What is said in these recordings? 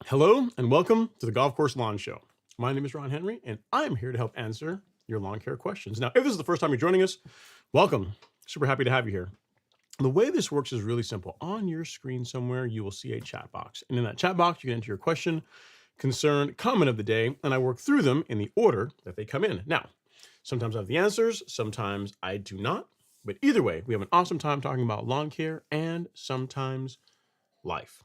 Hello and welcome to the Golf Course Lawn Show. My name is Ron Henry and I'm here to help answer your lawn care questions. Now, if this is the first time you're joining us, welcome. Super happy to have you here. The way this works is really simple. On your screen somewhere, you will see a chat box. And in that chat box, you can enter your question, concern, comment of the day, and I work through them in the order that they come in. Now, sometimes I have the answers, sometimes I do not. But either way, we have an awesome time talking about lawn care and sometimes life.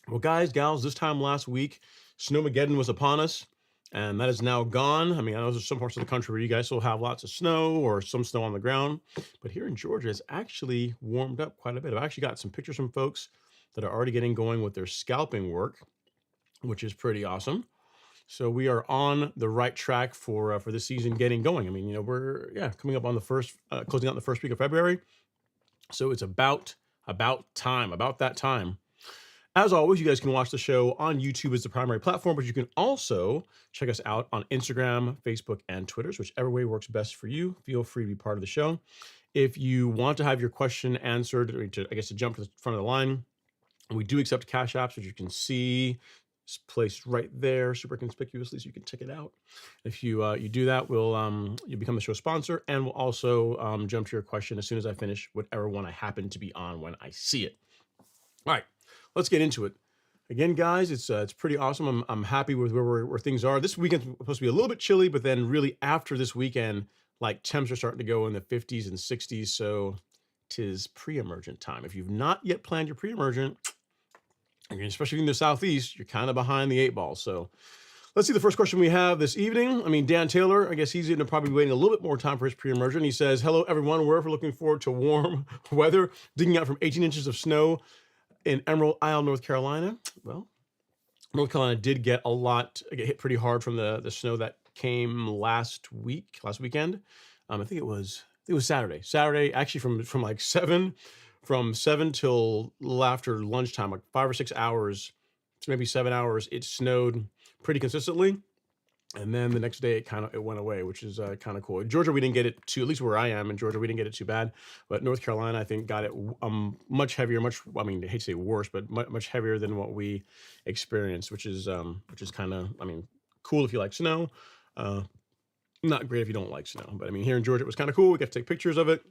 Well, guys, gals, this time last week, Snowmageddon was upon us, and that is now gone. I mean, I know there's some parts of the country where you guys still have lots of snow or some snow on the ground, but here in Georgia, it's actually warmed up quite a bit. I've actually got some pictures from folks that are already getting going with their scalping work, which is pretty awesome. So we are on the right track for this season getting going. I mean, you know, we're coming up on the first, closing out the first week of February. So it's about that time. As always, you guys can watch the show on YouTube as the primary platform, but you can also check us out on Instagram, Facebook, and Twitter. So whichever way works best for you, feel free to be part of the show. If you want to have your question answered, or to jump to the front of the line, we do accept Cash Apps, which you can see. It's placed right there, super conspicuously, so you can check it out. If you do that, you'll become the show sponsor, and we'll also jump to your question as soon as I finish whatever one I happen to be on when I see it. All right, let's get into it. Again, guys, it's pretty awesome. I'm happy with where things are. This weekend's supposed to be a little bit chilly, but then really after this weekend, like temps are starting to go in the 50s and 60s, so 'tis pre-emergent time. If you've not yet planned your pre-emergent, especially in the Southeast, you're kind of behind the 8 ball. So let's see the first question we have this evening. I mean, Dan Taylor, I guess he's going to probably be waiting a little bit more time for his pre-emergent. He says, hello, everyone. We're looking forward to warm weather, digging out from 18 inches of snow in Emerald Isle, North Carolina. Well, North Carolina did get hit pretty hard from the snow that came last weekend. I think it was Saturday. Saturday, actually from like 7 till after lunchtime, like 5 or 6 hours maybe 7 hours, it snowed pretty consistently. And then the next day it went away, which is kind of cool. In Georgia, we didn't get it too, at least where I am in Georgia, we didn't get it too bad. But North Carolina, I think, got it much heavier, I mean, I hate to say worse, but much heavier than what we experienced, which is kind of, I mean, cool if you like snow. Not great if you don't like snow. But I mean, here in Georgia, it was kind of cool. We got to take pictures of it.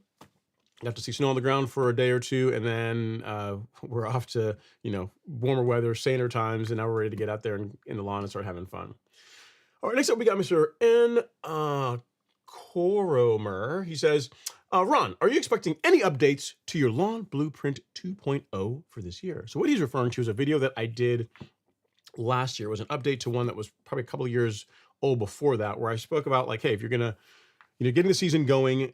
Got to see snow on the ground for a day or two, and then we're off to, warmer weather, saner times, and now we're ready to get out there in the lawn and start having fun. All right, next up we got Mr. N. Koromer. He says, Ron, are you expecting any updates to your Lawn Blueprint 2.0 for this year? So what he's referring to is a video that I did last year. It was an update to one that was probably a couple of years old before that, where I spoke about, like, hey, if you're gonna, getting the season going,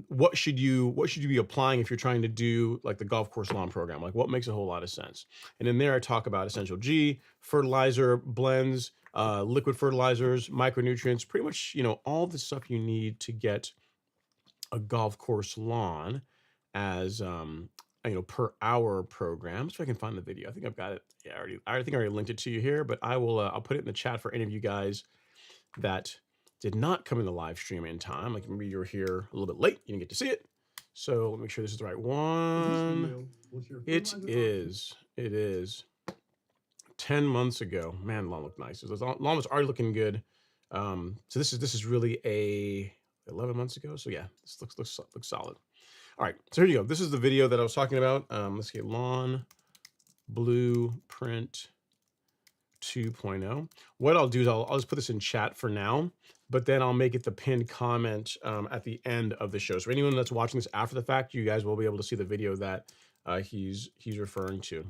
what should you be applying if you're trying to do like the golf course lawn program? Like, what makes a whole lot of sense? And in there, I talk about Essential G, fertilizer blends, liquid fertilizers, micronutrients, pretty much, all the stuff you need to get a golf course lawn as, per hour program. So if I can find the video, I think I've got it. Yeah, I think I already linked it to you here, but I'll put it in the chat for any of you guys that did not come in the live stream in time. Like, maybe you're here a little bit late, you didn't get to see it. So let me make sure this is the right one. It is 10 months ago. Man, the lawn looked nice. The lawn was already looking good. So this is really 11 months ago. So yeah, this looks solid. All right, so here you go. This is the video that I was talking about. Let's get Lawn Blueprint 2.0. What I'll do is I'll just put this in chat for now, but then I'll make it the pinned comment at the end of the show. So anyone that's watching this after the fact, you guys will be able to see the video that he's referring to.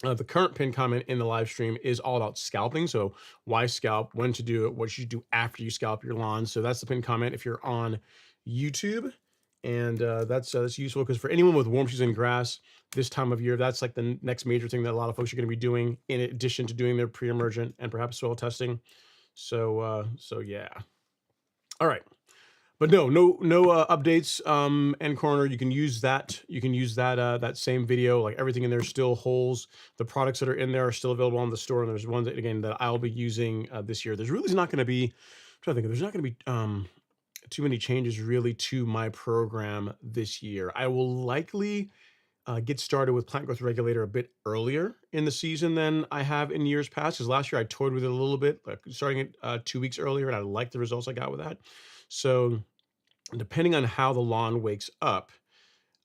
The current pinned comment in the live stream is all about scalping. So why scalp, when to do it, what you should do after you scalp your lawn. So that's the pinned comment if you're on YouTube. And that's useful because for anyone with warm season grass this time of year, that's like the next major thing that a lot of folks are going to be doing in addition to doing their pre-emergent and perhaps soil testing. So yeah. All right. But no updates. And corner, you can use that. You can use that same video. Like, everything in there still holds. The products that are in there are still available on the store. And there's ones that, again, that I'll be using this year. There's really not going to be. I'm trying to think. There's not going to be too many changes really to my program this year. I will likely get started with plant growth regulator a bit earlier in the season than I have in years past. Because last year I toyed with it a little bit, like starting it 2 weeks earlier, and I liked the results I got with that. So depending on how the lawn wakes up,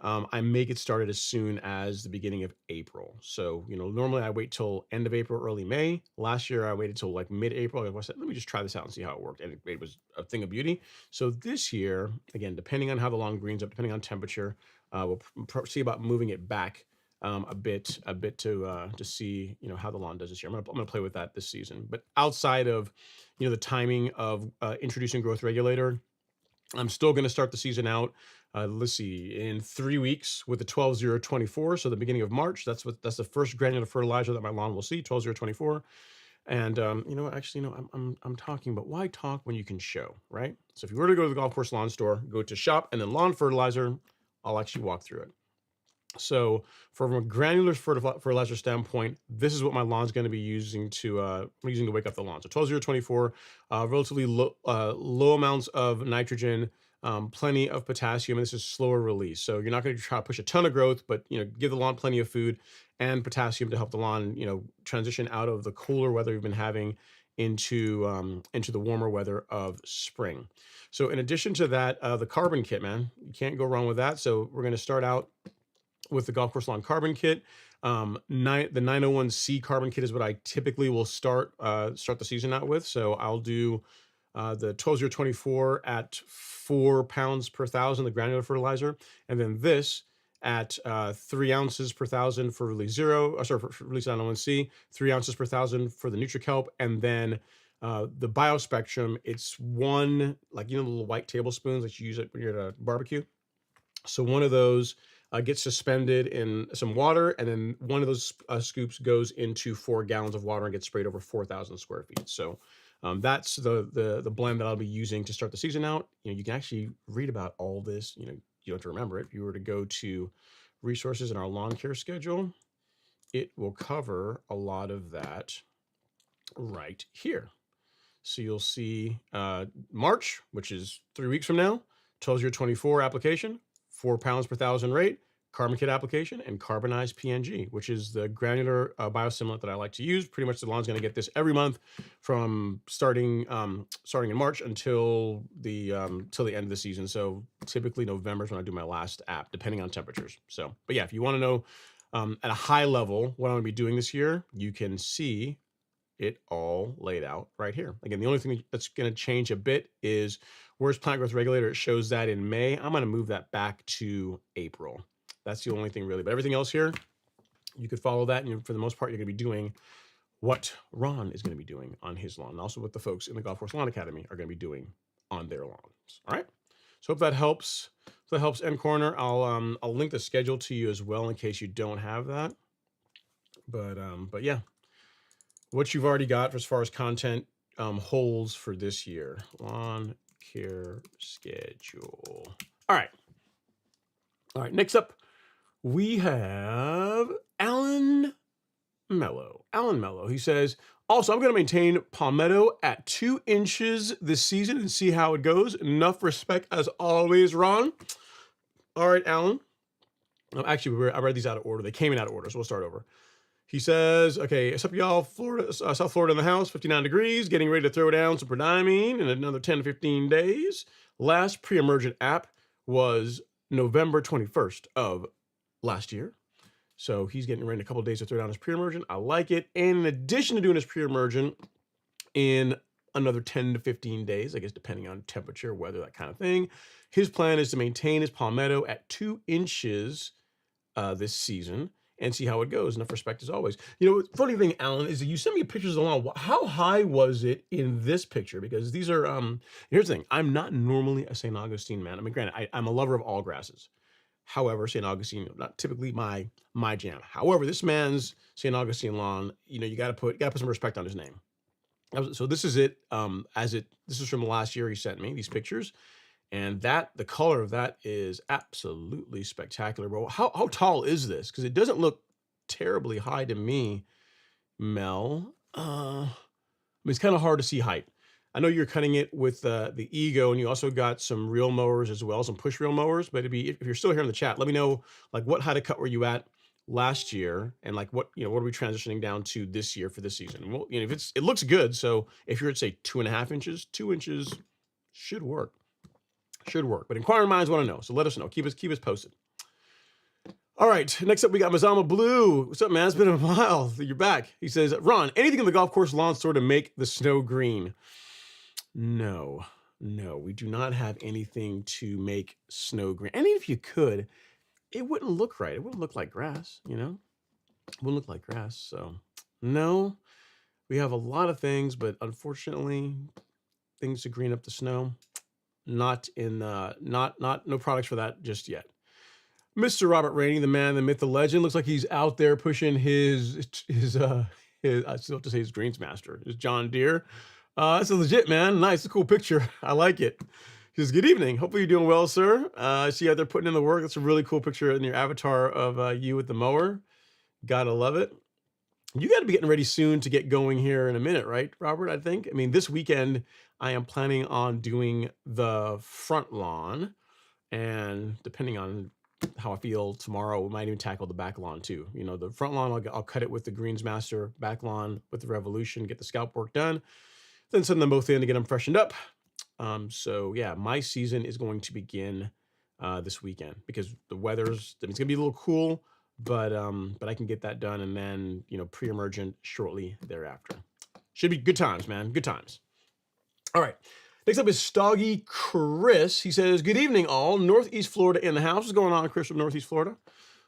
I may get started as soon as the beginning of April. So, normally I wait till end of April, early May. Last year I waited till like mid-April. I said, let me just try this out and see how it worked. And it was a thing of beauty. So this year, again, depending on how the lawn greens up, depending on temperature, we'll see about moving it back a bit to see, how the lawn does this year. I'm gonna play with that this season. But outside of, the timing of introducing growth regulator, I'm still going to start the season out. Let's see, in 3 weeks with the 12-0-24. So the beginning of March. That's the first granular fertilizer that my lawn will see. 12-0-24. And actually, I'm talking, but why talk when you can show, right? So if you were to go to the golf course lawn store, go to shop and then lawn fertilizer, I'll actually walk through it. So from a granular fertilizer standpoint, this is what my lawn's going to be using to wake up the lawn. So 12-0-24, relatively low amounts of nitrogen, plenty of potassium, and this is slower release. So you're not going to try to push a ton of growth, but give the lawn plenty of food and potassium to help the lawn transition out of the cooler weather we've been having into the warmer weather of spring. So in addition to that, the carbon kit, man, you can't go wrong with that. So we're going to start out with the golf course lawn carbon kit. The 901C carbon kit is what I typically will start the season out with. So I'll do the 12-0-24 at 4 pounds per thousand, the granular fertilizer, and then this at 3 ounces per thousand for release for release 901C, 3 ounces per thousand for the NutriKelp, and then the BioSpectrum. It's one, like, the little white tablespoons that you use when you're at a barbecue. So one of those gets suspended in some water, and then one of those scoops goes into 4 gallons of water and gets sprayed over 4,000 square feet. So that's the blend that I'll be using to start the season out. You can actually read about all this. You don't have to remember it. If you were to go to resources in our lawn care schedule, it will cover a lot of that right here. So you'll see March, which is 3 weeks from now, 12-0-24 application, 4 pounds per thousand rate, carbon kit application, and carbonized PNG, which is the granular biostimulant that I like to use. Pretty much the lawn's going to get this every month from starting in March until the till the end of the season. So typically November is when I do my last app, depending on temperatures. So, but yeah, if you want to know at a high level what I'm going to be doing this year, you can see it all laid out right here. Again, the only thing that's going to change a bit is where's plant growth regulator. It shows that in May. I'm going to move that back to April. That's the only thing really, but everything else here, you could follow that. And for the most part, you're going to be doing what Ron is going to be doing on his lawn, and also what the folks in the Golf Course Lawn Academy are going to be doing on their lawns. All right. So hope that helps. If that helps End Corner, I'll link the schedule to you as well in case you don't have that. But yeah. What you've already got as far as content holds for this year. Lawn care schedule. All right. Next up, we have Alan Mello. He says, also, I'm going to maintain palmetto at 2 inches this season and see how it goes. Enough respect as always, Ron. All right, Alan. Actually, I read these out of order. They came in out of order, so we'll start over. He says, okay, what's up, y'all? Florida, South Florida in the house, 59 degrees, getting ready to throw down some prodiamine in another 10 to 15 days. Last pre-emergent app was November 21st of last year. So he's getting ready in a couple of days to throw down his pre-emergent. I like it. And in addition to doing his pre-emergent in another 10 to 15 days, I guess, depending on temperature, weather, that kind of thing, his plan is to maintain his palmetto at 2 inches this season and see how it goes. Enough respect as always. You know, the funny thing, Alan, is that you sent me pictures along. How high was it in this picture? Because these are, here's the thing. I'm not normally a St. Augustine man. I mean, granted, I'm a lover of all grasses. However, St. Augustine, not typically my jam. However, this man's St. Augustine lawn, you know, you got to put some respect on his name. So this is it. This is from the last year he sent me these pictures. And the color of that is absolutely spectacular, bro. How tall is this? Because it doesn't look terribly high to me, Mel. I mean, it's kind of hard to see height. I know you're cutting it with the Ego, and you also got some reel mowers as well, some push reel mowers. But if you're still here in the chat, let me know like what height of cut were you at last year, and like what are we transitioning down to this year for this season? Well, you know, if it looks good. So if you're at say 2.5 inches, 2 inches should work. But inquiring minds want to know, so let us know. Keep us posted. All right, next up we got Mazama Blue. What's up, man? It's been a while. You're back. He says, Ron, anything in the golf course lawn store to make the snow green? No, we do not have anything to make snow green. And if you could, it wouldn't look right. It wouldn't look like grass, you know? It wouldn't look like grass. So no, we have a lot of things, but unfortunately, things to green up the snow. No products for that just yet. Mr. Robert Rainey, the man, the myth, the legend, looks like he's out there pushing his I still have to say his Greensmaster, his John Deere. That's a legit, man. Nice, a cool picture. I like it. He says, good evening. Hopefully you're doing well, sir. I see you out there putting in the work. That's a really cool picture in your avatar of you with the mower. Gotta love it. You got to be getting ready soon to get going here in a minute, right, Robert? I think. I mean, this weekend I am planning on doing the front lawn, and depending on how I feel tomorrow, we might even tackle the back lawn too. You know, the front lawn, I'll cut it with the Greensmaster, back lawn with the Revolution, get the scalp work done, then send them both in to get them freshened up. So yeah, my season is going to begin this weekend because the weather's, it's gonna be a little cool. But I can get that done, and then, you know, pre-emergent shortly thereafter. Should be good times, man. Good times. All right. Next up is Stoggy Chris. He says, good evening, all. Northeast Florida in the house. What's going on, Chris, from Northeast Florida?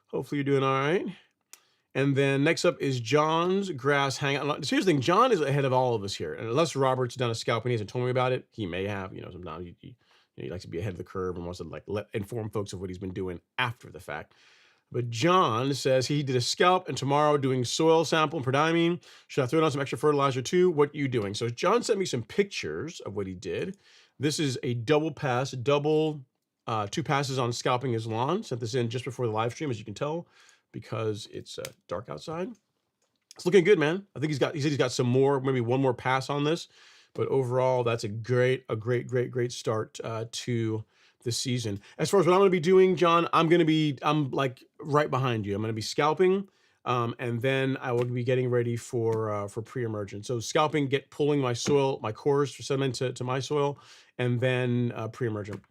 Hopefully you're doing all right. And then next up is John's Grass Hangout. Here's the thing. John is ahead of all of us here. And unless Robert's done a scalping, he hasn't told me about it. He may have. You know, sometimes he likes to be ahead of the curve and wants to inform folks of what he's been doing after the fact. But John says he did a scalp and tomorrow doing soil sample and prodiamine. Should I throw down some extra fertilizer too? What are you doing? So John sent me some pictures of what he did. This is a double pass, 2 passes on scalping his lawn. Sent this in just before the live stream, as you can tell, because it's dark outside. It's looking good, man. I think he said he's got some more, maybe one more pass on this, but overall, that's a great start to the season. As far as what I'm going to be doing, John, I'm like right behind you. I'm going to be scalping, and then I will be getting ready for pre-emergent. So scalping, pulling my soil, my cores for sediment to my soil, and then pre-emergent.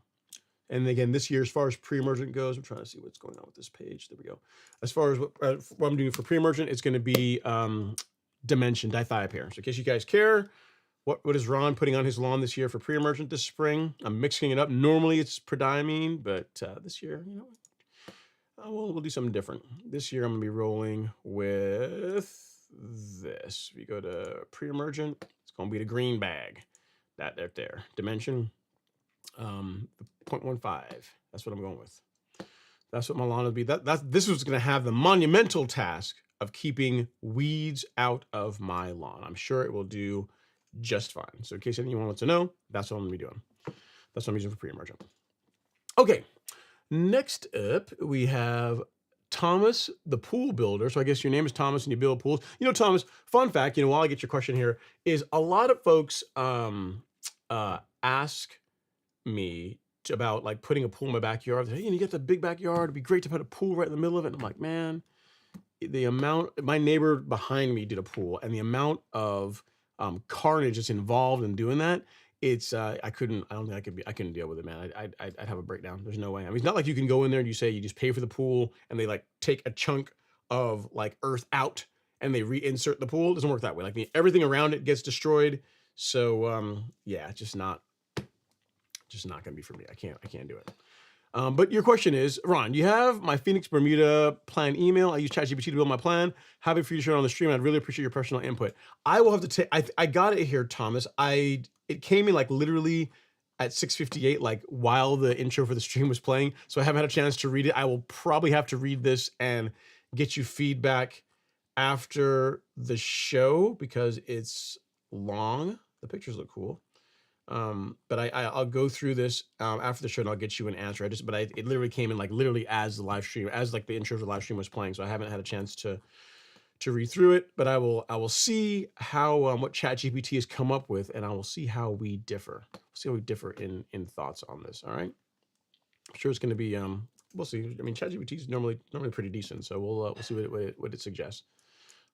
And again, this year, as far as pre-emergent goes, I'm trying to see what's going on with this page. There we go. As far as what I'm doing for pre-emergent, it's going to be dimension dithiopyr. So in case you guys care, what is Ron putting on his lawn this year for pre-emergent this spring? I'm mixing it up. Normally it's prodiamine, but this year, you know, we'll do something different. This year I'm going to be rolling with this. We go to pre-emergent. It's going to be the green bag. That there. Dimension. 0.15. That's what I'm going with. That's what my lawn will be. This was going to have the monumental task of keeping weeds out of my lawn. I'm sure it will do just fine. So in case anyone wants to know, that's what I'm going to be doing. That's what I'm using for pre-emergent. Okay. Next up, we have Thomas, the pool builder. So I guess your name is Thomas and you build pools. You know, Thomas, fun fact, while I get your question here, is a lot of folks ask me about like putting a pool in my backyard. Hey, you get the big backyard. It'd be great to put a pool right in the middle of it. And I'm like, man, my neighbor behind me did a pool, and the amount of carnage that's involved in doing that, it's I couldn't deal with it, man. I'd have a breakdown. There's no way. I mean, it's not like you can go in there and you just pay for the pool and they like take a chunk of like earth out and they reinsert the pool. It doesn't work that way. Like everything around it gets destroyed. So yeah, just not gonna be for me. I can't do it. But your question is, Ron, you have my Phoenix Bermuda plan email. I use ChatGPT to build my plan. Happy for you to share it on the stream. I'd really appreciate your personal input. I will have to take, I got it here, Thomas. It came in like literally at 6:58, like while the intro for the stream was playing. So I haven't had a chance to read it. I will probably have to read this and get you feedback after the show because it's long. The pictures look cool. But I'll go through this after the show and I'll get you an answer. It literally came in like literally as the live stream, as like the intro of the live stream was playing. So I haven't had a chance to read through it, but I will see how what ChatGPT has come up with, and I will see how we differ. See how we differ in thoughts on this. All right. I'm sure it's going to be we'll see. I mean, ChatGPT is normally pretty decent, so we'll see what it suggests.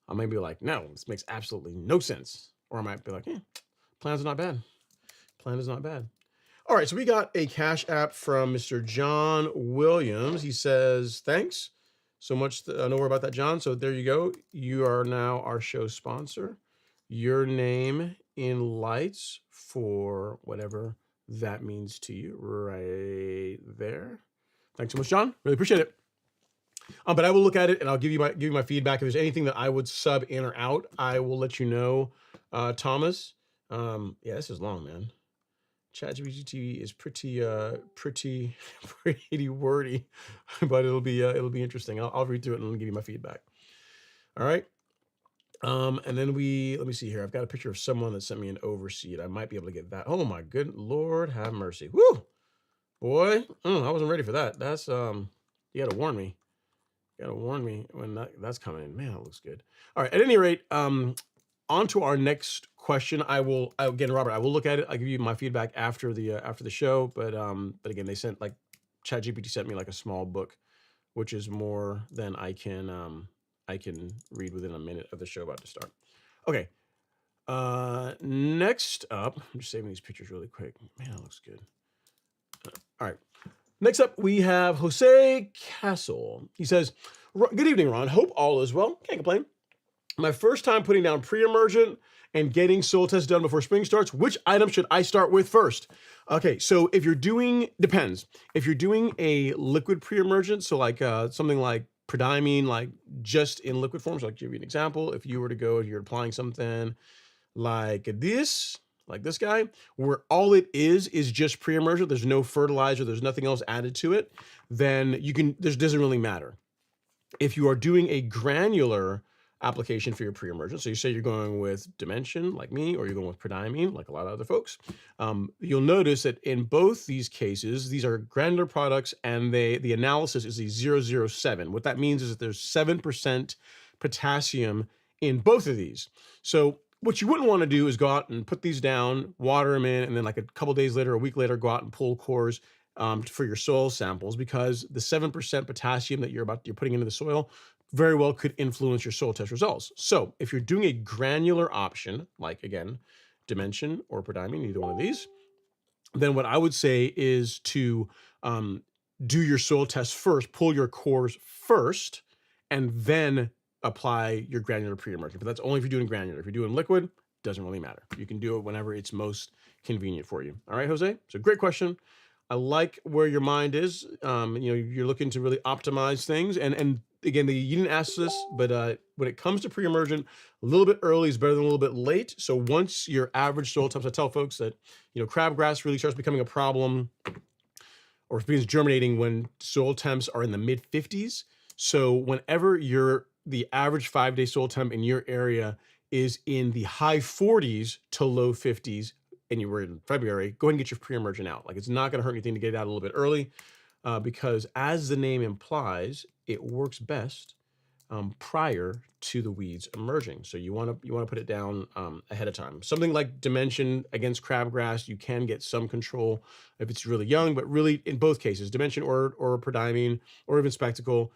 I may be like, no, this makes absolutely no sense, or I might be like, plans are not bad. Plan is not bad. All right, so we got a Cash App from Mr. John Williams. He says, thanks so much. Don't worry about that, John. So there you go. You are now our show sponsor. Your name in lights for whatever that means to you right there. Thanks so much, John. Really appreciate it. But I will look at it and I'll give you my feedback. If there's anything that I would sub in or out, I will let you know, Thomas. Yeah, this is long, man. ChatGPT is pretty wordy, but it'll be interesting. I'll read through it and give you my feedback. All right. And then let me see here. I've got a picture of someone that sent me an overseed. I might be able to get that. Oh my good Lord, have mercy. Woo, boy. I wasn't ready for that. That's you gotta warn me. You gotta warn me when that's coming in. Man, it looks good. All right. At any rate, on to our next question. Again, Robert, I will look at it. I'll give you my feedback after the show. But again, they sent like ChatGPT sent me like a small book, which is more than I can read within a minute of the show about to start. Okay. Next up, I'm just saving these pictures really quick. Man, that looks good. All right. Next up, we have Jose Castle. He says, "Good evening, Ron. Hope all is well. Can't complain. My first time putting down pre-emergent and getting soil tests done before spring starts. Which item should I start with first?" Okay, so if you're doing, depends. If you're doing a liquid pre-emergent, so like something like prodiamine, like just in liquid form, so I'll give you an example. If you were to go and you're applying something like this guy, where all it is just pre-emergent, there's no fertilizer, there's nothing else added to it, then this doesn't really matter. If you are doing a granular application for your pre-emergent. So you say you're going with dimension, like me, or you're going with prodiamine, like a lot of other folks. You'll notice that in both these cases, these are granular products, and the analysis is a 007. What that means is that there's 7% potassium in both of these. So what you wouldn't want to do is go out and put these down, water them in, and then like a couple days later, a week later, go out and pull cores for your soil samples, because the 7% potassium that you're putting into the soil very well could influence your soil test results. So if you're doing a granular option, like again, dimension or prodiamine, either one of these, then what I would say is to do your soil test first, pull your cores first, and then apply your granular pre-emergent. But that's only if you're doing granular. If you're doing liquid, doesn't really matter. You can do it whenever it's most convenient for you. All right, Jose? So great question. I like where your mind is. You're looking to really optimize things. And again, you didn't ask this, but when it comes to pre-emergent, a little bit early is better than a little bit late. So once your average soil temps, I tell folks that, crabgrass really starts becoming a problem, or begins germinating when soil temps are in the mid 50s. So whenever the average 5-day soil temp in your area is in the high 40s to low 50s, and you were in February, go ahead and get your pre-emergent out. Like, it's not going to hurt anything to get it out a little bit early, because as the name implies, it works best prior to the weeds emerging. So you want to put it down ahead of time. Something like dimension against crabgrass, you can get some control if it's really young, but really in both cases, dimension or prodiamine or even spectacle,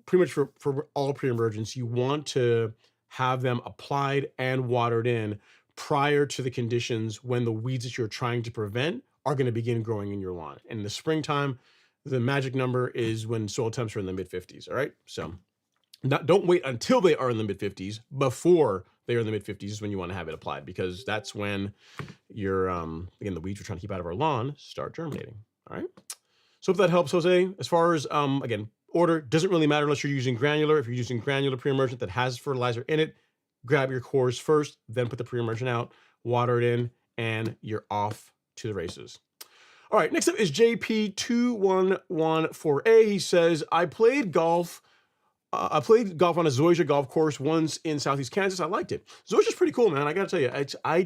pretty much for all pre-emergents, you want to have them applied and watered in prior to the conditions when the weeds that you're trying to prevent are going to begin growing in your lawn. And in the springtime, the magic number is when soil temps are in the mid 50s. All right. So don't wait until they are in the mid 50s. Before they are in the mid 50s is when you want to have it applied, because that's when your, again, the weeds we're trying to keep out of our lawn start germinating. All right. So if that helps, Jose, as far as, again, order doesn't really matter unless you're using granular. If you're using granular pre-emergent that has fertilizer in it, grab your cores first, then put the pre-emergent out, water it in, and you're off to the races. All right, next up is JP2114A. He says, I played golf on a Zoysia golf course once in Southeast Kansas. I liked it. Zoysia's pretty cool, man. I got to tell you, I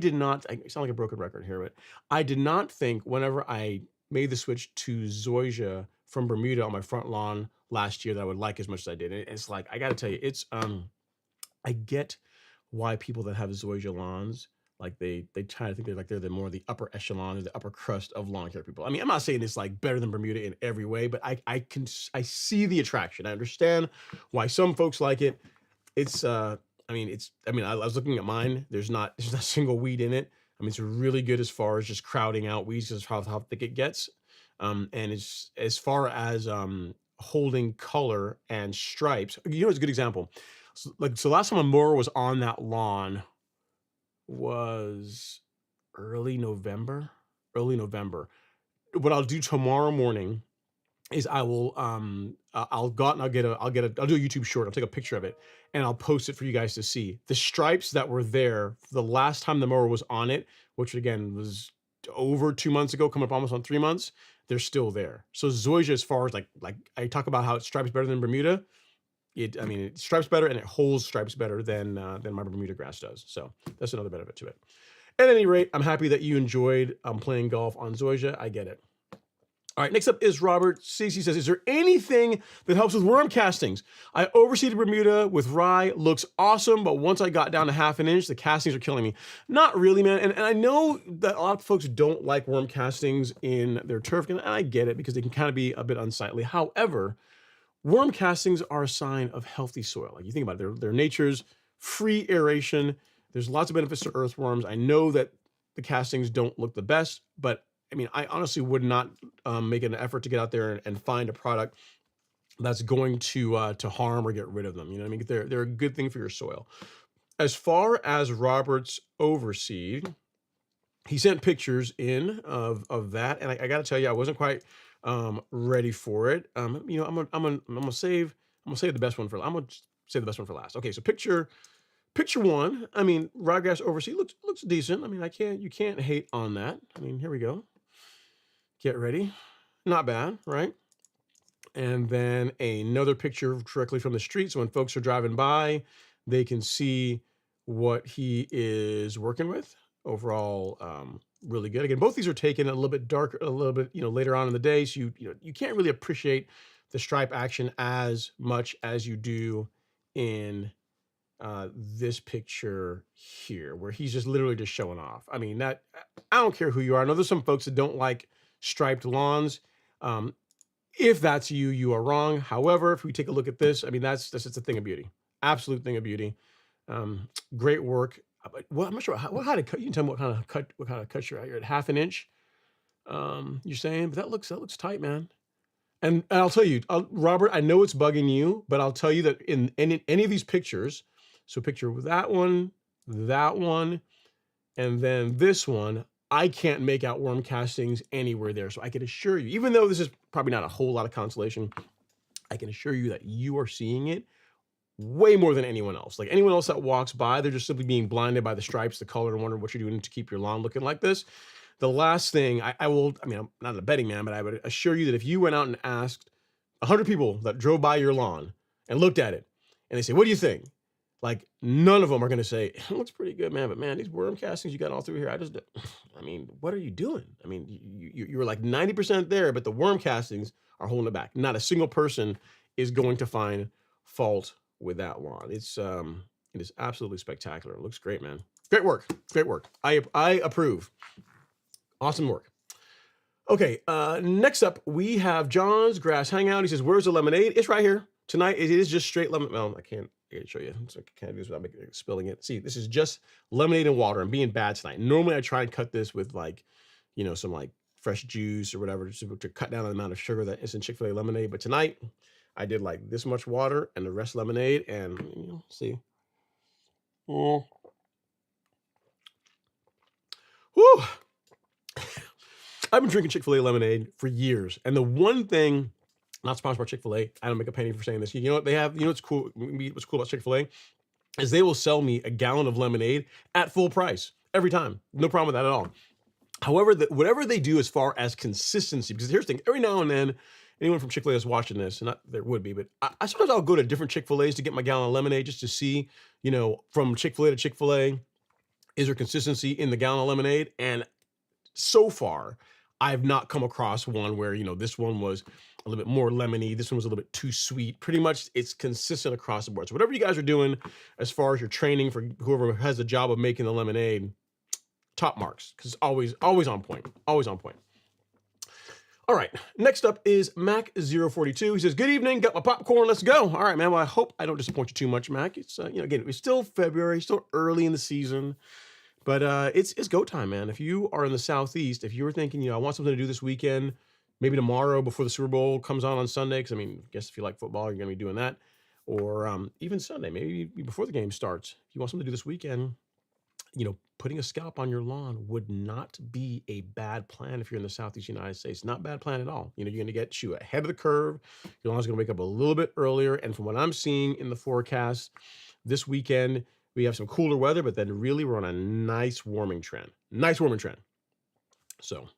sound like a broken record here, but I did not think whenever I made the switch to Zoysia from Bermuda on my front lawn last year that I would like as much as I did. It's like, I got to tell you, I get why people that have Zoysia lawns, like they try to think they're the more the upper echelon, the upper crust of lawn care people. I mean, I'm not saying it's like better than Bermuda in every way, but I see the attraction. I understand why some folks like it. I was looking at mine. There's not a single weed in it. I mean, it's really good as far as just crowding out weeds, just how thick it gets. And it's as far as holding color and stripes. It's a good example. So last time a mower was on that lawn was early November. What I'll do tomorrow morning is I'll go out and I'll do a YouTube short. I'll take a picture of it and I'll post it for you guys to see. The stripes that were there the last time the mower was on it, which again was over 2 months ago, coming up almost on 3 months, they're still there. So Zoysia, as far as like I talk about how it stripes better than Bermuda, it stripes better and it holds stripes better than my Bermuda grass does. So that's another benefit to it. At any rate, I'm happy that you enjoyed playing golf on Zoysia. I get it. All right, next up is Robert. Stacey says, is there anything that helps with worm castings? I overseeded Bermuda with rye. Looks awesome, but once I got down to ½ an inch, the castings are killing me. Not really, man. And I know that a lot of folks don't like worm castings in their turf, and I get it because they can kind of be a bit unsightly. However, worm castings are a sign of healthy soil. Like, you think about it, they're nature's free aeration. There's lots of benefits to earthworms. I know that the castings don't look the best, but I mean, I honestly would not make an effort to get out there and find a product that's going to harm or get rid of them. You know what I mean? They're a good thing for your soil. As far as Robert's overseed, he sent pictures in of that, and I got to tell you, I wasn't quite ready for it. I'm gonna save the best one for. I'm gonna save the best one for last. Okay, so picture one. I mean, ryegrass overseed looks decent. I mean, you can't hate on that. I mean, here we go. Get ready. Not bad, right? And then another picture directly from the street. So when folks are driving by, they can see what he is working with. Overall, really good. Again, both these are taken a little bit darker, a little bit, later on in the day. So you can't really appreciate the stripe action as much as you do in this picture here, where he's just literally just showing off. I mean, I don't care who you are. I know there's some folks that don't like striped lawns. If that's you, you are wrong. However, if we take a look at this, I mean, that's just a thing of beauty. Absolute thing of beauty. Great work. Well, I'm not sure what kind of cut. You can tell me what kind of cut you're at. You're at 1/2 inch. You're saying, but that looks tight, man. And I'll tell you, Robert, I know it's bugging you, but I'll tell you that in any of these pictures, so picture that one, and then this one, I can't make out worm castings anywhere there. So I can assure you, even though this is probably not a whole lot of consolation, I can assure you that you are seeing it way more than anyone else. Like anyone else that walks by, they're just simply being blinded by the stripes, the color, and wondering what you're doing to keep your lawn looking like this. The last thing I mean, I'm not a betting man, but I would assure you that if you went out and asked 100 people that drove by your lawn and looked at it, and they say, what do you think? Like, none of them are going to say, it looks pretty good, man, but man, these worm castings you got all through here, I mean, what are you doing? I mean, you were like 90% there, but the worm castings are holding it back. Not a single person is going to find fault with that lawn. It is absolutely spectacular. It looks great, man. Great work. Great work. I approve. Awesome work. Okay, next up, we have John's Grass Hangout. He says, where's the lemonade? It's right here. Tonight, it is just straight lemon. Well, I can't show you. So I can't do this without spilling it. See, this is just lemonade and water. I'm being bad tonight. Normally, I try and cut this with like, some like fresh juice or whatever to cut down on the amount of sugar that is in Chick-fil-A lemonade. But tonight, I did like this much water and the rest lemonade. And, see. Oh. Whew. I've been drinking Chick-fil-A lemonade for years. And the one thing, not sponsored by Chick-fil-A, I don't make a penny for saying this. You know what they have? What's cool? What's cool about Chick-fil-A is they will sell me a gallon of lemonade at full price every time. No problem with that at all. However, whatever they do as far as consistency, because here's the thing, every now and then, anyone from Chick-fil-A is watching this, and not there would be, but I sometimes I'll go to different Chick-fil-A's to get my gallon of lemonade just to see, from Chick-fil-A to Chick-fil-A, is there consistency in the gallon of lemonade? And so far, I've not come across one where, this one was a little bit more lemony, this one was a little bit too sweet. Pretty much it's consistent across the board. So whatever you guys are doing as far as your training for whoever has the job of making the lemonade, top marks, because it's always on point, always on point. All right, next up is Mac042. He says, good evening, got my popcorn, let's go. All right, man, well, I hope I don't disappoint you too much, Mac. It's, again, it's still February, still early in the season. But it's go time, man. If you are in the Southeast, if you were thinking, I want something to do this weekend, maybe tomorrow before the Super Bowl comes on Sunday, because, I guess if you like football, you're going to be doing that. Or even Sunday, maybe before the game starts. If you want something to do this weekend, putting a scalp on your lawn would not be a bad plan if you're in the Southeast United States. Not a bad plan at all. You're going to get you ahead of the curve. Your lawn's going to wake up a little bit earlier. And from what I'm seeing in the forecast this weekend, we have some cooler weather, but then really we're on a nice warming trend. So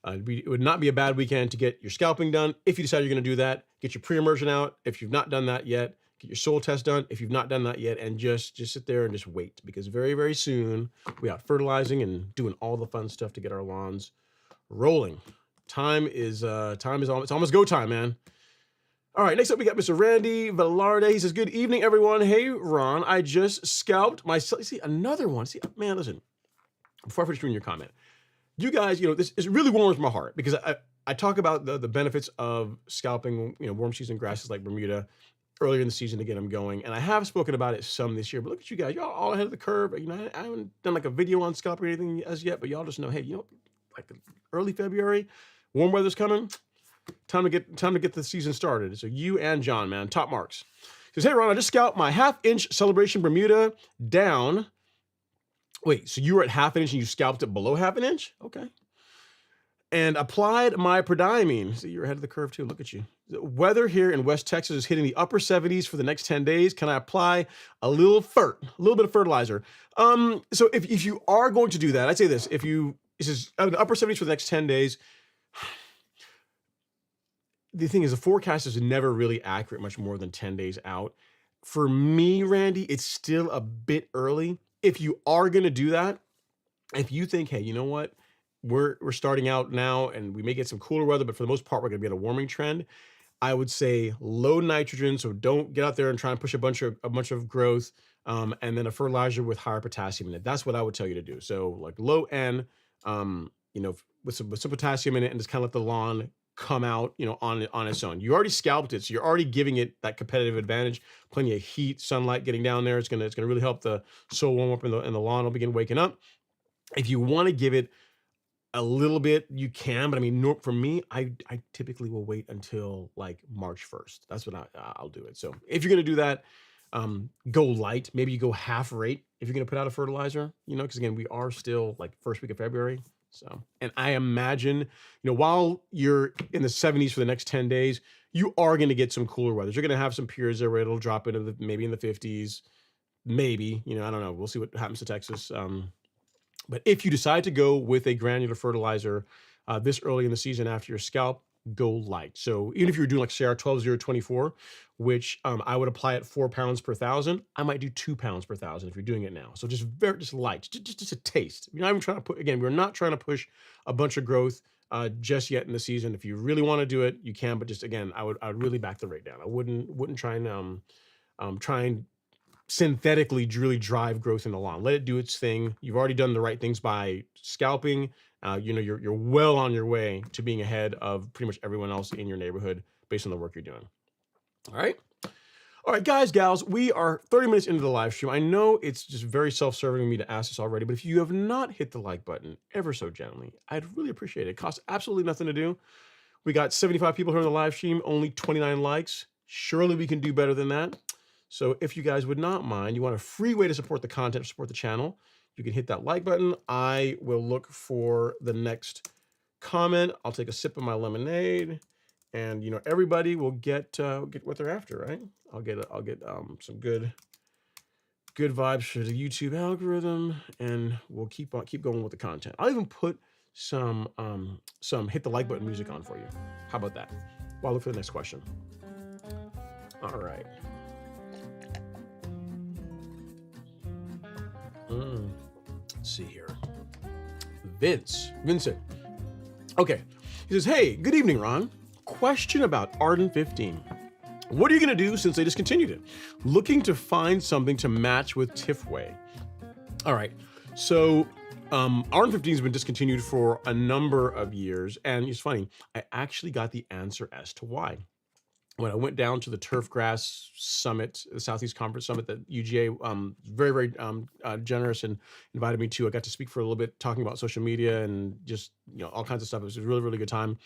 it would not be a bad weekend to get your scalping done. If you decide you're going to do that, get your pre-immersion out. If you've not done that yet, get your soil test done. If you've not done that yet, and just sit there and just wait, because very, very soon we are fertilizing and doing all the fun stuff to get our lawns rolling. It's almost go time, man. All right, next up, we got Mr. Randy Velarde. He says, good evening, everyone. Hey, Ron, I just scalped my... See, another one. See, man, listen, before I finish reading your comment, you guys, this really warms my heart, because I talk about the benefits of scalping, warm season grasses like Bermuda earlier in the season to get them going. And I have spoken about it some this year, but look at you guys. Y'all all ahead of the curve. I haven't done like a video on scalping or anything as yet, but y'all just know, hey, like early February, warm weather's coming. Time to get the season started. So you and John, man, top marks. He says, hey, Ron, I just scalped my 1/2 inch Celebration Bermuda down. Wait, so you were at 1/2 inch and you scalped it below 1/2 inch? Okay. And applied my prodiamine. So you're ahead of the curve too. Look at you. The weather here in West Texas is hitting the upper 70s for the next 10 days. Can I apply a little bit of fertilizer? So if you are going to do that, I'd say this. This is the upper 70s for the next 10 days. The thing is, the forecast is never really accurate much more than 10 days out. For me, Randy, it's still a bit early. If you are going to do that, if you think, hey, you know what, we're starting out now and we may get some cooler weather, but for the most part, we're going to be in a warming trend. I would say low nitrogen, so don't get out there and try and push a bunch of growth, and then a fertilizer with higher potassium in it. That's what I would tell you to do. So like low N, with some potassium in it, and just kind of let the lawn come out, on its own. You already scalped it, so you're already giving it that competitive advantage. Plenty of heat, sunlight getting down there. It's gonna really help the soil warm up, and the lawn will begin waking up. If you want to give it a little bit, you can, but I mean, for me, I typically will wait until like March 1st. That's when I'll do it. So if you're gonna do that, go light. Maybe you go half rate if you're gonna put out a fertilizer. Because again, we are still like first week of February. So, and I imagine, while you're in the 70s for the next 10 days, you are going to get some cooler weather. You're going to have some periods there where it'll drop into maybe in the 50s, maybe, I don't know. We'll see what happens to Texas. But if you decide to go with a granular fertilizer this early in the season after your scalp, go light. So even if you're doing like CR12024, which I would apply at 4 pounds per thousand, I might do 2 pounds per thousand if you're doing it now. So just light, just a taste. You're not even trying to we're not trying to push a bunch of growth just yet in the season. If you really want to do it, you can, but just again, I would really back the rate down. I wouldn't try and synthetically really drive growth in the lawn. Let it do its thing. You've already done the right things by scalping. You're well on your way to being ahead of pretty much everyone else in your neighborhood based on the work you're doing. All right, guys, gals, we are 30 minutes into the live stream. I know it's just very self-serving of me to ask this already, but if you have not hit the like button ever so gently, I'd really appreciate it. It costs absolutely nothing to do. We got 75 people here on the live stream, only 29 likes. Surely we can do better than that. So if you guys would not mind, you want a free way to support the content, support the channel, you can hit that like button. I will look for the next comment. I'll take a sip of my lemonade, and everybody will get what they're after, right? I'll get some good vibes for the YouTube algorithm, and we'll keep going with the content. I'll even put some hit the like button music on for you. How about that? While I look for the next question. All right. Let's see here. Vincent. Okay. He says, hey, good evening, Ron. Question about Arden 15. What are you going to do since they discontinued it? Looking to find something to match with Tifway. All right. So Arden 15 has been discontinued for a number of years. And it's funny, I actually got the answer as to why. When I went down to the Turf Grass Summit, the Southeast Conference Summit that UGA very, very generous and invited me to, I got to speak for a little bit, talking about social media and just all kinds of stuff. It was a really, really good time.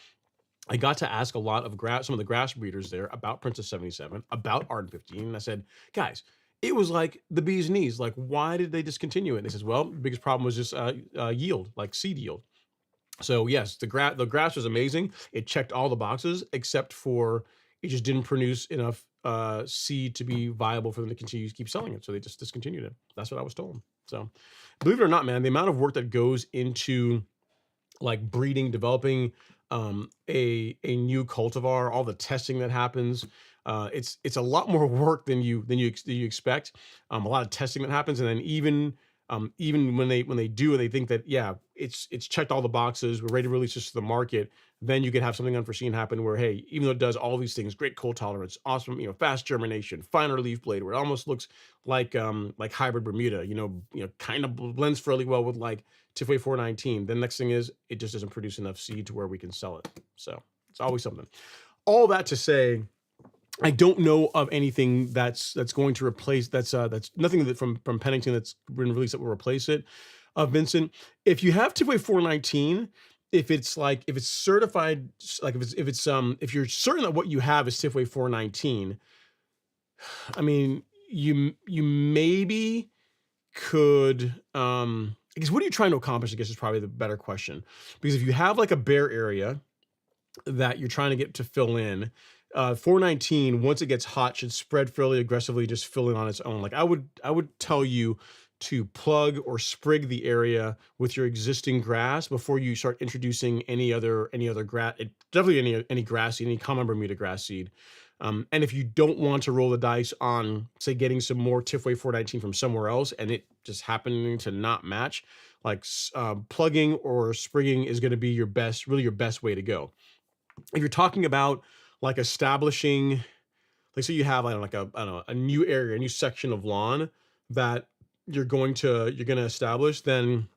I got to ask a lot of some of the grass breeders there about Princess 77, about Arden 15, and I said, guys, it was like the bee's knees. Like, why did they discontinue it? They says, well, the biggest problem was just yield, like seed yield. So yes, the grass was amazing. It checked all the boxes except for it just didn't produce enough seed to be viable for them to continue to keep selling it. So they just discontinued it. That's what I was told. So believe it or not, man, the amount of work that goes into like breeding, developing a new cultivar, all the testing that happens, it's a lot more work than you expect. A lot of testing that happens, and then even when they do, they think that it's checked all the boxes, we're ready to release this to the market. Then you could have something unforeseen happen where, hey, even though it does all these things, great cold tolerance, awesome, fast germination, finer leaf blade, where it almost looks like hybrid Bermuda, kind of blends fairly well with like Tifway 419. The next thing is it just doesn't produce enough seed to where we can sell it. So it's always something. All that to say, I don't know of anything that's going to replace that's nothing that from Pennington that's been released that will replace it. Vincent, if you have Tifway 419, if it's certified, like if you're certain that what you have is Tifway 419, I mean, you maybe could I guess what are you trying to accomplish, I guess, is probably the better question. Because if you have like a bare area that you're trying to get to fill in, 419, once it gets hot, should spread fairly aggressively, just fill in on its own. Like I would tell you to plug or sprig the area with your existing grass before you start introducing any other grass, definitely any grass seed, any common Bermuda grass seed. And if you don't want to roll the dice on, say, getting some more Tifway 419 from somewhere else and it just happening to not match, like plugging or sprigging is going to be really your best way to go. If you're talking about like establishing, like say you have I don't know, a new area, a new section of lawn that you're going to establish, then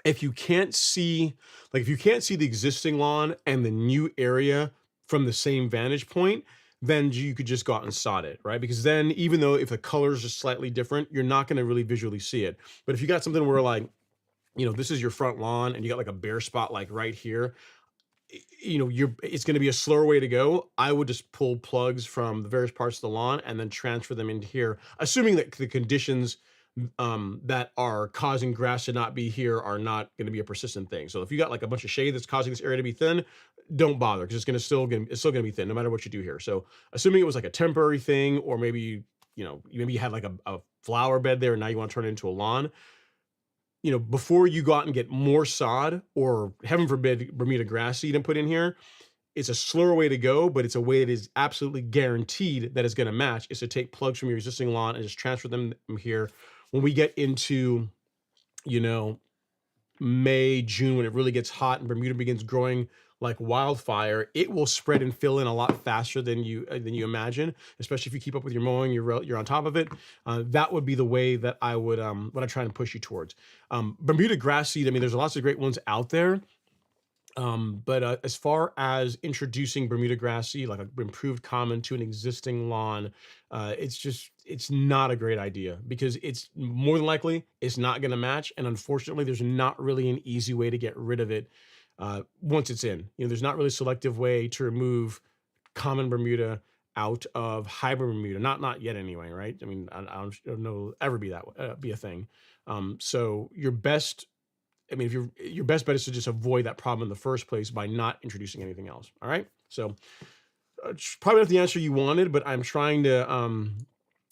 if you can't see the existing lawn and the new area from the same vantage point, then you could just go out and sod it, right? Because then even though if the colors are slightly different, you're not going to really visually see it. But if you got something where like, this is your front lawn and you got like a bare spot like right here, it's going to be a slower way to go. I would just pull plugs from the various parts of the lawn and then transfer them into here, assuming that the conditions that are causing grass to not be here are not going to be a persistent thing. So if you got like a bunch of shade that's causing this area to be thin, don't bother, because it's still going to be thin no matter what you do here. So assuming it was like a temporary thing, or maybe you had like a flower bed there and now you want to turn it into a lawn, before you go out and get more sod or, heaven forbid, Bermuda grass seed and put in here, it's a slower way to go, but it's a way that is absolutely guaranteed that it's going to match, is to take plugs from your existing lawn and just transfer them here. When we get into, May, June, when it really gets hot and Bermuda begins growing like wildfire, it will spread and fill in a lot faster than you imagine. Especially if you keep up with your mowing, you're on top of it. That would be the way that I would what I try and push you towards. Bermuda grass seed. I mean, there's lots of great ones out there. But as far as introducing Bermuda grass seed, like an improved common, to an existing lawn, it's not a great idea, because it's more than likely it's not going to match. And unfortunately, there's not really an easy way to get rid of it once it's in. There's not really a selective way to remove common Bermuda out of hybrid Bermuda. Not yet anyway, right? I mean, I don't know it'll ever be a thing. So your best bet is to just avoid that problem in the first place by not introducing anything else. All right. So it's probably not the answer you wanted, but I'm trying to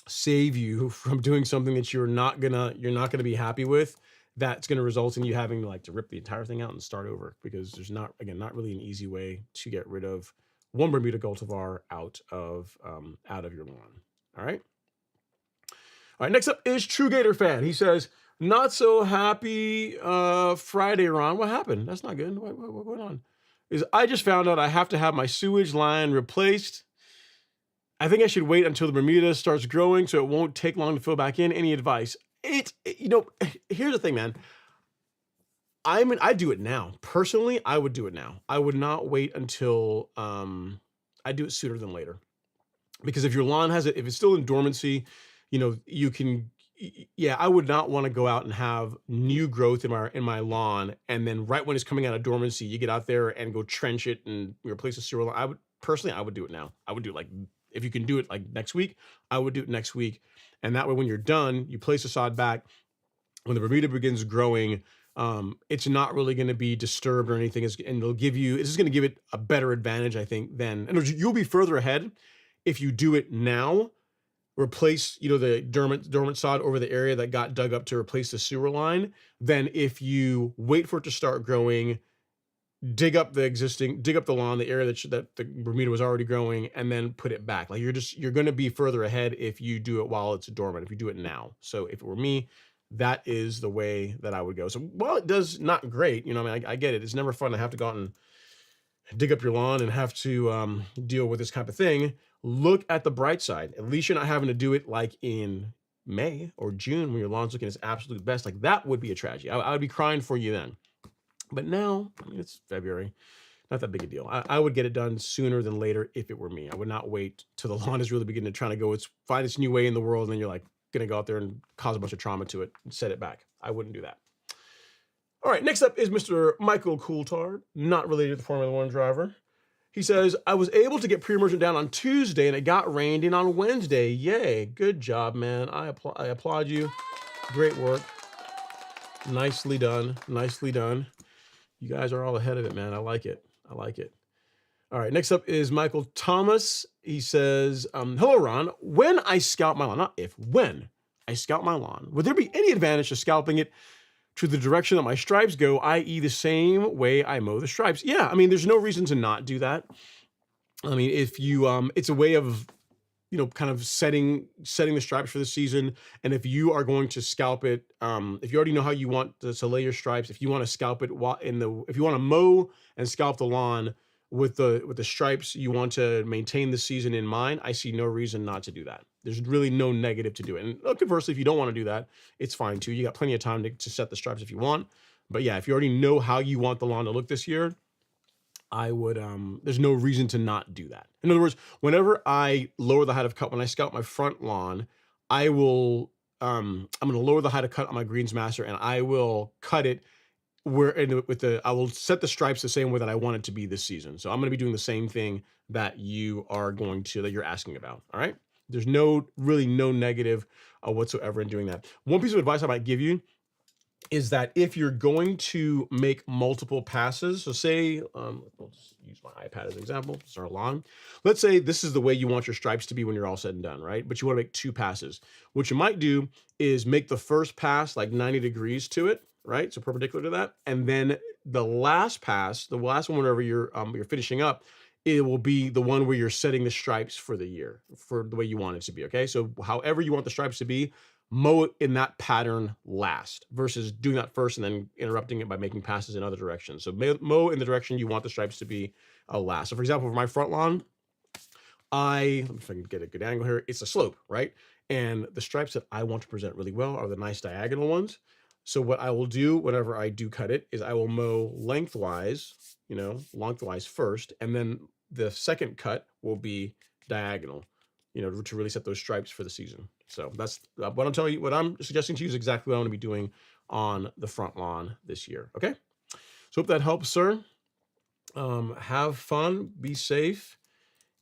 save you from doing something that you're not gonna be happy with. That's going to result in you having to rip the entire thing out and start over, because there's not really an easy way to get rid of one Bermuda cultivar out of your lawn. All right. All right. Next up is True Gator Fan. He says, "Not so happy Friday, Ron. What happened? That's not good. What went on? I just found out I have to have my sewage line replaced. I think I should wait until the Bermuda starts growing so it won't take long to fill back in. Any advice?" Here's the thing, man. I do it now. Personally, I would do it now. I would not wait until I do it sooner than later. Because if your lawn if it's still in dormancy, you can. Yeah, I would not want to go out and have new growth in my lawn, and then right when it's coming out of dormancy, you get out there and go trench it and replace the sewer line. I would do it now. I would do it if you can do it next week, I would do it next week. And that way, when you're done, you place the sod back. When the Bermuda begins growing, it's not really going to be disturbed or anything, and it's going to give it a better advantage, I think, and you'll be further ahead if you do it now. Replace the dormant sod over the area that got dug up to replace the sewer line, than if you wait for it to start growing, dig up the lawn, the area that the Bermuda was already growing, and then put it back. You're going to be further ahead if you do it while it's dormant, if you do it now. So if it were me, that is the way that I would go. So while it does not great, I get it. It's never fun to have to go out and dig up your lawn and have to deal with this type of thing. Look at the bright side. At least you're not having to do it like in May or June when your lawn's looking its absolute best. That would be a tragedy. I would be crying for you then. But now, it's February. Not that big a deal. I would get it done sooner than later if it were me. I would not wait till the lawn is really beginning to try to go find its new way in the world, and then you're going to go out there and cause a bunch of trauma to it and set it back. I wouldn't do that. All right, next up is Mr. Michael Coulthard, not related to the Formula One driver. He says, "I was able to get pre-emergent down on Tuesday, and it got rained in on Wednesday. Yay, good job, man. I applaud you. Great work. Nicely done. Nicely done. You guys are all ahead of it, man. I like it. I like it." All right, next up is Michael Thomas. He says, "Hello, Ron. When I scalp my lawn, not if, when I scalp my lawn, would there be any advantage to scalping it to the direction that my stripes go, i.e. the same way I mow the stripes?" Yeah, there's no reason to not do that. I mean, if you, it's a way of, kind of setting the stripes for the season. And if you are going to scalp it, if you already know how you want to lay your stripes, if you want to scalp it if you want to mow and scalp the lawn with the stripes you want to maintain the season in mind, I see no reason not to do that. There's really no negative to do it. And conversely, if you don't want to do that, it's fine too. You got plenty of time to set the stripes if you want. But yeah, if you already know how you want the lawn to look this year, I would, there's no reason to not do that. In other words, whenever I lower the height of cut, when I scalp my front lawn, I will, I'm going to lower the height of cut on my greens master, and I will cut it I will set the stripes the same way that I want it to be this season. So I'm going to be doing the same thing that you're asking about. All right. There's really no negative whatsoever in doing that. One piece of advice I might give you is that if you're going to make multiple passes, so say, let's use my iPad as an example, it's our lawn. Let's say this is the way you want your stripes to be when you're all said and done, right? But you want to make 2 passes. What you might do is make the first pass like 90 degrees to it, right? So perpendicular to that. And then the last pass, the last one, whenever you're finishing up, it will be the one where you're setting the stripes for the year, for the way you want it to be, okay? So however you want the stripes to be, mow it in that pattern last versus doing that first and then interrupting it by making passes in other directions. So mow in the direction you want the stripes to be last. So for example, for my front lawn, let me see if I can get a good angle here. It's a slope, right? And the stripes that I want to present really well are the nice diagonal ones. So what I will do whenever I do cut it is I will mow lengthwise first, and then the second cut will be diagonal, to really set those stripes for the season. So that's what I'm telling you. What I'm suggesting to you is exactly what I'm going to be doing on the front lawn this year. Okay. So hope that helps, sir. Have fun, be safe.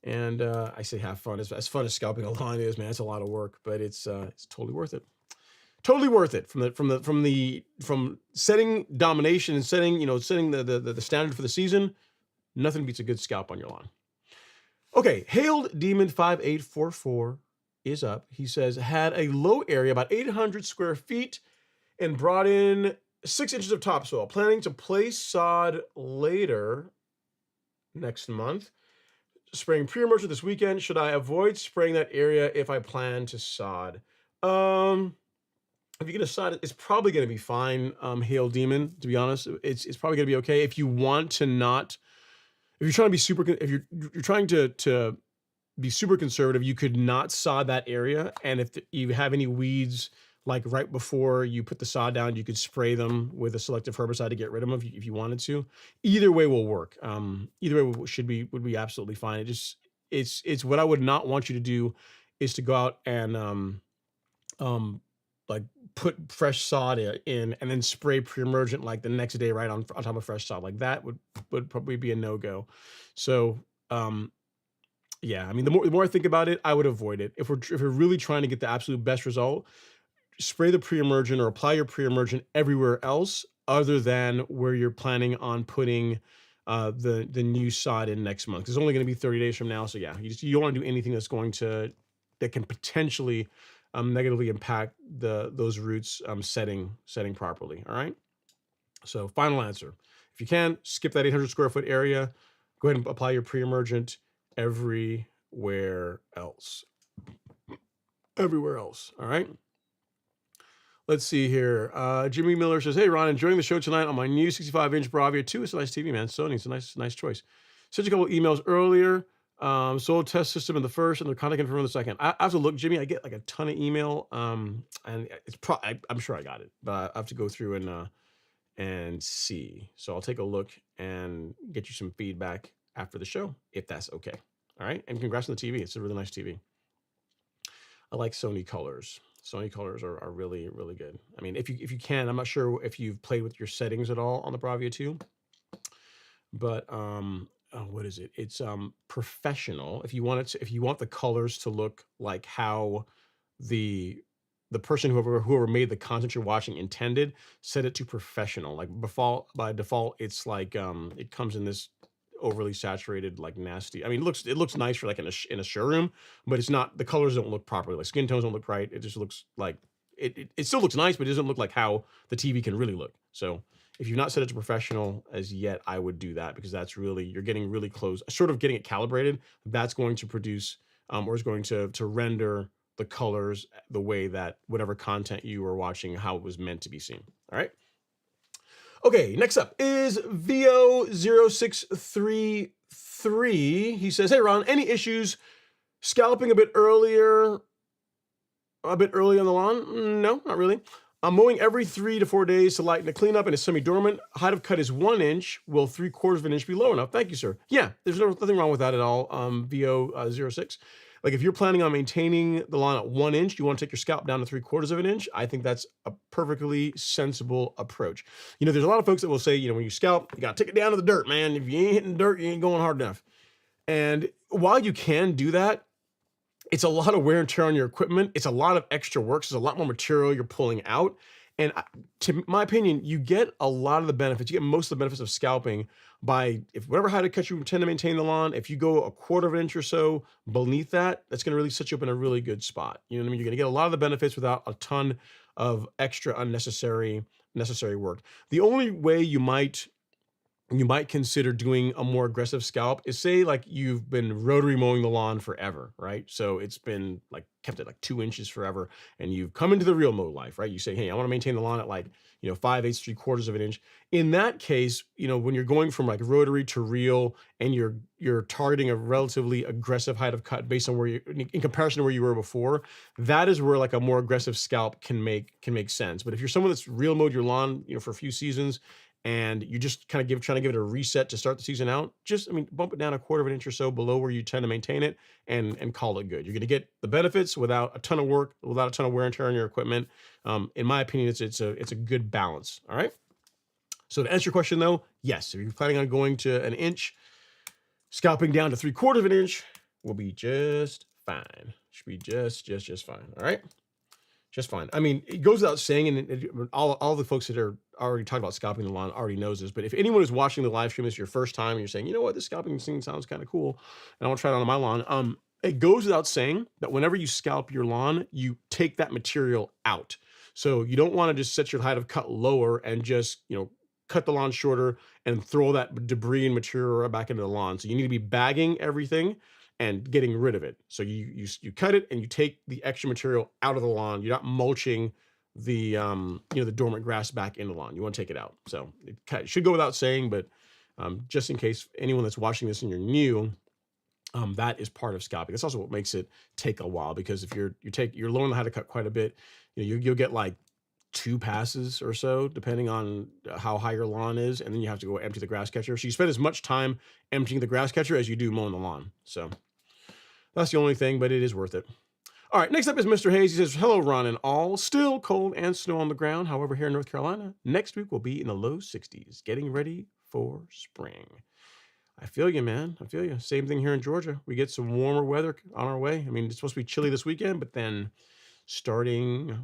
And I say have fun. As fun as scalping a lawn is, man, it's a lot of work, but it's totally worth it. Totally worth it. From setting domination and setting the standard for the season. Nothing beats a good scalp on your lawn. Okay, Hailed Demon 5844 is up. He says, had a low area, about 800 square feet, and brought in 6 inches of topsoil. Planning to place sod later next month. Spraying pre-emerger this weekend. Should I avoid spraying that area if I plan to sod? If you're going to sod it, it's probably going to be fine, Hail Demon, to be honest. It's probably going to be okay. If you want to not... If you're trying to be if you're trying to be super conservative, you could not sod that area. And if you have any weeds, like right before you put the sod down, you could spray them with a selective herbicide to get rid of them if you wanted to. Either way will work. Either way would be absolutely fine. It's what I would not want you to do is to go out and like put fresh sod in and then spray pre-emergent like the next day right on top of fresh sod. Like that would probably be a no-go. So yeah, I mean, the more I think about it, I would avoid it. If we're really trying to get the absolute best result, spray the pre-emergent or apply your pre-emergent everywhere else other than where you're planning on putting the new sod in next month. It's only going to be 30 days from now. So yeah, you don't want to do anything that can potentially negatively impact those roots setting properly. All right. So final answer: if you can, skip that 800 square foot area. Go ahead and apply your pre-emergent everywhere else. Everywhere else. All right. Let's see here. Jimmy Miller says, "Hey Ron, enjoying the show tonight on my new 65-inch Bravia 2. It's a nice TV, man. Sony, it's a nice choice. Sent you a couple emails earlier. Soil test system in the first and the contact info in the second. I have to look, Jimmy. I get like a ton of email, and it's I'm sure I got it, but I have to go through and see. So I'll take a look and get you some feedback after the show, if that's okay. All right. And congrats on the TV. It's a really nice TV. I like Sony colors. Sony colors are really, really good. I mean, if you can, I'm not sure if you've played with your settings at all on the Bravia 2, but what is it? It's professional. If you want the colors to look like how the person whoever made the content you're watching intended, set it to professional. Like by default, it's like it comes in this overly saturated, like nasty. I mean, it looks nice for like in a showroom, but it's not. The colors don't look properly. Like skin tones don't look right. It just looks like it still looks nice, but it doesn't look like how the TV can really look. So if you've not set it to professional as yet, I would do that, because that's really, you're getting really close, sort of getting it calibrated. That's going to produce, or is going to render the colors the way that whatever content you are watching, how it was meant to be seen. All right. Okay, next up is VO0633. He says, hey Ron, any issues scalping a bit early on the lawn? No, not really. I'm mowing every 3 to 4 days to lighten the cleanup, and it's semi-dormant. Height of cut is 1 inch. Will 3/4 of an inch be low enough? Thank you, sir. Yeah, there's nothing wrong with that at all. VO06. Like, if you're planning on maintaining the lawn at 1 inch, you want to take your scalp down to 3/4 of an inch. I think that's a perfectly sensible approach. You know, there's a lot of folks that will say, you know, when you scalp, you got to take it down to the dirt, man. If you ain't hitting dirt, you ain't going hard enough. And while you can do that, it's a lot of wear and tear on your equipment. It's a lot of extra work. So there's a lot more material you're pulling out. And to my opinion, you get a lot of the benefits. You get most of the benefits of scalping by, if whatever height of cut you intend to maintain the lawn, if you go 1/4 of an inch or so beneath that, that's going to really set you up in a really good spot. You know what I mean? You're going to get a lot of the benefits without a ton of extra unnecessary work. The only way you might consider doing a more aggressive scalp is, say, like, you've been rotary mowing the lawn forever, right? So it's been like kept at like 2 inches forever, and you've come into the real mow life, right? You say, hey, I want to maintain the lawn at, like, 5/8, 3/4 of an inch. In that case, when you're going from like rotary to reel, and you're targeting a relatively aggressive height of cut based on where you, in comparison to where you were before, that is where like a more aggressive scalp can make sense. But if you're someone that's reel mowed your lawn, for a few seasons, and you just kind of trying to give it a reset to start the season out, bump it down 1/4 of an inch or so below where you tend to maintain it, and call it good. You're going to get the benefits without a ton of work, without a ton of wear and tear on your equipment. In my opinion, it's a good balance. All right. So to answer your question though, yes, if you're planning on going to an inch, scalping down to 3/4 of an inch will be just fine. Should be just fine. All right. Just fine. I mean, it goes without saying, and all the folks that are already talking about scalping the lawn already knows this, but if anyone who's watching the live stream is your first time and you're saying, you know what, this scalping thing sounds kind of cool, and I want to try it on my lawn, it goes without saying that whenever you scalp your lawn, you take that material out. So you don't want to just set your height of cut lower and just, cut the lawn shorter and throw that debris and material back into the lawn. So you need to be bagging everything and getting rid of it. So you cut it and you take the extra material out of the lawn. You're not mulching the the dormant grass back in the lawn. You want to take it out. So it should go without saying, but just in case anyone that's watching this and you're new, that is part of scalping. That's also what makes it take a while, because if you're lowering the height of cut quite a bit, you'll get like 2 passes or so, depending on how high your lawn is, and then you have to go empty the grass catcher. So you spend as much time emptying the grass catcher as you do mowing the lawn. So that's the only thing, but it is worth it. All right, next up is Mr. Hayes. He says, hello, Ron and all. Still cold and snow on the ground. However, here in North Carolina, next week will be in the low 60s, getting ready for spring. I feel you, man. I feel you. Same thing here in Georgia. We get some warmer weather on our way. I mean, it's supposed to be chilly this weekend, but then starting,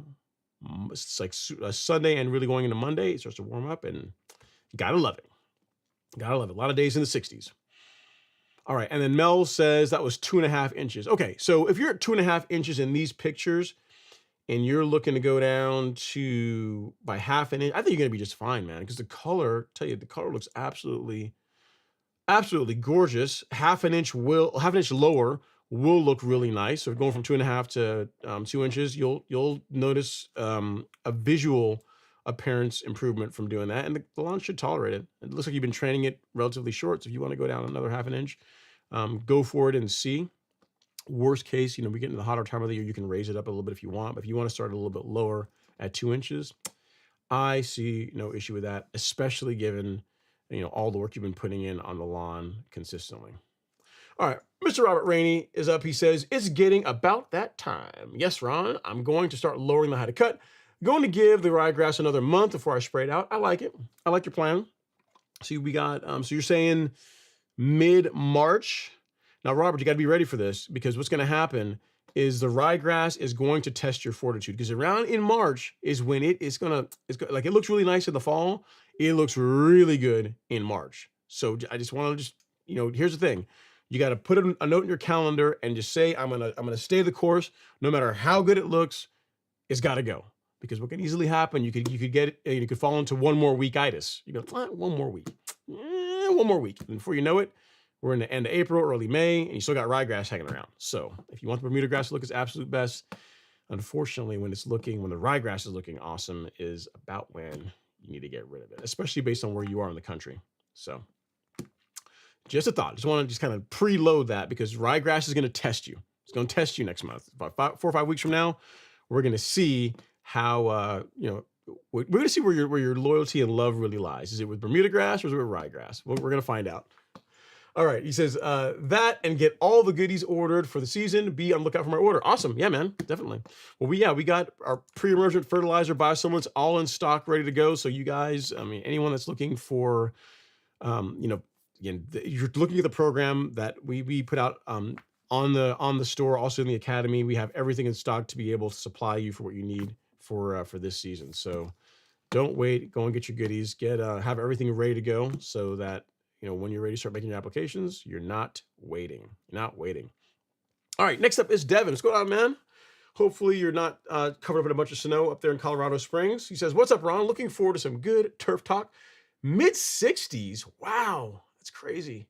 it's like Sunday and really going into Monday, it starts to warm up, and you gotta love it. Gotta love it. A lot of days in the 60s. All right, and then Mel says that was 2.5 inches. Okay, so if you're at 2.5 inches in these pictures, and you're looking to go down to by 1/2 inch, I think you're gonna be just fine, man. Because the color looks absolutely gorgeous. 1/2 inch lower will look really nice. So going from 2.5 to 2 inches, you'll notice a visual appearance improvement from doing that, and the lawn should tolerate it. It looks like you've been training it relatively short, so if you want to go down another 1/2 inch, go for it and see. Worst case, we get into the hotter time of the year, you can raise it up a little bit if you want, but if you want to start a little bit lower at 2 inches, I see no issue with that, especially given all the work you've been putting in on the lawn consistently. All right, Mr. Robert Rainey is up. He says, it's getting about that time. Yes, Ron, I'm going to start lowering the height of cut. Going to give the ryegrass another month before I spray it out. I like it. I like your plan. See, we got, so you're saying mid-March. Now, Robert, you got to be ready for this, because what's going to happen is the ryegrass is going to test your fortitude, because around in March is when it looks really nice in the fall. It looks really good in March. So I just want to here's the thing. You got to put a note in your calendar and just say, I'm going to stay the course. No matter how good it looks, it's got to go. because what can easily happen, you could fall into one more weekitis. You go, one more week, one more week. And before you know it, we're in the end of April, early May, and you still got ryegrass hanging around. So if you want the Bermuda grass to look its absolute best, unfortunately, when the ryegrass is looking awesome is about when you need to get rid of it, especially based on where you are in the country. So just a thought. Just want to kind of preload that, because ryegrass is going to test you. It's going to test you next month. About 4 or 5 weeks from now, we're going to see how, we're going to see where your loyalty and love really lies. Is it with Bermuda grass or is it with ryegrass? Well, we're going to find out. All right. He says, that and get all the goodies ordered for the season. Be on the lookout for my order. Awesome. Yeah, man. Definitely. Well, we got our pre-emergent fertilizer biostimulants all in stock, ready to go. So you guys, anyone that's looking for, again, you're looking at the program that we put out on the store, also in the academy. We have everything in stock to be able to supply you for what you need for this season. So don't wait. Go and get your goodies. Have everything ready to go, so that when you're ready to start making your applications, you're not waiting. You're not waiting. All right, next up is Devin. What's going on, man? Hopefully you're not covered up in a bunch of snow up there in Colorado Springs. He says, "What's up, Ron? Looking forward to some good turf talk. Mid-60s. Wow, that's crazy.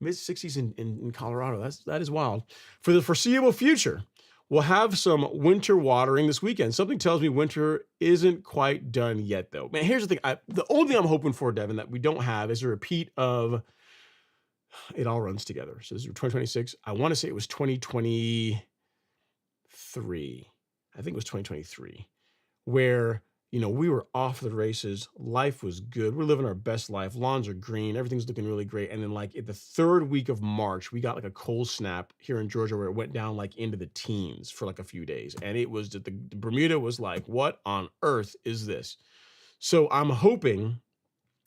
Mid-60s in Colorado. That is wild. For the foreseeable future, we'll have some winter watering this weekend. Something tells me winter isn't quite done yet, though. Man, here's the thing. The only thing I'm hoping for, Devin, that we don't have is a repeat of it all runs together. So this is 2026. I want to say it was 2023. I think it was 2023, where we were off the races. Life was good. We're living our best life. Lawns are green. Everything's looking really great. And then in the third week of March, we got a cold snap here in Georgia where it went down into the teens for a few days. And it was the Bermuda was what on earth is this? So I'm hoping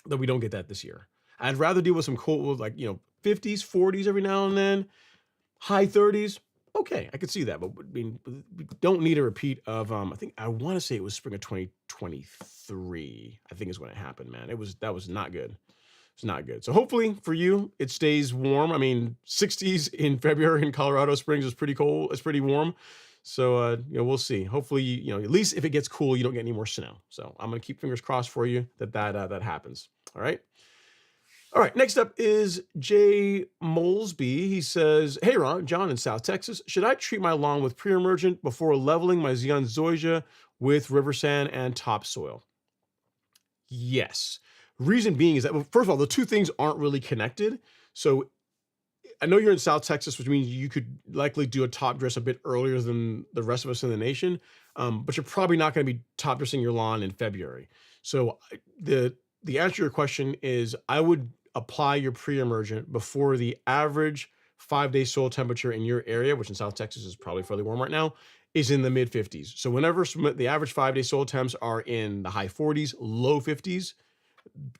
that we don't get that this year. I'd rather deal with some cold, 50s, 40s every now and then, high 30s. Okay, I could see that, but we don't need a repeat of. I want to say it was spring of 2023. I think is when it happened, man. That was not good. It's not good. So hopefully for you, it stays warm. 60s in February in Colorado Springs is pretty cold. It's pretty warm. So we'll see. Hopefully, at least if it gets cool, you don't get any more snow. So I'm gonna keep fingers crossed for you that happens. All right. All right, next up is Jay Molesby. He says, "Hey, Ron, John in South Texas. Should I treat my lawn with pre-emergent before leveling my Xeon zoysia with river sand and topsoil?" Yes. Reason being is that, well, first of all, the two things aren't really connected. So I know you're in South Texas, which means you could likely do a top dress a bit earlier than the rest of us in the nation, but you're probably not going to be top dressing your lawn in February. So the answer to your question is I would apply your pre-emergent before the average 5-day soil temperature in your area, which in South Texas is probably fairly warm right now, is in the mid 50s. So whenever the average 5-day soil temps are in the high 40s, low 50s,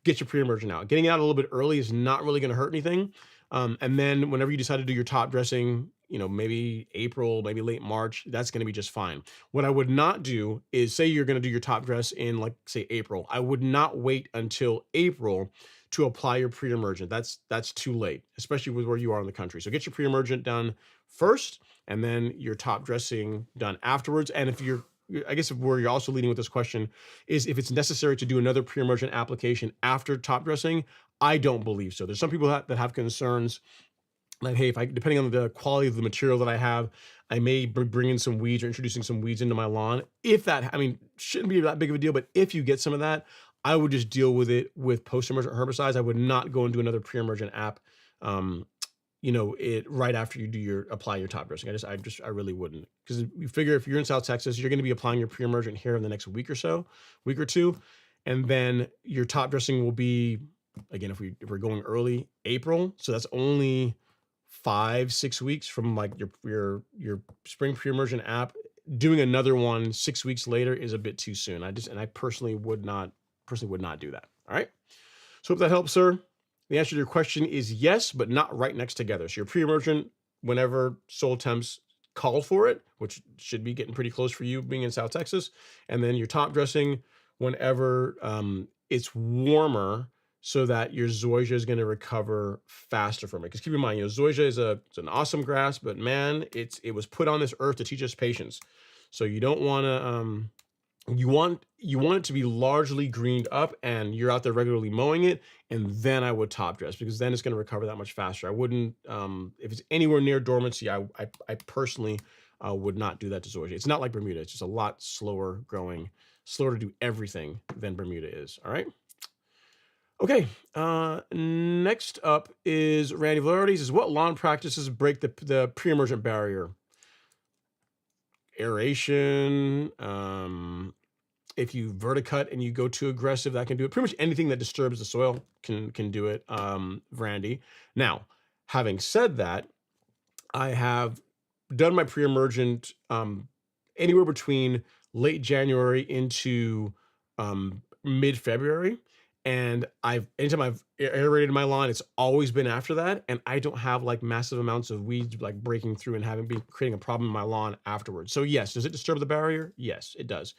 get your pre-emergent out. Getting it out a little bit early is not really going to hurt anything. And then whenever you decide to do your top dressing, maybe April, maybe late March, that's going to be just fine. What I would not do is, say you're going to do your top dress in say April. I would not wait until April to apply your pre-emergent. That's too late, especially with where you are in the country. So get your pre-emergent done first, and then your top dressing done afterwards. And I guess where you're also leading with this question is if it's necessary to do another pre-emergent application after top dressing. I don't believe so. There's some people that have concerns that, hey, depending on the quality of the material that I have, I may bring in some weeds or introducing some weeds into my lawn. If that, shouldn't be that big of a deal, but if you get some of that, I would just deal with it with post-emergent herbicides. I would not go and do another pre-emergent app, it right after you apply your top dressing. I really wouldn't, because you figure if you're in South Texas, you're going to be applying your pre-emergent here in the next week or two, and then your top dressing will be, again, if we're going early April, so that's only 5-6 weeks from your spring pre-emergent app. Doing another one 6 weeks later is a bit too soon. I personally would not do that. All right. So hope that helps, sir. The answer to your question is yes, but not right next together. So your pre-emergent, whenever soil temps call for it, which should be getting pretty close for you being in South Texas, and then your top dressing whenever it's warmer, so that your zoysia is going to recover faster from it. Because keep in mind, zoysia is an awesome grass, but man, it was put on this earth to teach us patience. So you don't want to you want it to be largely greened up and you're out there regularly mowing it, and then I would top dress, because then it's going to recover that much faster. I wouldn't, if it's anywhere near dormancy, I personally would not do that to zoysia. It's not like Bermuda. It's just a lot slower growing, slower to do everything than Bermuda is. All right. Okay. Next up is Randy Valerides. Is what lawn practices break the pre-emergent barrier? Aeration, if you verticut and you go too aggressive, that can do it. Pretty much anything that disturbs the soil can do it, Randy. Now, having said that, I have done my pre-emergent anywhere between late January into mid-February. And anytime I've aerated my lawn, it's always been after that. And I don't have like massive amounts of weeds like breaking through and creating a problem in my lawn afterwards. So yes, does it disturb the barrier? Yes, it does.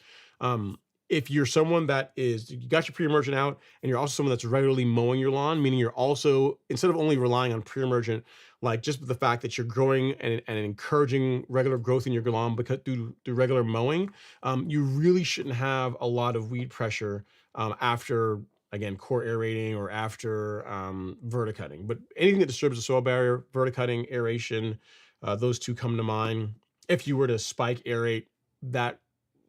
If you're someone that you got your pre-emergent out and you're also someone that's regularly mowing your lawn, meaning you're also, instead of only relying on pre-emergent, like just the fact that you're growing and encouraging regular growth in your lawn because through regular mowing, you really shouldn't have a lot of weed pressure after, again, core aerating or after verticutting. But anything that disturbs the soil barrier, verticutting, aeration, those two come to mind. If you were to spike aerate, that,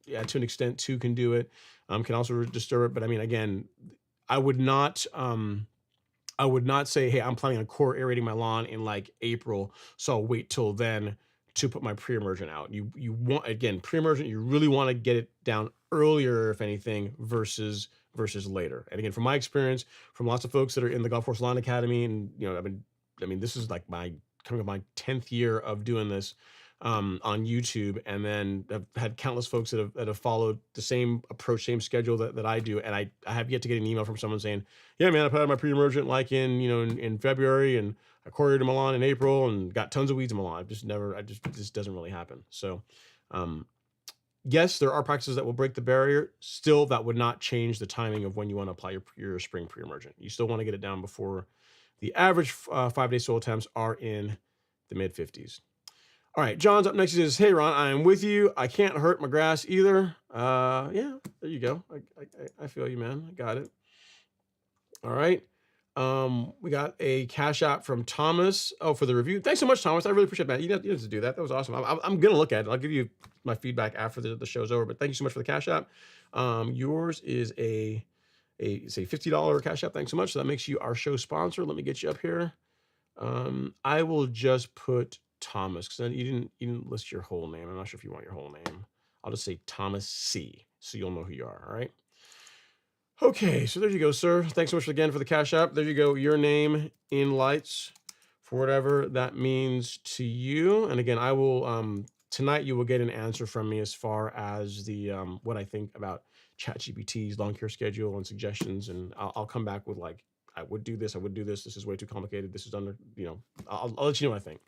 yeah, to an extent too can do it, can also disturb it. But I mean, again, I would not say, hey, I'm planning on core aerating my lawn in like April, so I'll wait till then to put my pre-emergent out. You want, again, pre-emergent, you really want to get it down earlier, if anything, versus later. And again, from my experience, from lots of folks that are in the Golf Course Lawn Academy, and this is like coming up my 10th year of doing this on YouTube, and then I've had countless folks that have followed the same approach, same schedule that I do, and I have yet to get an email from someone saying, yeah, man, I put out my pre-emergent like in February, and I quarried my lawn in April and got tons of weeds in my lawn. It just doesn't really happen. So yes, there are practices that will break the barrier. Still, that would not change the timing of when you want to apply your spring pre-emergent. You still want to get it down before the average 5-day soil temps are in the mid 50s. All right, John's up next. He says, hey, Ron, I am with you. I can't hurt my grass either. Yeah, there you go. I feel you, man. I got it. All right. We got a cash app from Thomas. Oh, for the review. Thanks so much, Thomas. I really appreciate that. You didn't have to do that. That was awesome. I'm going to look at it. I'll give you my feedback after the show's over, but thank you so much for the cash app. Yours is it's a $50 cash app. Thanks so much. So that makes you our show sponsor. Let me get you up here. I will just put Thomas, because then you didn't list your whole name. I'm not sure if you want your whole name. I'll just say Thomas C, so you'll know who you are. All right. Okay, so there you go, sir. Thanks so much again for the cash app. There you go. Your name in lights for whatever that means to you. And again, I will tonight you will get an answer from me as far as the what I think about ChatGPT's lawn care schedule and suggestions, and I'll come back with like, I would do this. This is way too complicated. This is under, I'll let you know what I think.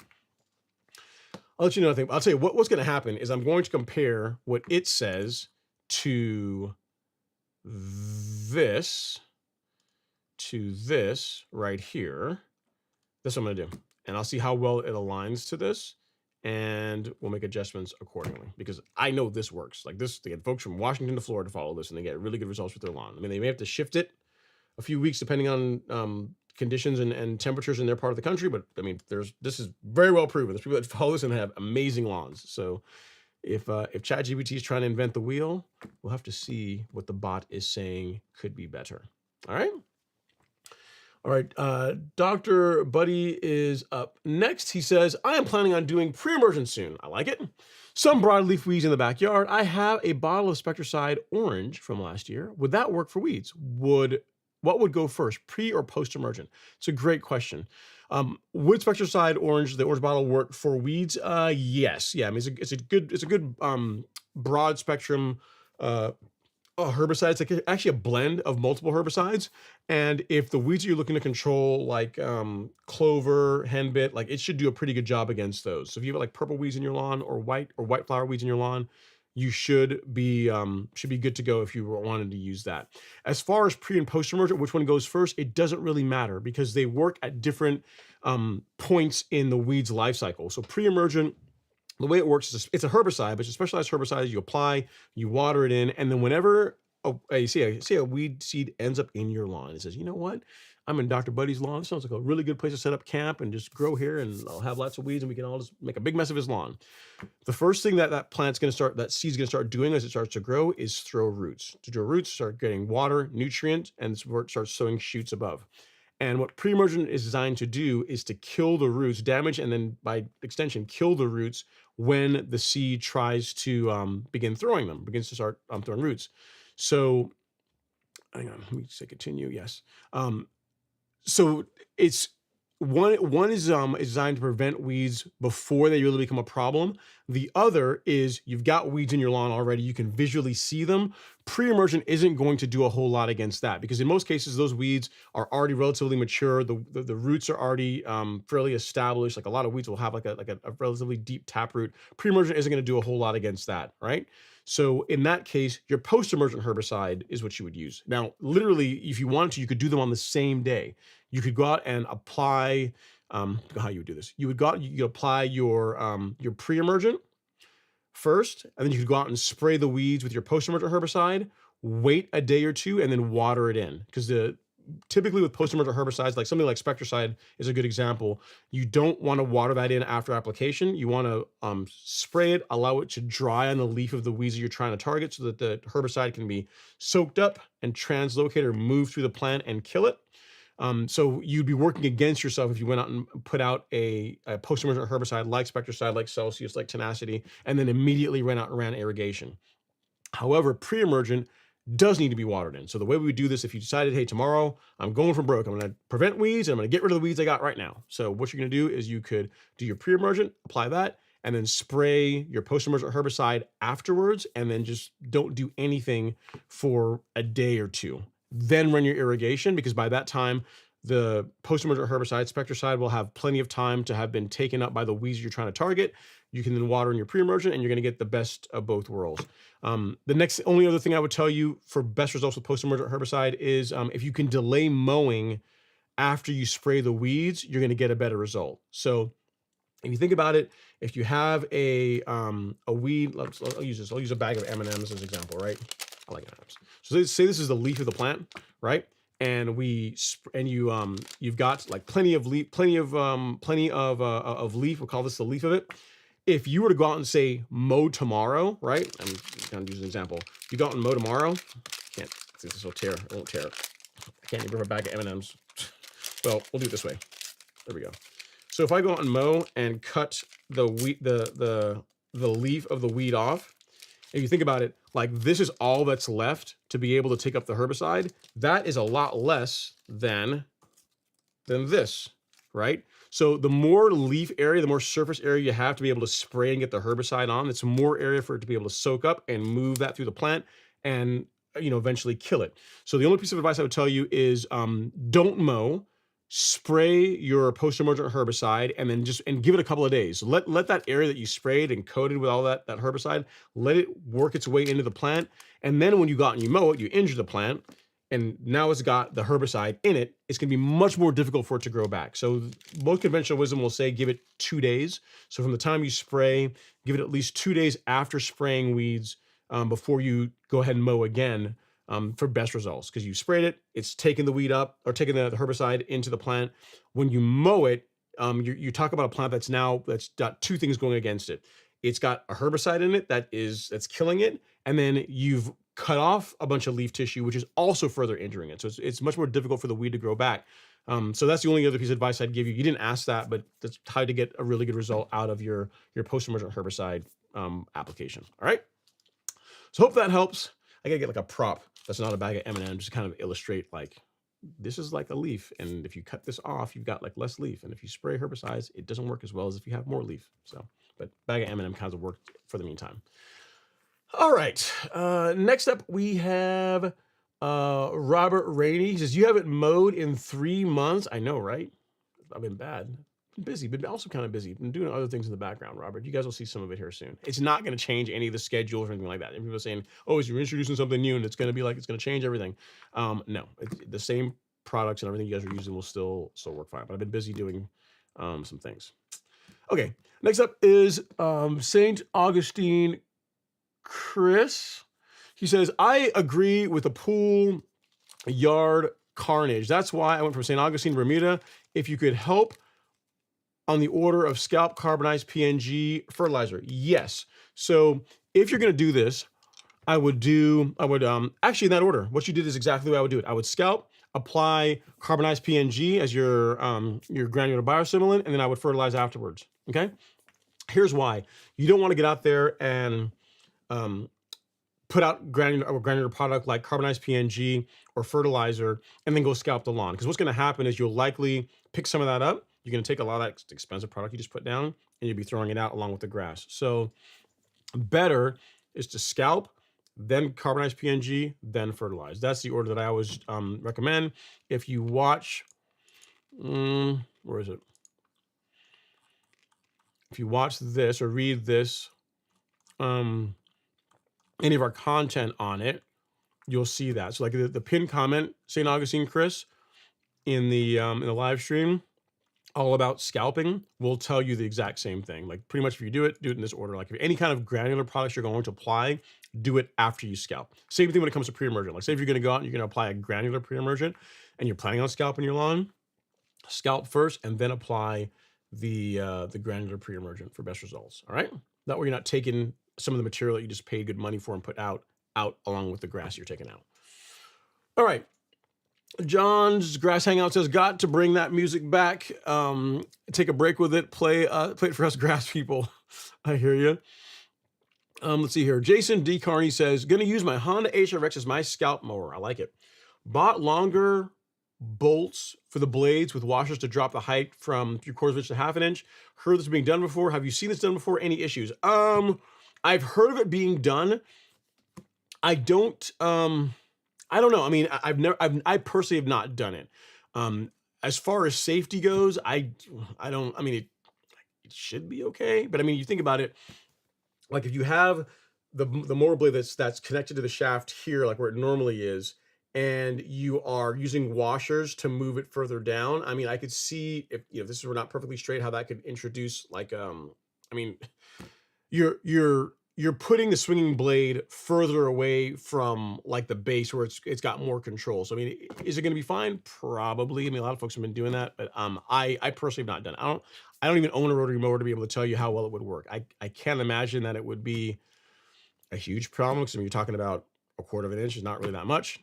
I'll tell you what's going to happen is I'm going to compare what it says to this right here. That's what I'm going to do. And I'll see how well it aligns to this, and we'll make adjustments accordingly, because I know this works. Like this, they get folks from Washington to Florida to follow this, and they get really good results with their lawn. I mean, they may have to shift it a few weeks depending on conditions and temperatures in their part of the country, but I mean, this is very well proven. There's people that follow this and have amazing lawns. So if ChatGPT is trying to invent the wheel, we'll have to see what the bot is saying could be better. All right. Dr. Buddy is up next. He says, I am planning on doing pre-emergent soon. I like it. Some broadleaf weeds in the backyard. I have a bottle of Spectracide Orange from last year. Would that work for weeds? What would go first, pre or post-emergent? It's a great question. Would Spectracide Orange, the orange bottle, work for weeds? Yes. Yeah, I mean, it's a good broad spectrum herbicide. It's like actually a blend of multiple herbicides. And if the weeds you're looking to control, like clover, henbit, like it should do a pretty good job against those. So if you have like purple weeds in your lawn or white flower weeds in your lawn, you should be good to go if you wanted to use that. As far as pre and post emergent, which one goes first, it doesn't really matter because they work at different points in the weed's life cycle. So pre-emergent the way it works is it's a herbicide, but it's a specialized herbicide. You apply, you water it in, and then whenever you see a weed seed ends up in your lawn, it says, you know what? I'm in Dr. Buddy's lawn. It sounds like a really good place to set up camp and just grow here, and I'll have lots of weeds, and we can all just make a big mess of his lawn. The first thing that plant's going to start, that seed's going to start doing as it starts to grow is throw roots. To grow roots, start getting water, nutrient, and it starts sowing shoots above. And what pre-emergent is designed to do is to kill the roots, damage, and then by extension, kill the roots when the seed tries to begin throwing them, begins to start throwing roots. So, hang on, let me say continue. Yes. So it's one is designed to prevent weeds before they really become a problem. The other is you've got weeds in your lawn already. You can visually see them. Pre-emergent isn't going to do a whole lot against that because in most cases those weeds are already relatively mature. The roots are already fairly established. Like a lot of weeds will have like a relatively deep taproot. Pre-emergent isn't going to do a whole lot against that, right? So in that case, your post-emergent herbicide is what you would use. Now, literally, if you wanted to, you could do them on the same day. You could go out and apply, how you would do this. You would go out, you apply your pre-emergent first, and then you could go out and spray the weeds with your post-emergent herbicide, wait a day or two, and then water it in. Because typically with post-emergent herbicides, like something like Spectricide is a good example, you don't want to water that in after application. You want to spray it, allow it to dry on the leaf of the weeds that you're trying to target so that the herbicide can be soaked up and translocated or move through the plant and kill it. So you'd be working against yourself if you went out and put out a post-emergent herbicide like Spectricide, like Celsius, like Tenacity, and then immediately ran out and ran irrigation. However, pre-emergent does need to be watered in. So the way we would do this, if you decided, hey, tomorrow I'm going for broke, I'm going to prevent weeds, and I'm going to get rid of the weeds I got right now. So what you're going to do is you could do your pre-emergent, apply that, and then spray your post-emergent herbicide afterwards, and then just don't do anything for a day or two. Then run your irrigation, because by that time, the post-emergent herbicide, Spectricide, will have plenty of time to have been taken up by the weeds you're trying to target. You can then water in your pre-emergent, and you're going to get the best of both worlds. The only other thing I would tell you for best results with post-emergent herbicide is if you can delay mowing after you spray the weeds, you're going to get a better result. So if you think about it, if you have a weed, I'll use this. I'll use a bag of M&Ms as an example, right? I like M&Ms. So let's say this is the leaf of the plant, right? And you've got like plenty of leaf. We'll call this the leaf of it. If you were to go out and say mow tomorrow, right? I'm going to use an example. You go out and mow tomorrow. Can't. This will tear. It won't tear. I can't even have a bag of M&Ms. Well, we'll do it this way. There we go. So if I go out and mow and cut the leaf of the weed off, if you think about it, like this is all that's left to be able to take up the herbicide. That is a lot less than this, right? So the more leaf area, the more surface area you have to be able to spray and get the herbicide on, it's more area for it to be able to soak up and move that through the plant and, eventually kill it. So the only piece of advice I would tell you is don't mow. Spray your post-emergent herbicide and then give it a couple of days. Let that area that you sprayed and coated with all that herbicide, let it work its way into the plant. And then when you go out and you mow it, you injure the plant, and now it's got the herbicide in it. It's going to be much more difficult for it to grow back. So most conventional wisdom will say give it 2 days. So from the time you spray, give it at least 2 days after spraying weeds before you go ahead and mow again. For best results, because you sprayed it, it's taken the weed up or taken the herbicide into the plant. When you mow it, you talk about a plant that's got two things going against it. It's got a herbicide in it that's killing it, and then you've cut off a bunch of leaf tissue, which is also further injuring it. So it's much more difficult for the weed to grow back. So that's the only other piece of advice I'd give you. You didn't ask that, but that's how to get a really good result out of your post-emergent herbicide application. All right. So hope that helps. I gotta get like a prop that's not a bag of M&Ms, just to kind of illustrate like this is like a leaf, and if you cut this off, you've got like less leaf, and if you spray herbicides, it doesn't work as well as if you have more leaf. So, but bag of M&M kinds of work for the meantime. All right, next up we have Robert Rainey. He says, you haven't mowed in 3 months. I know, right? I've been bad. Busy, but also kind of busy. Been doing other things in the background, Robert. You guys will see some of it here soon. It's not going to change any of the schedules or anything like that. And people are saying, oh, you're introducing something new and it's going to be like, it's going to change everything. No, the same products and everything you guys are using will still work fine. But I've been busy doing some things. Okay, next up is St. Augustine Chris. He says, I agree with the pool yard carnage. That's why I went from St. Augustine to Bermuda. If you could help on the order of scalp carbonized PNG fertilizer. Yes. So if you're going to do this, I would actually in that order. What you did is exactly the way I would do it. I would scalp, apply carbonized PNG as your granular biostimulant, and then I would fertilize afterwards. Okay. Here's why. You don't want to get out there and put out granular product like carbonized PNG or fertilizer and then go scalp the lawn. Because what's going to happen is you'll likely pick some of that up. You're going to take a lot of that expensive product you just put down and you'll be throwing it out along with the grass. So better is to scalp, then carbonized PNG, then fertilize. That's the order that I always recommend. If you watch, where is it? If you watch this or read this, any of our content on it, you'll see that. So like the pinned comment, St. Augustine Chris, in the live stream, all about scalping, will tell you the exact same thing. Like pretty much if you do it in this order. Like if any kind of granular products you're going to apply, do it after you scalp. Same thing when it comes to pre-emergent. Like say if you're going to go out and you're going to apply a granular pre-emergent and you're planning on scalping your lawn, scalp first and then apply the granular pre-emergent for best results. All right. That way you're not taking some of the material that you just paid good money for and put out along with the grass you're taking out. All right. John's Grass Hangout says, got to bring that music back. Take a break with it. Play it for us grass people. I hear you. Let's see here. Jason D. Carney says, going to use my Honda HRX as my scalp mower. I like it. Bought longer bolts for the blades with washers to drop the height from 3/4 inch to 1/2 inch. Heard this being done before. Have you seen this done before? Any issues? I've heard of it being done. I don't know. I mean, I personally have not done it. As far as safety goes, I mean, it should be okay. But I mean, you think about it, like if you have the mower blade that's connected to the shaft here, like where it normally is, and you are using washers to move it further down. I mean, I could see if this were not perfectly straight, how that could introduce like, I mean, you're putting the swinging blade further away from like the base where it's got more control. So I mean, is it going to be fine? Probably. I mean, a lot of folks have been doing that, but I personally have not done it. I don't even own a rotary mower to be able to tell you how well it would work. I can't imagine that it would be a huge problem because I mean, you're talking about 1/4 inch is not really that much.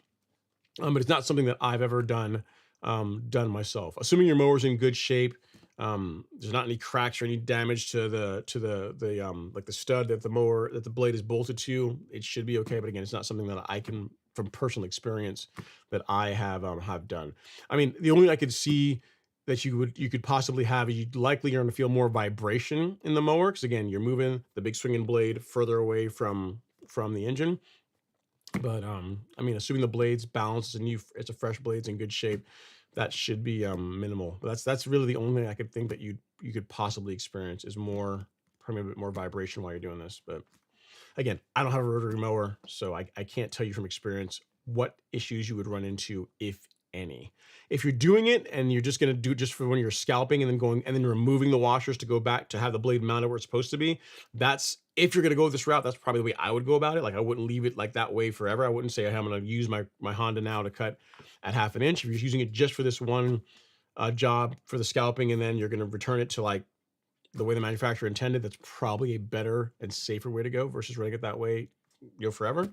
But it's not something that I've ever done myself. Assuming your mower's in good shape, there's not any cracks or any damage to the like the stud that the blade is bolted to, it should be okay. But again, it's not something that I can, from personal experience, that I have done. I mean, the only thing I could see that you could possibly have is you're going to feel more vibration in the mower because again, you're moving the big swinging blade further away from the engine. But I mean, assuming the blade's balanced and it's a fresh blade's in good shape, that should be minimal. But that's really the only thing I could think that you could possibly experience is probably a bit more vibration while you're doing this. But again, I don't have a rotary mower, so I can't tell you from experience what issues you would run into, if any. If you're doing it and you're just going to do it just for when you're scalping and then removing the washers to go back to have the blade mounted where it's supposed to be, if you're going to go this route, that's probably the way I would go about it. Like I wouldn't leave it like that way forever. I wouldn't say, hey, I'm going to use my Honda now to cut at 1/2 inch. If you're using it just for this one job for the scalping and then you're going to return it to like the way the manufacturer intended, that's probably a better and safer way to go versus running it that way, forever.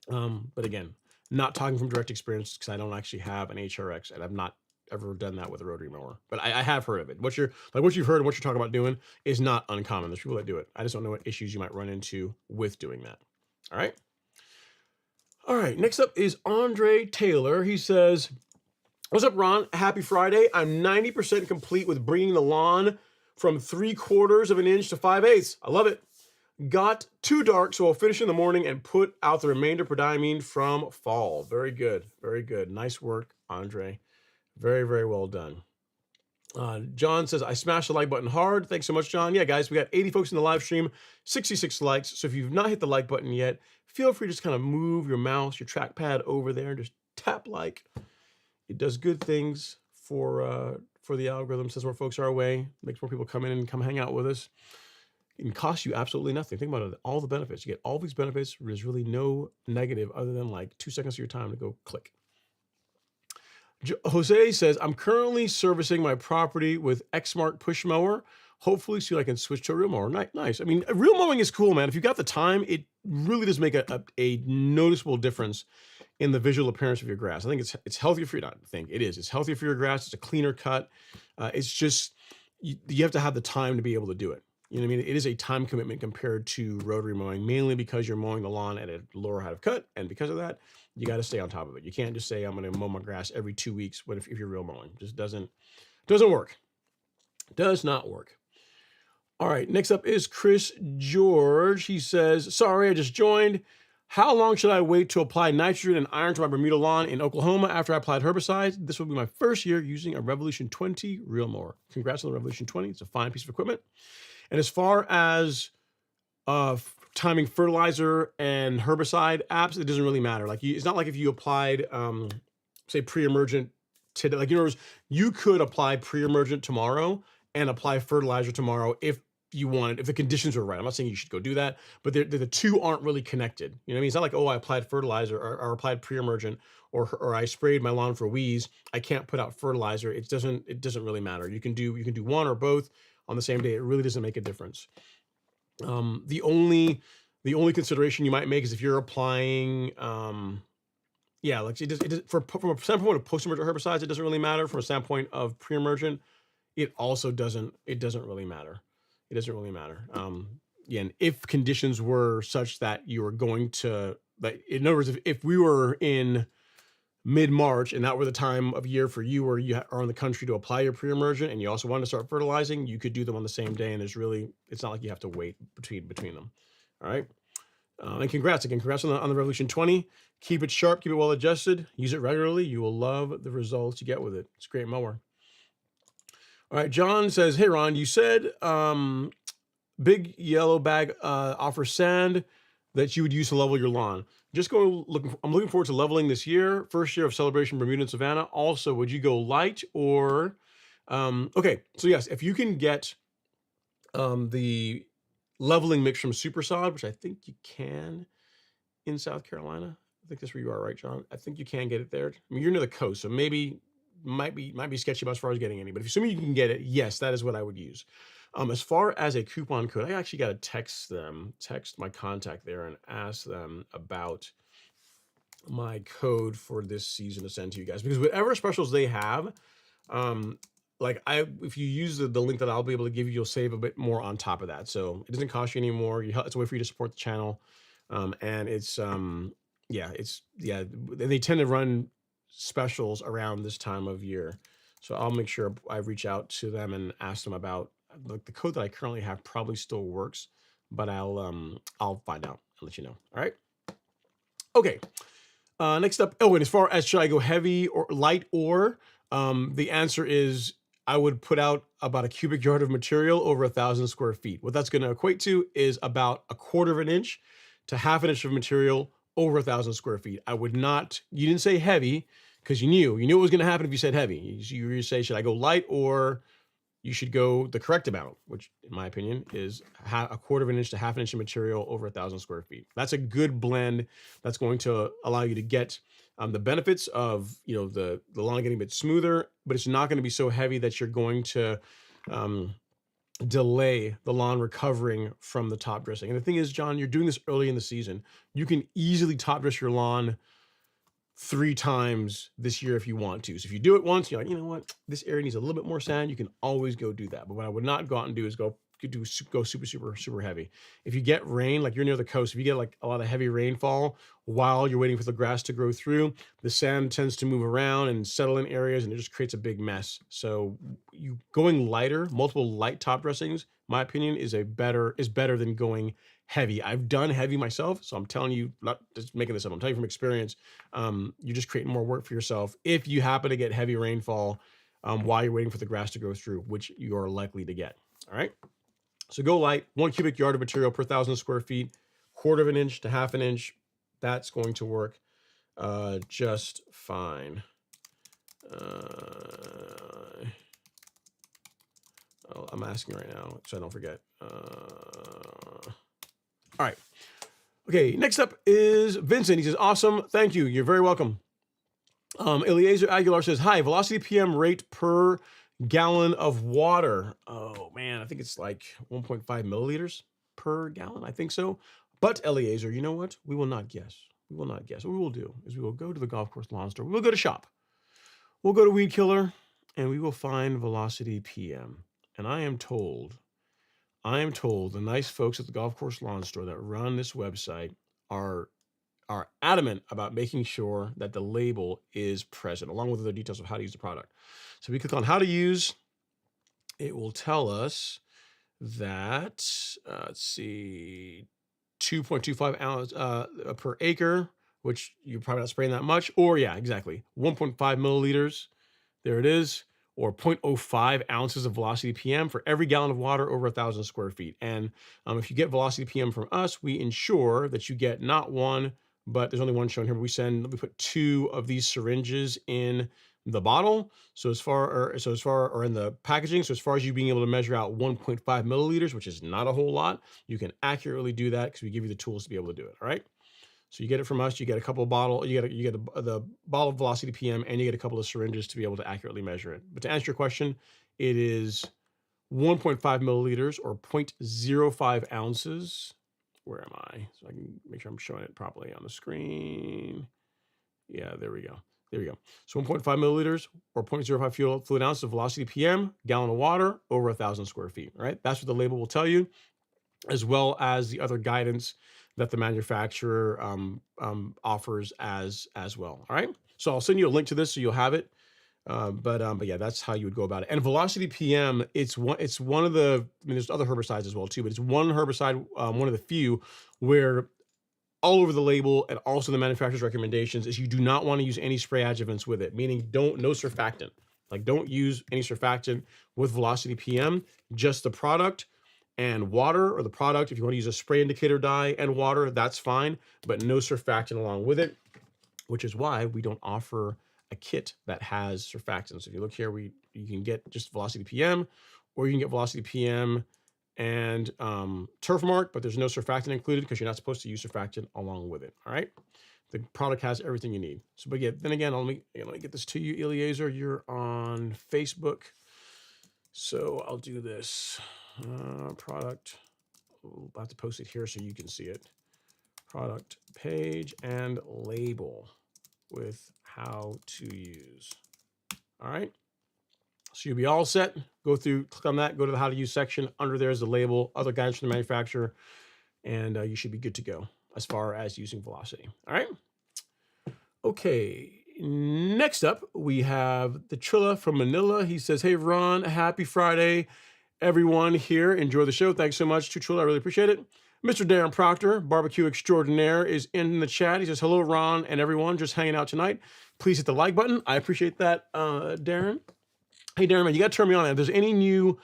But again, not talking from direct experience because I don't actually have an HRX and I've not ever done that with a rotary mower, but I have heard of it. What you've heard and what you're talking about doing is not uncommon. There's people that do it. I just don't know what issues you might run into with doing that. All right. Next up is Andre Taylor. He says, what's up, Ron? Happy Friday. I'm 90% complete with bringing the lawn from 3/4 inch to 5/8. I love it. Got too dark, so I'll finish in the morning and put out the remainder prodiamine from fall. Very good. Very good. Nice work, Andre. Very, very well done. John says, I smashed the like button hard. Thanks so much, John. Yeah, guys, we got 80 folks in the live stream, 66 likes. So if you've not hit the like button yet, feel free to just kind of move your mouse, your trackpad over there and just tap like. It does good things for the algorithm, sends more folks our way, makes more people come in and come hang out with us. It can cost you absolutely nothing. Think about it, all the benefits. You get all these benefits. There's really no negative other than like 2 seconds of your time to go click. Jose says, I'm currently servicing my property with Xmark push mower. Hopefully soon I can switch to a real mower. Nice. I mean, real mowing is cool, man. If you've got the time, it really does make a noticeable difference in the visual appearance of your grass. I think it's healthier for you. Not think it is. It's healthier for your grass. It's a cleaner cut. It's just, you have to have the time to be able to do it. You know what I mean? It is a time commitment compared to rotary mowing, mainly because you're mowing the lawn at a lower height of cut. And because of that, you got to stay on top of it. You can't just say, I'm going to mow my grass every 2 weeks. What if you're real mowing? Just doesn't work. Does not work. All right. Next up is Chris George. He says, sorry, I just joined. How long should I wait to apply nitrogen and iron to my Bermuda lawn in Oklahoma after I applied herbicides? This will be my first year using a Revolution 20 reel mower. Congrats on the Revolution 20. It's a fine piece of equipment. And as far as timing fertilizer and herbicide apps, it doesn't really matter. Like it's not like if you applied, say pre-emergent today, like, in other words, you could apply pre-emergent tomorrow and apply fertilizer tomorrow if you wanted, if the conditions were right. I'm not saying you should go do that, but the two aren't really connected. You know what I mean? It's not like, oh, I applied fertilizer or applied pre-emergent or I sprayed my lawn for weeds. I can't put out fertilizer. It doesn't really matter. You can do one or both on the same day. It really doesn't make a difference. The only consideration you might make is if you're applying, like from a standpoint of post-emergent herbicides, it doesn't really matter. From a standpoint of pre-emergent, it also doesn't really matter. It doesn't really matter. And if conditions were such that you were going to, like, in other words, if we were in mid-March and that were the time of year for you where you are in the country to apply your pre-emergent and you also want to start fertilizing, you could do them on the same day. And it's not like you have to wait between them. All right. And congrats on the Revolution 20. Keep it sharp, keep it well adjusted, use it regularly. You will love the results you get with it. It's a great mower. All right. John says, hey, Ron, you said big yellow bag offers sand that you would use to level your lawn. I'm looking forward to leveling this year. First year of Celebration Bermuda and Savannah. Also, would you go light or, okay. So yes, if you can get the leveling mix from Supersod, which I think you can in South Carolina. I think that's where you are, right, John? I think you can get it there. I mean, you're near the coast, so maybe might be sketchy about as far as getting any, but if assuming you can get it, yes, that is what I would use. As far as a coupon code, I actually got to text my contact there and ask them about my code for this season to send to you guys, because whatever specials they have, if you use the link that I'll be able to give you, you'll save a bit more on top of that. So it doesn't cost you any more. It's a way for you to support the channel. And they tend to run specials around this time of year. So I'll make sure I reach out to them and ask them about the code that I currently have probably still works, but I'll find out and let you know. All right. Okay. Next up. Oh, and as far as should I go heavy or light or, the answer is I would put out about a cubic yard of material over 1,000 square feet. What that's going to equate to is about 1/4 of an inch to 1/2 an inch of material over 1,000 square feet. I would not, you didn't say heavy because you knew what was going to happen if you said heavy. You say, should I go light, or you should go the correct amount, which in my opinion is 1/4 of an inch to 1/2 an inch of material over 1,000 square feet. That's a good blend. That's going to allow you to get the benefits of, the lawn getting a bit smoother, but it's not going to be so heavy that you're going to delay the lawn recovering from the top dressing. And the thing is, John, you're doing this early in the season. You can easily top dress your lawn 3 times this year if you want to. So if you do it once, you're like, you know what, this area needs a little bit more sand, you can always go do that. But what I would not go out and do is go super heavy. If you get rain, like you're near the coast, if you get like a lot of heavy rainfall while you're waiting for the grass to grow through, the sand tends to move around and settle in areas, and it just creates a big mess. So you going lighter, multiple light top dressings, my opinion, is better than going heavy. I've done heavy myself, so I'm telling you, not just making this up, I'm telling you from experience, you're just creating more work for yourself if you happen to get heavy rainfall while you're waiting for the grass to grow through, which you are likely to get. All right. So go light, 1 cubic yard of material per 1,000 square feet, 1/4 of an inch to 1/2 an inch. That's going to work just fine. I'm asking right now, so I don't forget. All right. Okay, next up is Vincent. He says, awesome. Thank you. You're very welcome. Eliezer Aguilar says, hi, velocity PM rate per gallon of water. Oh, man, I think it's like 1.5 milliliters per gallon. I think so. But Eliezer, you know what? We will not guess. We will not guess. What we will do is we will go to the golf course lawn store. We will go to shop. We'll go to Weed Killer, and we will find velocity PM. And I am told the nice folks at the golf course lawn store that run this website are adamant about making sure that the label is present, along with other details of how to use the product. So we click on how to use. It will tell us that, let's see, 2.25 ounce per acre, which you're probably not spraying that much. Or yeah, exactly, 1.5 milliliters. There it is. Or 0.05 ounces of velocity PM for every gallon of water over 1,000 square feet. And if you get velocity PM from us, we ensure that you get not one, but there's only one shown here. But we put 2 of these syringes in the bottle. So as far or in the packaging. So as far as you being able to measure out 1.5 milliliters, which is not a whole lot, you can accurately do that because we give you the tools to be able to do it. All right. So you get it from us. You get a couple of bottles. You get the bottle of velocity PM, and you get a couple of syringes to be able to accurately measure it. But to answer your question, it is 1.5 milliliters or 0.05 ounces. Where am I? So I can make sure I'm showing it properly on the screen. Yeah, there we go. There we go. So 1.5 milliliters or 0.05 fluid ounces of velocity PM, gallon of water over 1,000 square feet. Right? That's what the label will tell you, as well as the other guidance that the manufacturer offers as well. All right. So I'll send you a link to this so you'll have it. But yeah, that's how you would go about it. And velocity PM, it's one of the, I mean, there's other herbicides as well too, but it's one herbicide, one of the few where all over the label and also the manufacturer's recommendations is you do not want to use any spray adjuvants with it, meaning no surfactant. Like don't use any surfactant with velocity PM, just the product and water, or the product. If you want to use a spray indicator dye and water, that's fine, but no surfactant along with it, which is why we don't offer a kit that has surfactants. If you look here, you can get just velocity PM, or you can get velocity PM and turf mark, but there's no surfactant included because you're not supposed to use surfactant along with it. All right. The product has everything you need. So, but yeah, then again, let me get this to you, Eliezer. You're on Facebook. So I'll do this. Product. I'll have to post it here so you can see it. Product page and label with how to use. All right. So you'll be all set. Go through, click on that, go to the how to use section. Under there is the label, other guidance from the manufacturer, and you should be good to go as far as using velocity. All right. Okay. Next up, we have the Trilla from Manila. He says, hey, Ron, happy Friday. Everyone here, enjoy the show. Thanks so much to Trilla. I really appreciate it. Mr. Darren Proctor, barbecue extraordinaire, is in the chat. He says, hello, Ron and everyone, just hanging out tonight. Please hit the like button. I appreciate that, Darren. Hey, Darren, man, you got to turn me on. If there's any new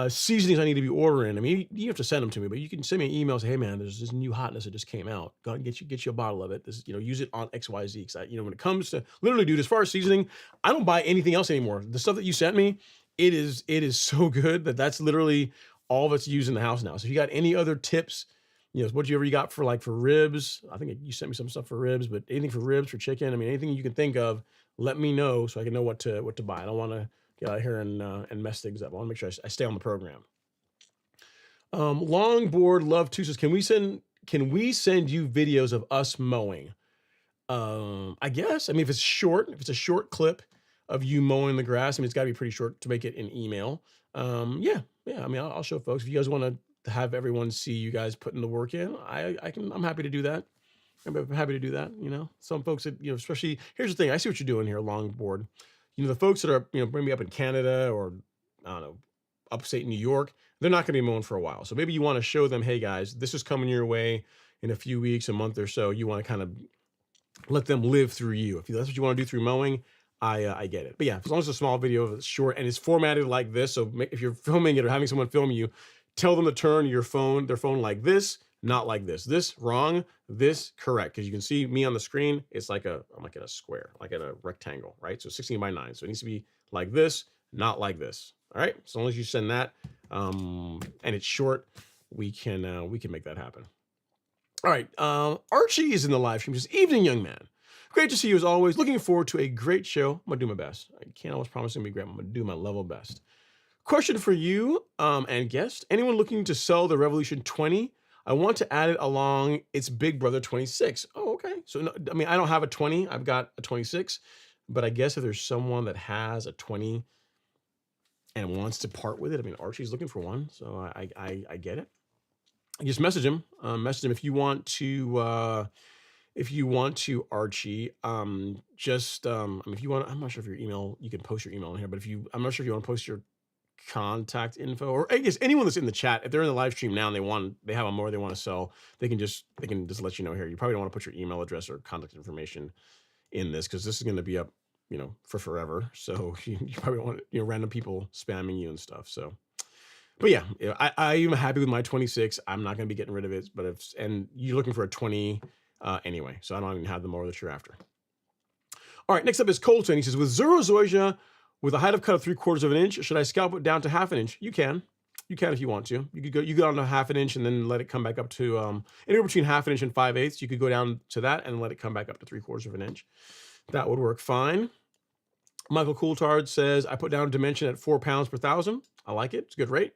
seasonings I need to be ordering, I mean, you have to send them to me, but you can send me an email and say, hey, man, there's this new hotness that just came out. Go and get you a bottle of it. This, use it on XYZ. Because when it comes to literally, dude, as far as seasoning, I don't buy anything else anymore. The stuff that you sent me, it is so good that's literally all that's used in the house now. So if you got any other tips, what you got for ribs, I think you sent me some stuff for ribs, but anything for ribs, for chicken, I mean, anything you can think of, let me know so I can know what to buy. I don't want to get out here and mess things up. I want to make sure I stay on the program. Longboard Love 2 says, can we send you videos of us mowing? I guess. I mean, if it's a short clip of you mowing the grass, I mean, it's got to be pretty short to make it an email. Yeah. I mean, I'll show folks. If you guys want to have everyone see you guys putting the work in, I'm happy to do that. I'm happy to do that. Some folks that, especially, here's the thing. I see what you're doing here, Longboard. The folks that are, maybe up in Canada or, I don't know, upstate New York, they're not going to be mowing for a while. So maybe you want to show them, hey guys, this is coming your way in a few weeks, a month or so. You want to kind of let them live through you. If that's what you want to do through mowing, I get it. But yeah, as long as it's a small video, it's short and it's formatted like this. So if you're filming it or having someone film you, tell them to turn their phone like this, not like this. This wrong, this correct. Because you can see me on the screen. It's I'm like in a square, like in a rectangle, right? So 16 by 9. So it needs to be like this, not like this. All right, as long as you send that, and it's short, we can make that happen. All right, Archie is in the live stream. Says, evening, young man. Great to see you as always. Looking forward to a great show. I'm gonna do my best. I can't always promise it's gonna be great. I'm gonna do my level best. Question for you and guest. Anyone looking to sell the Revolution 20? I want to add it along its big brother 26. Oh, okay. So, no, I mean, I don't have a 20. I've got a 26. But I guess if there's someone that has a 20 and wants to part with it, I mean, Archie's looking for one. So I get it. Just message him. Message him if you want to. If you want to, Archie, I mean, if you want, I'm not sure if your email, you can post your email in here, but I'm not sure if you want to post your contact info, or I guess anyone that's in the chat, if they're in the live stream now and they have a mower they want to sell, they can just let you know here. You probably don't want to put your email address or contact information in this because this is going to be up, for forever. So you probably don't want random people spamming you and stuff. So, but yeah, I am happy with my 26. I'm not going to be getting rid of it, and you're looking for a 20 anyway, so I don't even have the mower that you're after. All right, next up is Colton. He says, with Zorozoia with a height of cut of 3/4 of an inch, should I scalp it down to 1/2 inch? You can if you want to. You could go down to 1/2 inch and then let it come back up to anywhere between 1/2 inch and 5/8. You could go down to that and let it come back up to 3/4 of an inch. That would work fine. Michael Coulthard says, I put down a dimension at 4 pounds per 1,000. I like it. It's a good rate.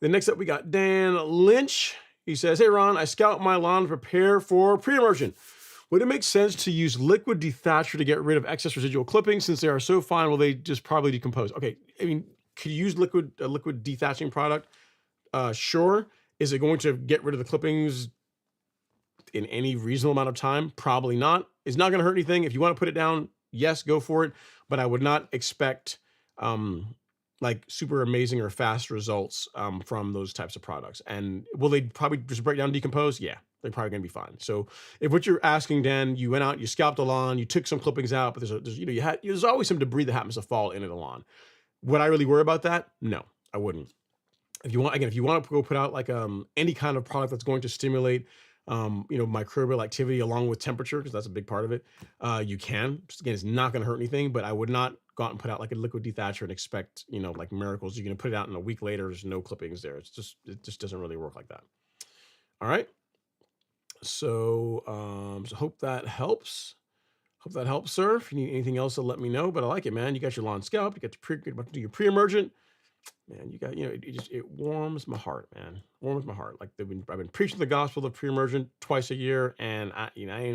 Then next up, we got Dan Lynch. He says, hey, Ron, I scalp my lawn to prepare for pre-emergent. Would it make sense to use liquid dethatcher to get rid of excess residual clippings? Since they are so fine, will they just probably decompose? Okay, I mean, could you use a liquid dethatching product? Sure. Is it going to get rid of the clippings in any reasonable amount of time? Probably not. It's not going to hurt anything. If you want to put it down, yes, go for it. But I would not expect like super amazing or fast results from those types of products. And will they probably just break down and decompose? Yeah, they're probably going to be fine. So if what you're asking, Dan, you went out, you scalped the lawn, you took some clippings out, but there's always some debris that happens to fall into the lawn. Would I really worry about that? No, I wouldn't. If you want to go put out like any kind of product that's going to stimulate microbial activity along with temperature, because that's a big part of it, you can. Just, again, it's not going to hurt anything, but I would not go out and put out like a liquid dethatcher and expect like miracles. You're going to put it out and a week later there's no clippings there. It just doesn't really work like that. All right. So hope that helps. Hope that helps, sir. If you need anything else, let me know. But I like it, man. You got your lawn scalp. You got about to do your pre-emergent. Man, you got it warms my heart, man. Warms my heart. Like I've been preaching the gospel of pre-emergent twice a year, and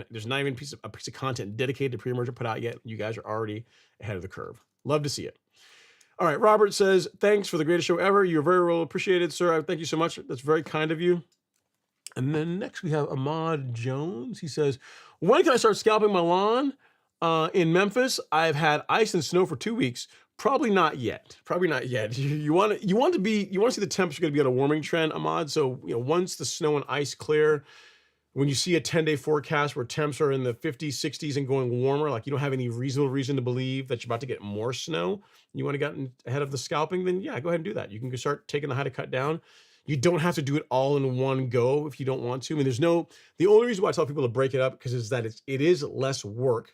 there's not even a piece of content dedicated to pre-emergent put out yet. You guys are already ahead of the curve. Love to see it. All right, Robert says, thanks for the greatest show ever. You're very well appreciated, sir. Thank you so much. That's very kind of you. And then next we have Ahmad Jones. He says, when can I start scalping my lawn? In Memphis, I've had ice and snow for 2 weeks. Probably not yet. You want to see the temperature going to be on a warming trend, Ahmad. So once the snow and ice clear, when you see a 10-day forecast where temps are in the 50s, 60s and going warmer, like you don't have any reasonable reason to believe that you're about to get more snow, you want to get ahead of the scalping, then yeah, go ahead and do that. You can start taking the height of cut down. You don't have to do it all in one go if you don't want to. I mean, the only reason why I tell people to break it up because is that it is less work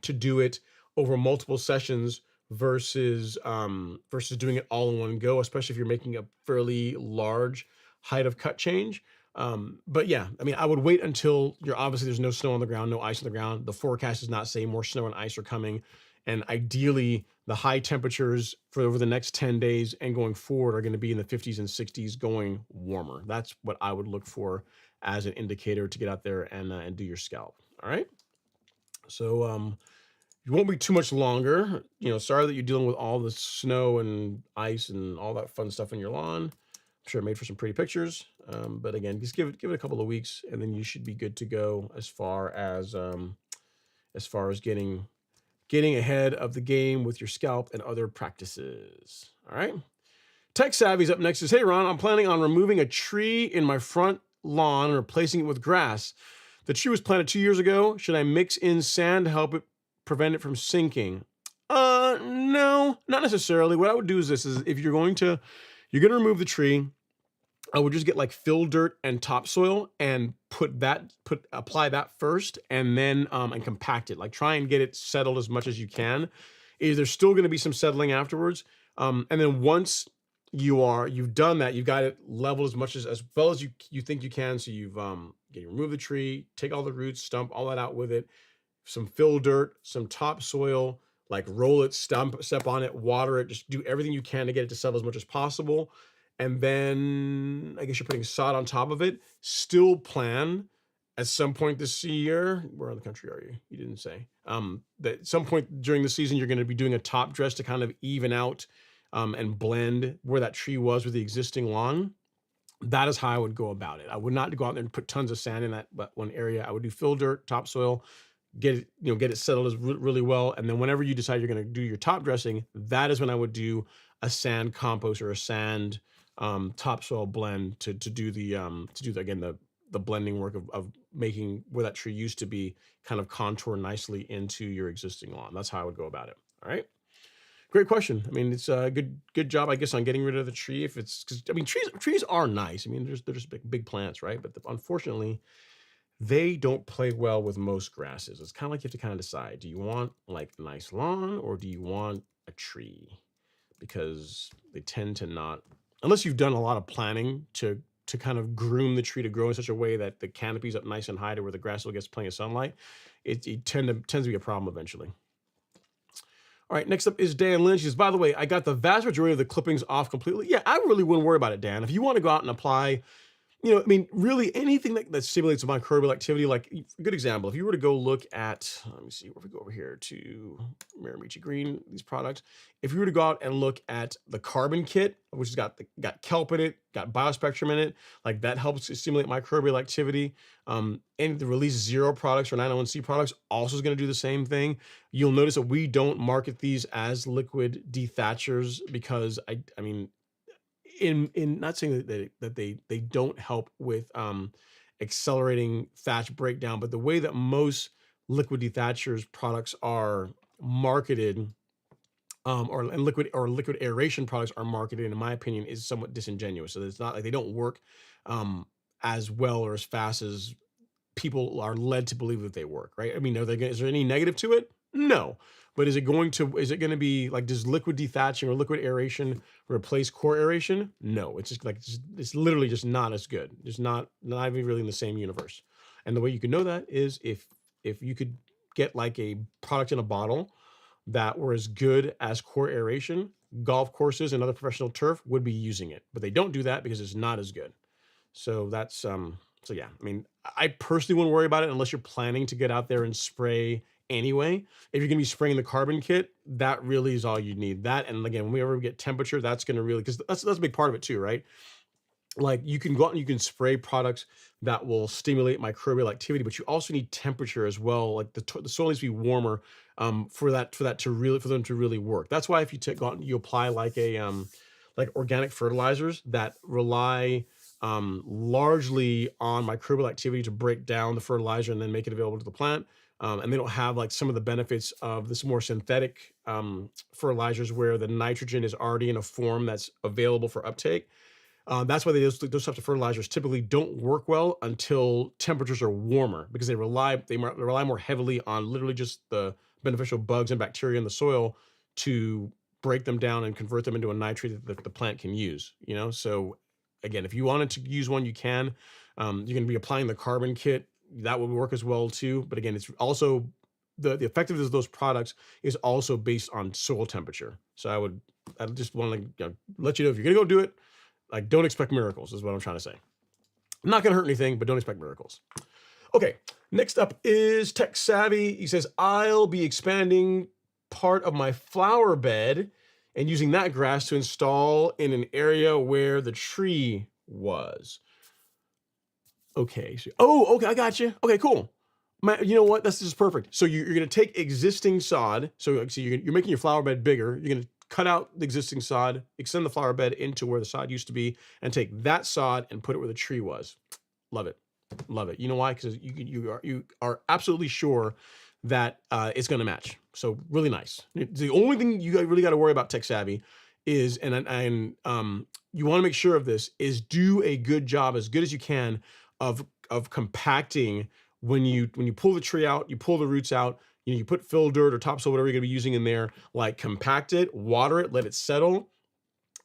to do it over multiple sessions versus doing it all in one go, especially if you're making a fairly large height of cut change. But yeah, I mean, I would wait until obviously there's no snow on the ground, no ice on the ground. The forecast does not say more snow and ice are coming. And ideally, the high temperatures for over the next 10 days and going forward are going to be in the 50s and 60s going warmer. That's what I would look for as an indicator to get out there and do your scalp. All right. So it won't be too much longer. Sorry that you're dealing with all the snow and ice and all that fun stuff in your lawn. I'm sure it made for some pretty pictures. But again, just give it a couple of weeks and then you should be good to go as far as getting ahead of the game with your scalp and other practices. All right. Tech Savvy's up next. Says, hey, Ron, I'm planning on removing a tree in my front lawn and replacing it with grass. The tree was planted 2 years ago. Should I mix in sand to help it prevent it from sinking? No, not necessarily. What I would do is this: if you're going to remove the tree, I would just get like fill dirt and topsoil and apply that first, and then and compact it. Like try and get it settled as much as you can. There's still going to be some settling afterwards, And then once you've done that, you've got it leveled as well as you think you can. So you remove the tree, take all the roots, stump all that out with it, some fill dirt, some topsoil, like roll it, step on it, water it, just do everything you can to get it to settle as much as possible. And then I guess you're putting sod on top of it. Still plan at some point this year. Where in the country are you? You didn't say. That at some point during the season, you're going to be doing a top dress to kind of even out and blend where that tree was with the existing lawn. That is how I would go about it. I would not go out there and put tons of sand in that one area. I would do fill dirt, topsoil, get it settled really well. And then whenever you decide you're going to do your top dressing, that is when I would do a sand compost or a sand topsoil blend to do the blending work of making where that tree used to be kind of contour nicely into your existing lawn. That's how I would go about it. All right. Great question. I mean, it's a good job, I guess, on getting rid of the tree. If it's because I mean, trees are nice. I mean, they're just big plants, right? But unfortunately, they don't play well with most grasses. It's kind of like you have to kind of decide: do you want like a nice lawn or do you want a tree? Because they tend to not, unless you've done a lot of planning to kind of groom the tree to grow in such a way that the canopy's up nice and high to where the grass still gets plenty of sunlight. It tends to be a problem eventually. All right, next up is Dan Lynch. He says, by the way, I got the vast majority of the clippings off completely. Yeah, I really wouldn't worry about it, Dan. If you want to go out and apply, I mean, really anything that stimulates microbial activity, like a good example, if you were to go look at, let me see, if we go over here to Miramichi Green, these products, if you were to go out and look at the carbon kit, which has got kelp in it, got biospectrum in it, like that helps stimulate microbial activity. And the Release Zero products or 901C products also is going to do the same thing. You'll notice that we don't market these as liquid dethatchers because I mean, in not saying that they don't help with accelerating thatch breakdown, but the way that most liquid dethatchers products are marketed, or liquid aeration products are marketed, in my opinion, is somewhat disingenuous. So it's not like they don't work as well or as fast as people are led to believe that they work, right? I mean, is there any negative to it? No. But is it going to be like, does liquid dethatching or liquid aeration replace core aeration? No, it's just like, it's literally just not as good. It's not even really in the same universe. And the way you can know that is if you could get like a product in a bottle that were as good as core aeration, golf courses and other professional turf would be using it, but they don't do that because it's not as good. So that's, so yeah, I mean, I personally wouldn't worry about it unless you're planning to get out there and spray anyway. If you're going to be spraying the carbon kit, that really is all you need. That, and again, when we ever get temperature, that's going to really, because that's a big part of it too, right? Like you can go out and you can spray products that will stimulate microbial activity, but you also need temperature as well. Like the soil needs to be warmer for them to really work. That's why if you go out and you apply like organic fertilizers that rely largely on microbial activity to break down the fertilizer and then make it available to the plant. And they don't have like some of the benefits of this more synthetic fertilizers where the nitrogen is already in a form that's available for uptake. That's why those types of fertilizers typically don't work well until temperatures are warmer, because they rely more heavily on literally just the beneficial bugs and bacteria in the soil to break them down and convert them into a nitrate that the plant can use. So again, if you wanted to use one, you can. You're going to be applying the carbon kit. That would work as well too. But again, it's also the effectiveness of those products is also based on soil temperature. So I just want to let you know, if you're going to go do it, like, don't expect miracles is what I'm trying to say. Not going to hurt anything, but don't expect miracles. Okay, next up is Tech Savvy. He says, I'll be expanding part of my flower bed and using that grass to install in an area where the tree was. Okay. Okay, I got you. Okay, cool. You know what? This is perfect. So you're going to take existing sod. So you're making your flower bed bigger. You're going to cut out the existing sod, extend the flower bed into where the sod used to be, and take that sod and put it where the tree was. Love it. Love it. You know why? Because you are absolutely sure that it's going to match. So really nice. The only thing you really got to worry about, Tech Savvy, is, and you want to make sure of this, is do a good job, as good as you can, of compacting when you pull the tree out, you pull the roots out, you put fill dirt or topsoil, whatever you're gonna be using in there, like compact it, water it, let it settle.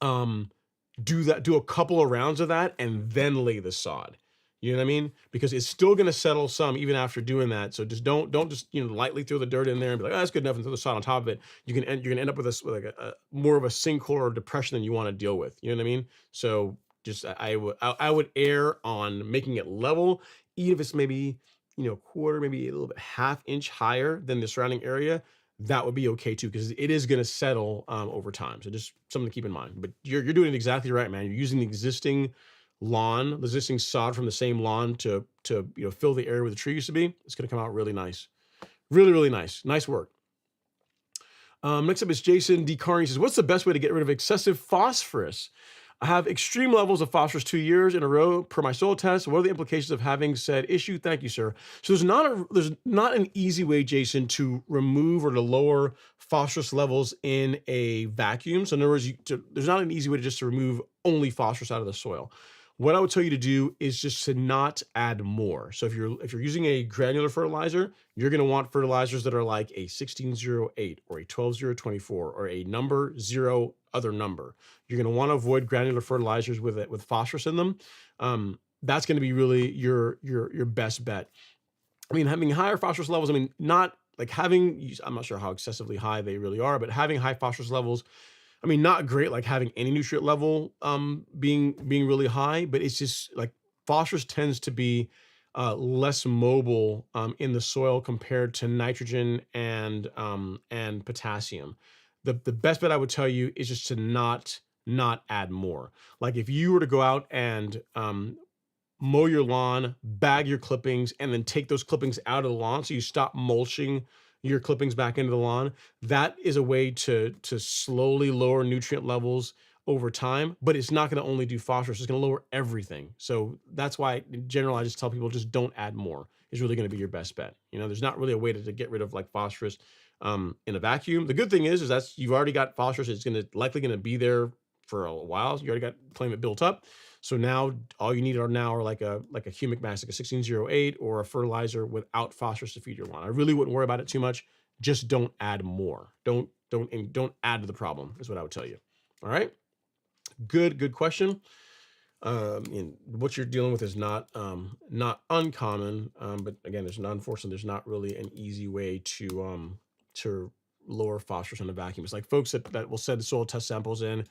Do a couple of rounds of that and then lay the sod. You know what I mean? Because it's still going to settle some even after doing that. So just don't just lightly throw the dirt in there and be like, oh, that's good enough, and throw the sod on top of it. You're gonna end up with like a more of a sinkhole or depression than you want to deal with. You know what I mean? So just I would err on making it level, even if it's maybe quarter, maybe a little bit half inch higher than the surrounding area. That would be okay too, because it is going to settle over time. So just something to keep in mind. But you're doing it exactly right, man. You're using the existing lawn, the existing sod from the same lawn to fill the area where the tree used to be. It's going to come out really nice, really really nice. Nice work. Next up is Jason D. Carney. He says, "What's the best way to get rid of excessive phosphorus? I have extreme levels of phosphorus 2 years in a row per my soil test. What are the implications of having said issue? Thank you, sir." So there's not an easy way, Jason, to remove or to lower phosphorus levels in a vacuum. So in other words, there's not an easy way to just remove only phosphorus out of the soil. What I would tell you to do is just to not add more. So if you're using a granular fertilizer, you're going to want fertilizers that are like a 1608 or a 12024 or a number 0 other number. You're going to want to avoid granular fertilizers with phosphorus in them. That's going to be really your best bet. I mean, having higher phosphorus levels, I mean, not like I'm not sure how excessively high they really are, but having high phosphorus levels, I mean, not great like having any nutrient level being really high, but it's just like phosphorus tends to be less mobile in the soil compared to nitrogen and potassium. The best bet I would tell you is just to not add more. Like if you were to go out and mow your lawn, bag your clippings, and then take those clippings out of the lawn, so you stop mulching your clippings back into the lawn. That is a way to slowly lower nutrient levels over time, but it's not going to only do phosphorus. It's going to lower everything. So that's why in general, I just tell people just don't add more is really going to be your best bet. There's not really a way to get rid of like phosphorus in a vacuum. The good thing is that's you've already got phosphorus. It's likely going to be there for a while. You already got plenty of it built up. So now all you need are like a humic mass, like a 1608 or a fertilizer without phosphorus to feed your lawn. I really wouldn't worry about it too much. Just don't add more. Don't add to the problem is what I would tell you. All right. Good question. And what you're dealing with is not uncommon. But again, unfortunately, there's not really an easy way to lower phosphorus in a vacuum. It's like folks that will send soil test samples in.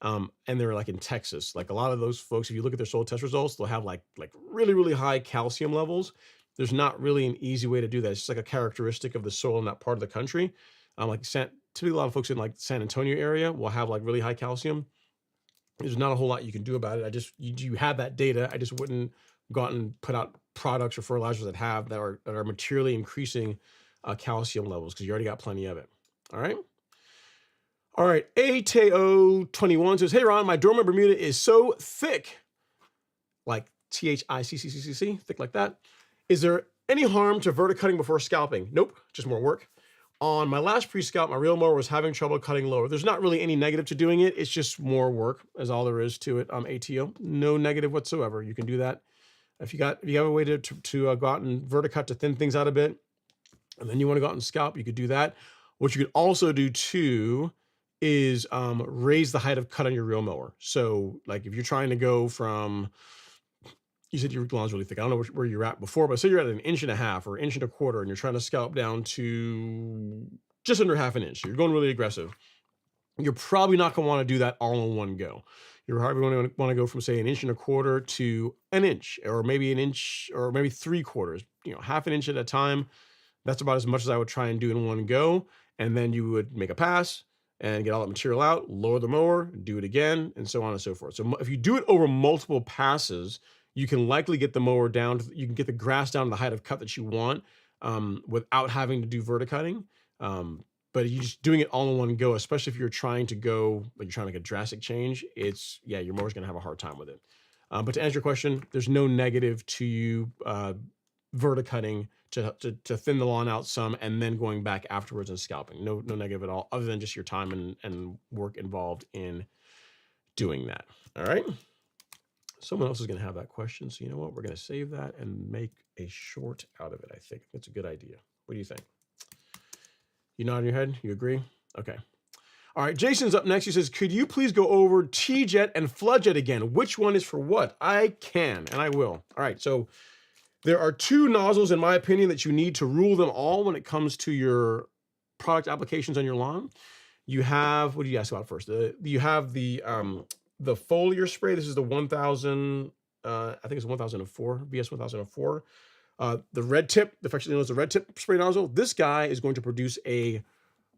And they're like in Texas. Like a lot of those folks, if you look at their soil test results, they'll have like really, really high calcium levels. There's not really an easy way to do that. It's just like a characteristic of the soil in that part of the country. Typically a lot of folks in like San Antonio area will have like really high calcium. There's not a whole lot you can do about it. You have that data. I just wouldn't go out and put out products or fertilizers that are materially increasing calcium levels, because you already got plenty of it. All right. All right, ATO21 says, "Hey Ron, my Dorma Bermuda is so thick," like THICCCCC, thick like that. "Is there any harm to verticutting before scalping?" Nope, just more work. "On my last pre-scalp, my reel mower was having trouble cutting lower." There's not really any negative to doing it. It's just more work, is all there is to it. ATO, no negative whatsoever. You can do that. If you have a way to go out and verticut to thin things out a bit, and then you want to go out and scalp, you could do that. What you could also do too is raise the height of cut on your reel mower. So like if you're trying to go from, you said your lawn's really thick. I don't know where you're at before, but say you're at 1.5 inches or 1.25 inches, and you're trying to scalp down to just under 1/2 inch. So you're going really aggressive. You're probably not going to want to do that all in one go. You're probably going to want to go from say 1.25 inches to 1 inch, or maybe 1 inch, or maybe 3/4, 1/2 inch at a time. That's about as much as I would try and do in one go. And then you would make a pass and get all that material out, lower the mower, do it again, and so on and so forth. So if you do it over multiple passes, you can likely get the mower down, you can get the grass down to the height of cut that you want without having to do verticutting. But you're just doing it all in one go, especially if you're trying to make a drastic change, your mower's gonna have a hard time with it. But to answer your question, there's no negative to you verticutting to thin the lawn out some and then going back afterwards and scalping. No negative at all, other than just your time and work involved in doing that. All right. Someone else is going to have that question. So you know what? We're going to save that and make a short out of it. I think that's a good idea. What do you think? You nod your head? You agree? Okay. All right, Jason's up next. He says, could you please go over T-jet and flood jet again? Which one is for what? I can, and I will. All right, so there are two nozzles, in my opinion, that you need to rule them all when it comes to your product applications on your lawn. You have, what do you ask about first? You have the foliar spray. This is the 1000, I think it's 1004, BS 1004. The red tip, affectionately known as the red tip spray nozzle. This guy is going to produce a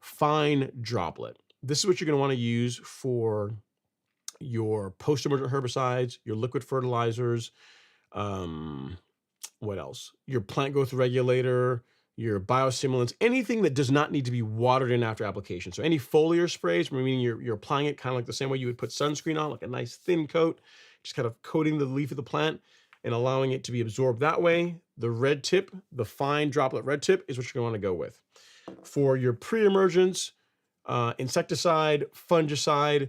fine droplet. This is what you're going to want to use for your post-emergent herbicides, your liquid fertilizers, what else? Your plant growth regulator, your biostimulants, anything that does not need to be watered in after application. So any foliar sprays, meaning you're applying it kind of like the same way you would put sunscreen on, like a nice thin coat, just kind of coating the leaf of the plant and allowing it to be absorbed that way. The red tip, the fine droplet red tip, is what you're going to want to go with. For your pre-emergence, insecticide, fungicide,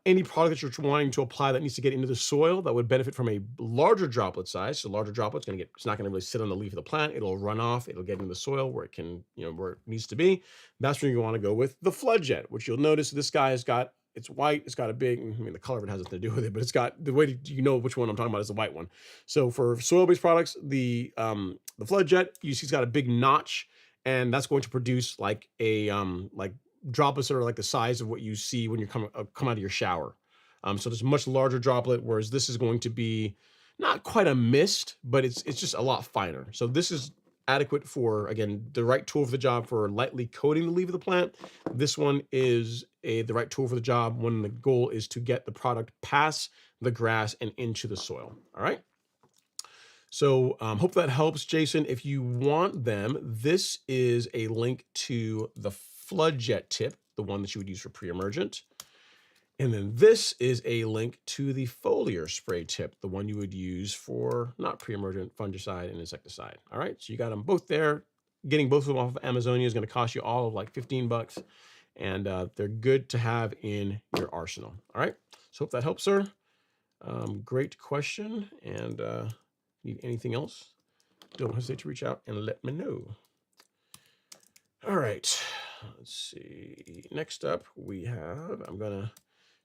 any product that you're wanting to apply that needs to get into the soil that would benefit from a larger droplet size. So larger droplet's it's not going to really sit on the leaf of the plant. It'll run off. It'll get into the soil where it can, where it needs to be. That's where you want to go with the flood jet, which you'll notice this guy has got, it's white. It's got a big, the color of it has nothing to do with it, but it's got, the way you know which one I'm talking about is the white one. So for soil-based products, the flood jet, you see it's got a big notch, and that's going to produce like a, droplets that are like the size of what you see when you come out of your shower. So there's a much larger droplet, whereas this is going to be not quite a mist, but it's just a lot finer. So this is adequate for, again, the right tool for the job for lightly coating the leaf of the plant. This one is the right tool for the job when the goal is to get the product past the grass and into the soil. All right. So hope that helps, Jason. If you want them, this is a link to the flood jet tip, the one that you would use for pre-emergent. And then this is a link to the foliar spray tip, the one you would use for not pre-emergent fungicide and insecticide. All right, so you got them both there. Getting both of them off of Amazonia is going to cost you all of like 15 bucks, and they're good to have in your arsenal. All right, so hope that helps, sir. Great question, and need anything else, don't hesitate to reach out and let me know. All right, let's see. Next up, we have, I'm going to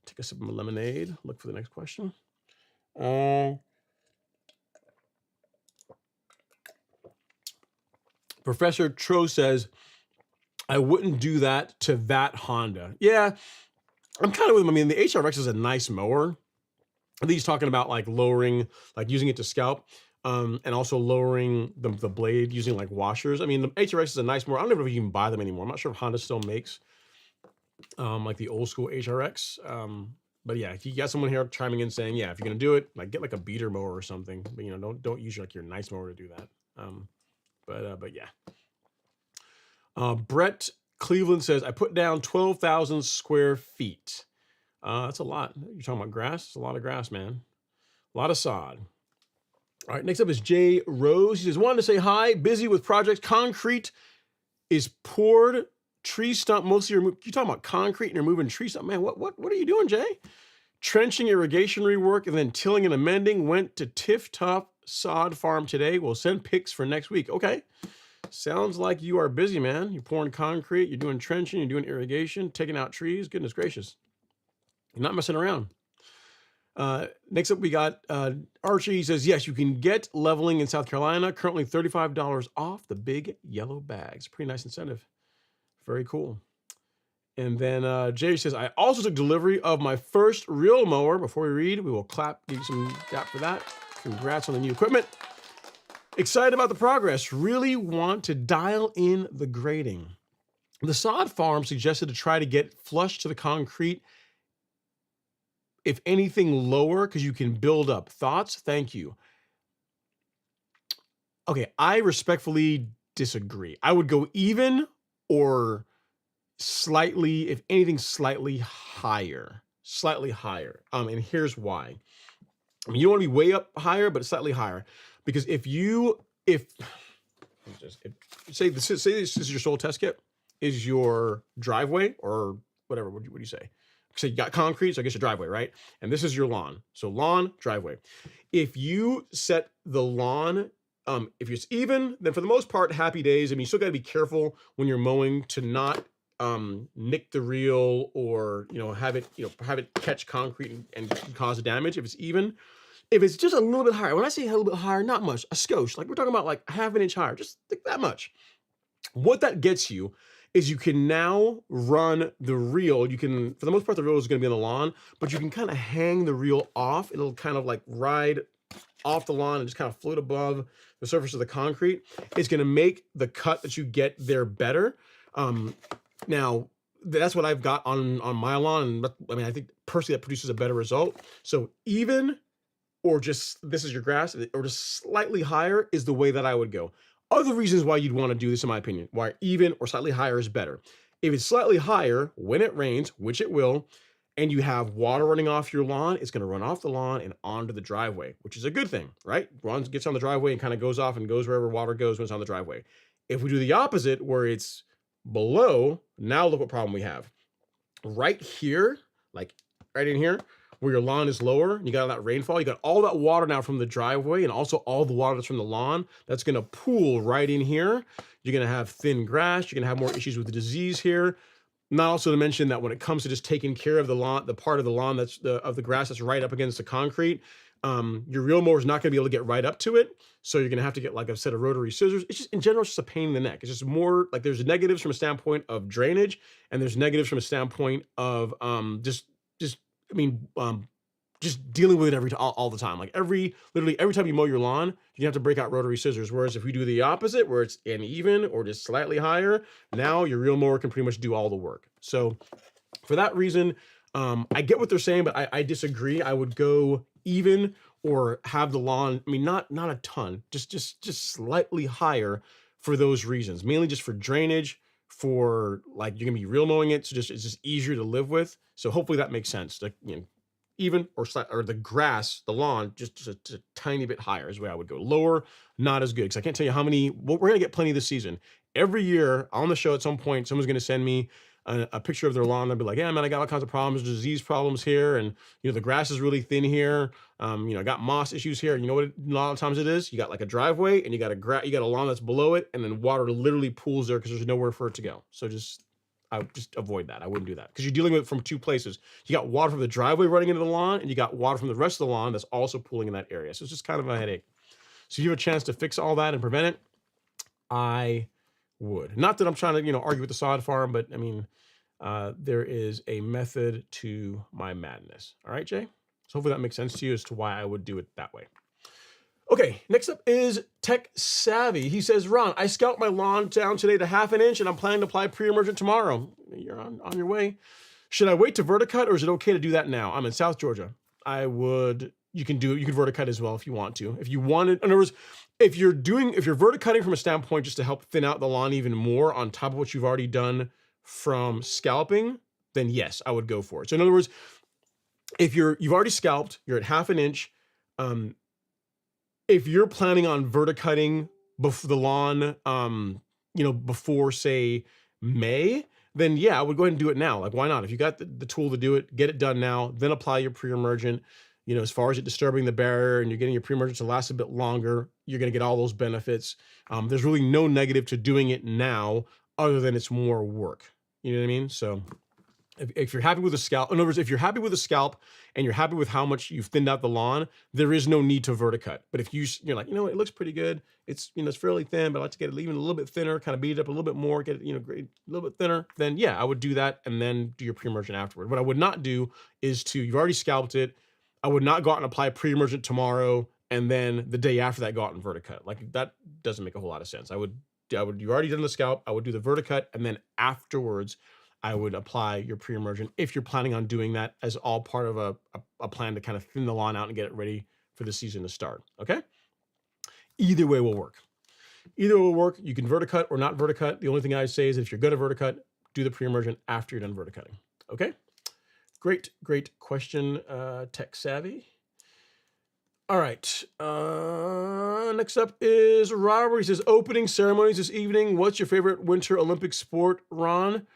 take a sip of my lemonade, look for the next question. Professor Tro says, I wouldn't do that to that Honda. Yeah, I'm kind of with him. I mean, the HRX is a nice mower. I think he's talking about like lowering, like using it to scalp. And also lowering the blade using like washers. I mean, the HRX is a nice mower. I don't know if you can buy them anymore. I'm not sure if Honda still makes like the old school HRX. But yeah, if you got someone here chiming in saying, yeah, if you're gonna do it, like get like a beater mower or something. But don't use like your nice mower to do that. But yeah. Brett Cleveland says, I put down 12,000 square feet. That's a lot. You're talking about grass? It's a lot of grass, man. A lot of sod. All right, next up is Jay Rose. He says, wanted to say hi, busy with projects. Concrete is poured, tree stump mostly removed. You talking about concrete and you're moving tree stump? Man, what are you doing, Jay? Trenching, irrigation rework, and then tilling and amending. Went to Tiff Top Sod Farm today. We'll send pics for next week. Okay. Sounds like you are busy, man. You're pouring concrete, you're doing trenching, you're doing irrigation, taking out trees. Goodness gracious. You're not messing around. Next up, we got Archie. He says, yes, you can get leveling in South Carolina. Currently $35 off the big yellow bags. Pretty nice incentive. Very cool. And then Jay says, I also took delivery of my first real mower. Before we read, we will clap, give you some clap for that. Congrats on the new equipment. Excited about the progress. Really want to dial in the grading. The sod farm suggested to try to get flush to the concrete, if anything lower, because you can build up. Thoughts? Thank you. Okay, I respectfully disagree. I would go even or slightly, if anything, slightly higher. Slightly higher. And here's why. I mean, you don't want to be way up higher, but slightly higher. Because say this is your soil test kit, is your driveway or whatever, what do you say? So you got concrete, so I guess your driveway, right? And this is your lawn. So lawn, driveway. If you set the lawn If it's even, then for the most part, happy days. I mean, you still got to be careful when you're mowing to not nick the reel or have it catch concrete and cause damage. If it's even, if it's just a little bit higher, when I say a little bit higher, not much, a skosh, like we're talking about like half an inch higher, just like that much. What that gets you is you can now run the reel. You can, for the most part, the reel is going to be on the lawn, but you can kind of hang the reel off. It'll kind of like ride off the lawn and just kind of float above the surface of the concrete. It's going to make the cut that you get there better. Now, that's what I've got on my lawn. I mean, I think personally that produces a better result. So even, or just this is your grass, or just slightly higher is the way that I would go. Other reasons why you'd want to do this, in my opinion, why even or slightly higher is better. If it's slightly higher, when it rains, which it will, and you have water running off your lawn, it's going to run off the lawn and onto the driveway, which is a good thing, right? Runs, gets on the driveway and kind of goes off and goes wherever water goes when it's on the driveway. If we do the opposite, where it's below, now look what problem we have. Right here, like right in here, where your lawn is lower, you got all that rainfall, you got all that water now from the driveway and also all the water that's from the lawn, that's gonna pool right in here. You're gonna have thin grass, you're gonna have more issues with the disease here. Not also to mention that when it comes to just taking care of the lawn, the part of the lawn that's of the grass that's right up against the concrete, your reel mower is not gonna be able to get right up to it. So you're gonna have to get like a set of rotary scissors. It's just, in general, it's just a pain in the neck. It's just more like there's negatives from a standpoint of drainage, and there's negatives from a standpoint of just dealing with it all the time. Like literally every time you mow your lawn, you have to break out rotary scissors. Whereas if we do the opposite, where it's uneven or just slightly higher, now your reel mower can pretty much do all the work. So for that reason, I get what they're saying, but I disagree. I would go even or have the lawn, I mean, not a ton, just slightly higher for those reasons, mainly just for drainage, for like, you're gonna be reel mowing it. So it's just easier to live with. So hopefully that makes sense. Like, even or the grass, the lawn, just a tiny bit higher is where I would go. Lower, not as good. Because I can't tell you how many, we're going to get plenty this season. Every year on the show at some point, someone's going to send me a picture of their lawn. They'll be like, yeah, man, I got all kinds of problems, disease problems here. And, the grass is really thin here. I got moss issues here. You know what a lot of times it is? You got like a driveway and you got a lawn that's below it, and then water literally pools there because there's nowhere for it to go. So I would just avoid that. I wouldn't do that because you're dealing with it from two places. You got water from the driveway running into the lawn, and you got water from the rest of the lawn that's also pooling in that area. So it's just kind of a headache. So if you have a chance to fix all that and prevent it, I would. Not that I'm trying to, argue with the sod farm, but I mean, there is a method to my madness. All right, Jay? So hopefully that makes sense to you as to why I would do it that way. Okay, next up is Tech Savvy. He says, Ron, I scalped my lawn down today to half an inch and I'm planning to apply pre-emergent tomorrow. You're on your way. Should I wait to verticut or is it okay to do that now? I'm in South Georgia. You can verticut as well if you want to. If you wanted, in other words, if you're verticutting from a standpoint just to help thin out the lawn even more on top of what you've already done from scalping, then yes, I would go for it. So in other words, if you've already scalped, you're at half an inch, if you're planning on verticutting the lawn, before say May, then yeah, I would go ahead and do it now. Like, why not? If you got the tool to do it, get it done now, then apply your pre-emergent. As far as it disturbing the barrier and you're getting your pre-emergent to last a bit longer, you're going to get all those benefits. There's really no negative to doing it now other than it's more work. You know what I mean? So if you're happy with the scalp, in other words, if you're happy with the scalp and you're happy with how much you've thinned out the lawn, there is no need to verticut. But if you're like, it looks pretty good. It's, it's fairly thin, but I like to get it even a little bit thinner, kind of beat it up a little bit more, get it, a little bit thinner, then yeah, I would do that and then do your pre-emergent afterward. What I would not do is you've already scalped it. I would not go out and apply pre-emergent tomorrow and then the day after that go out and verticut. Like, that doesn't make a whole lot of sense. You've already done the scalp. I would do the verticut and then afterwards I would apply your pre-emergent if you're planning on doing that as all part of a plan to kind of thin the lawn out and get it ready for the season to start. Okay. Either way will work. Either will work. You can verticut or not verticut. The only thing I say is if you're going to verticut, do the pre-emergent after you're done verticutting. Okay. Great question, Tech Savvy. All right. Next up is Robert. He says, opening ceremonies this evening. What's your favorite Winter Olympic sport, Ron?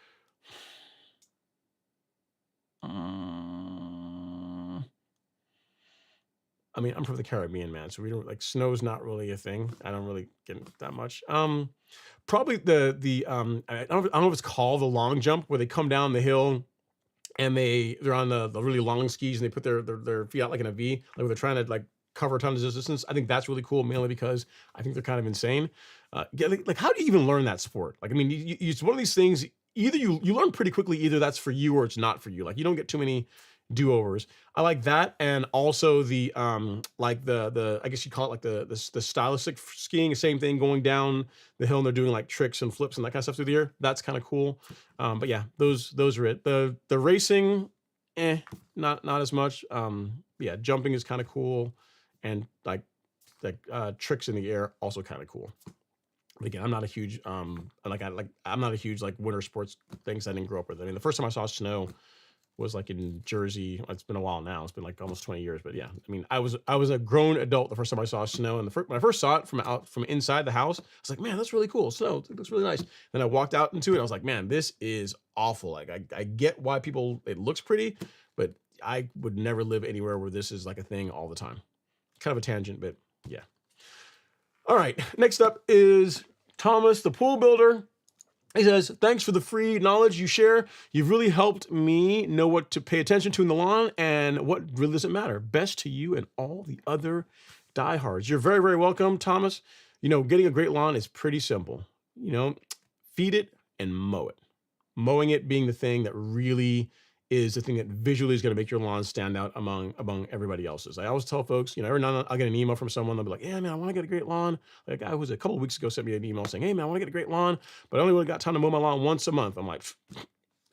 I mean, I'm from the Caribbean, man, so we don't like snow's not really a thing. I don't really get it that much. Probably I don't know if it's called the long jump where they come down the hill and they're on the really long skis and they put their feet out like in a V, like where they're trying to like cover a ton of distance. I think that's really cool, mainly because I think they're kind of insane. Yeah, like how do you even learn that sport? Like, I mean, it's one of these things. Either you learn pretty quickly, either that's for you or it's not for you. Like, you don't get too many do-overs. I like that, and also the like the I guess you call it like the stylistic skiing. Same thing, going down the hill and they're doing like tricks and flips and that kind of stuff through the air. That's kind of cool. But yeah, those are it. The racing, not as much. Yeah, jumping is kind of cool, and like tricks in the air also kind of cool. But again, I'm not a huge I'm not a huge like winter sports things. I didn't grow up with. I mean, the first time I saw snow was like in Jersey. It's been a while now. It's been like almost 20 years. But yeah, I mean, I was a grown adult the first time I saw snow, and when I first saw it from inside the house, I was like, man, that's really cool. Snow, it looks really nice. Then I walked out into it. I was like, man, this is awful. Like I get why it looks pretty, but I would never live anywhere where this is like a thing all the time. Kind of a tangent, but yeah. All right, next up is Thomas, the pool builder. He says, thanks for the free knowledge you share. You've really helped me know what to pay attention to in the lawn and what really doesn't matter. Best to you and all the other diehards. You're very, very welcome, Thomas. Getting a great lawn is pretty simple. Feed it and mow it. Mowing it being the thing that really is the thing that visually is going to make your lawn stand out among everybody else's. I always tell folks, every now and then I'll get an email from someone. They'll be like, yeah, man, I want to get a great lawn. Like a guy who was a couple of weeks ago sent me an email saying, hey, man, I want to get a great lawn, but I only really got time to mow my lawn once a month. I'm like,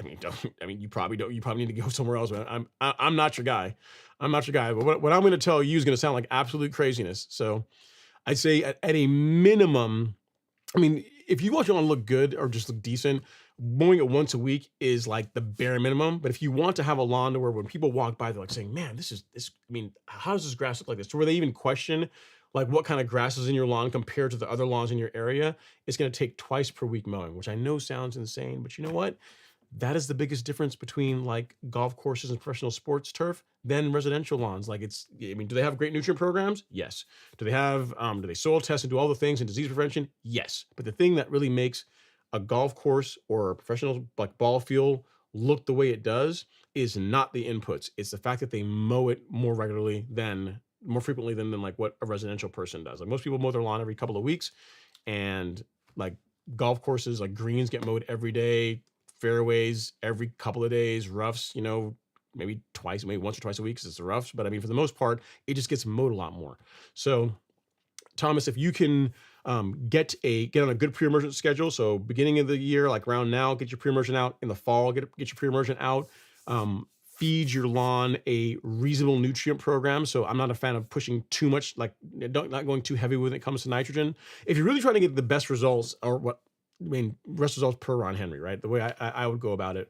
you probably don't. You probably need to go somewhere else. Man. I'm not your guy. I'm not your guy. But what I'm going to tell you is going to sound like absolute craziness. So I'd say at a minimum, I mean, if you want your lawn to look good or just look decent, mowing it once a week is like the bare minimum. But if you want to have a lawn to where when people walk by, they're like saying, man, I mean, how does this grass look like this? To where they even question like what kind of grass is in your lawn compared to the other lawns in your area, it's going to take twice per week mowing, which I know sounds insane, but you know what? That is the biggest difference between like golf courses and professional sports turf than residential lawns. Like I mean, do they have great nutrient programs? Yes. Do they soil test and do all the things and disease prevention? Yes. But the thing that really makes a golf course or a professional like ball field look the way it does is not the inputs. It's the fact that they mow it more frequently than like what a residential person does. Like most people mow their lawn every couple of weeks, and like golf courses, like greens get mowed every day, fairways every couple of days, roughs, maybe once or twice a week because it's the roughs. But I mean, for the most part, it just gets mowed a lot more. So Thomas, if you can get on a good pre-emergent schedule, so beginning of the year, like around now, get your pre-emergent out. In the fall, get your pre-emergent out. Feed your lawn a reasonable nutrient program. So I'm not a fan of pushing too much, like not going too heavy when it comes to nitrogen. If you're really trying to get the best results, best results per Ron Henry, right? The way I would go about it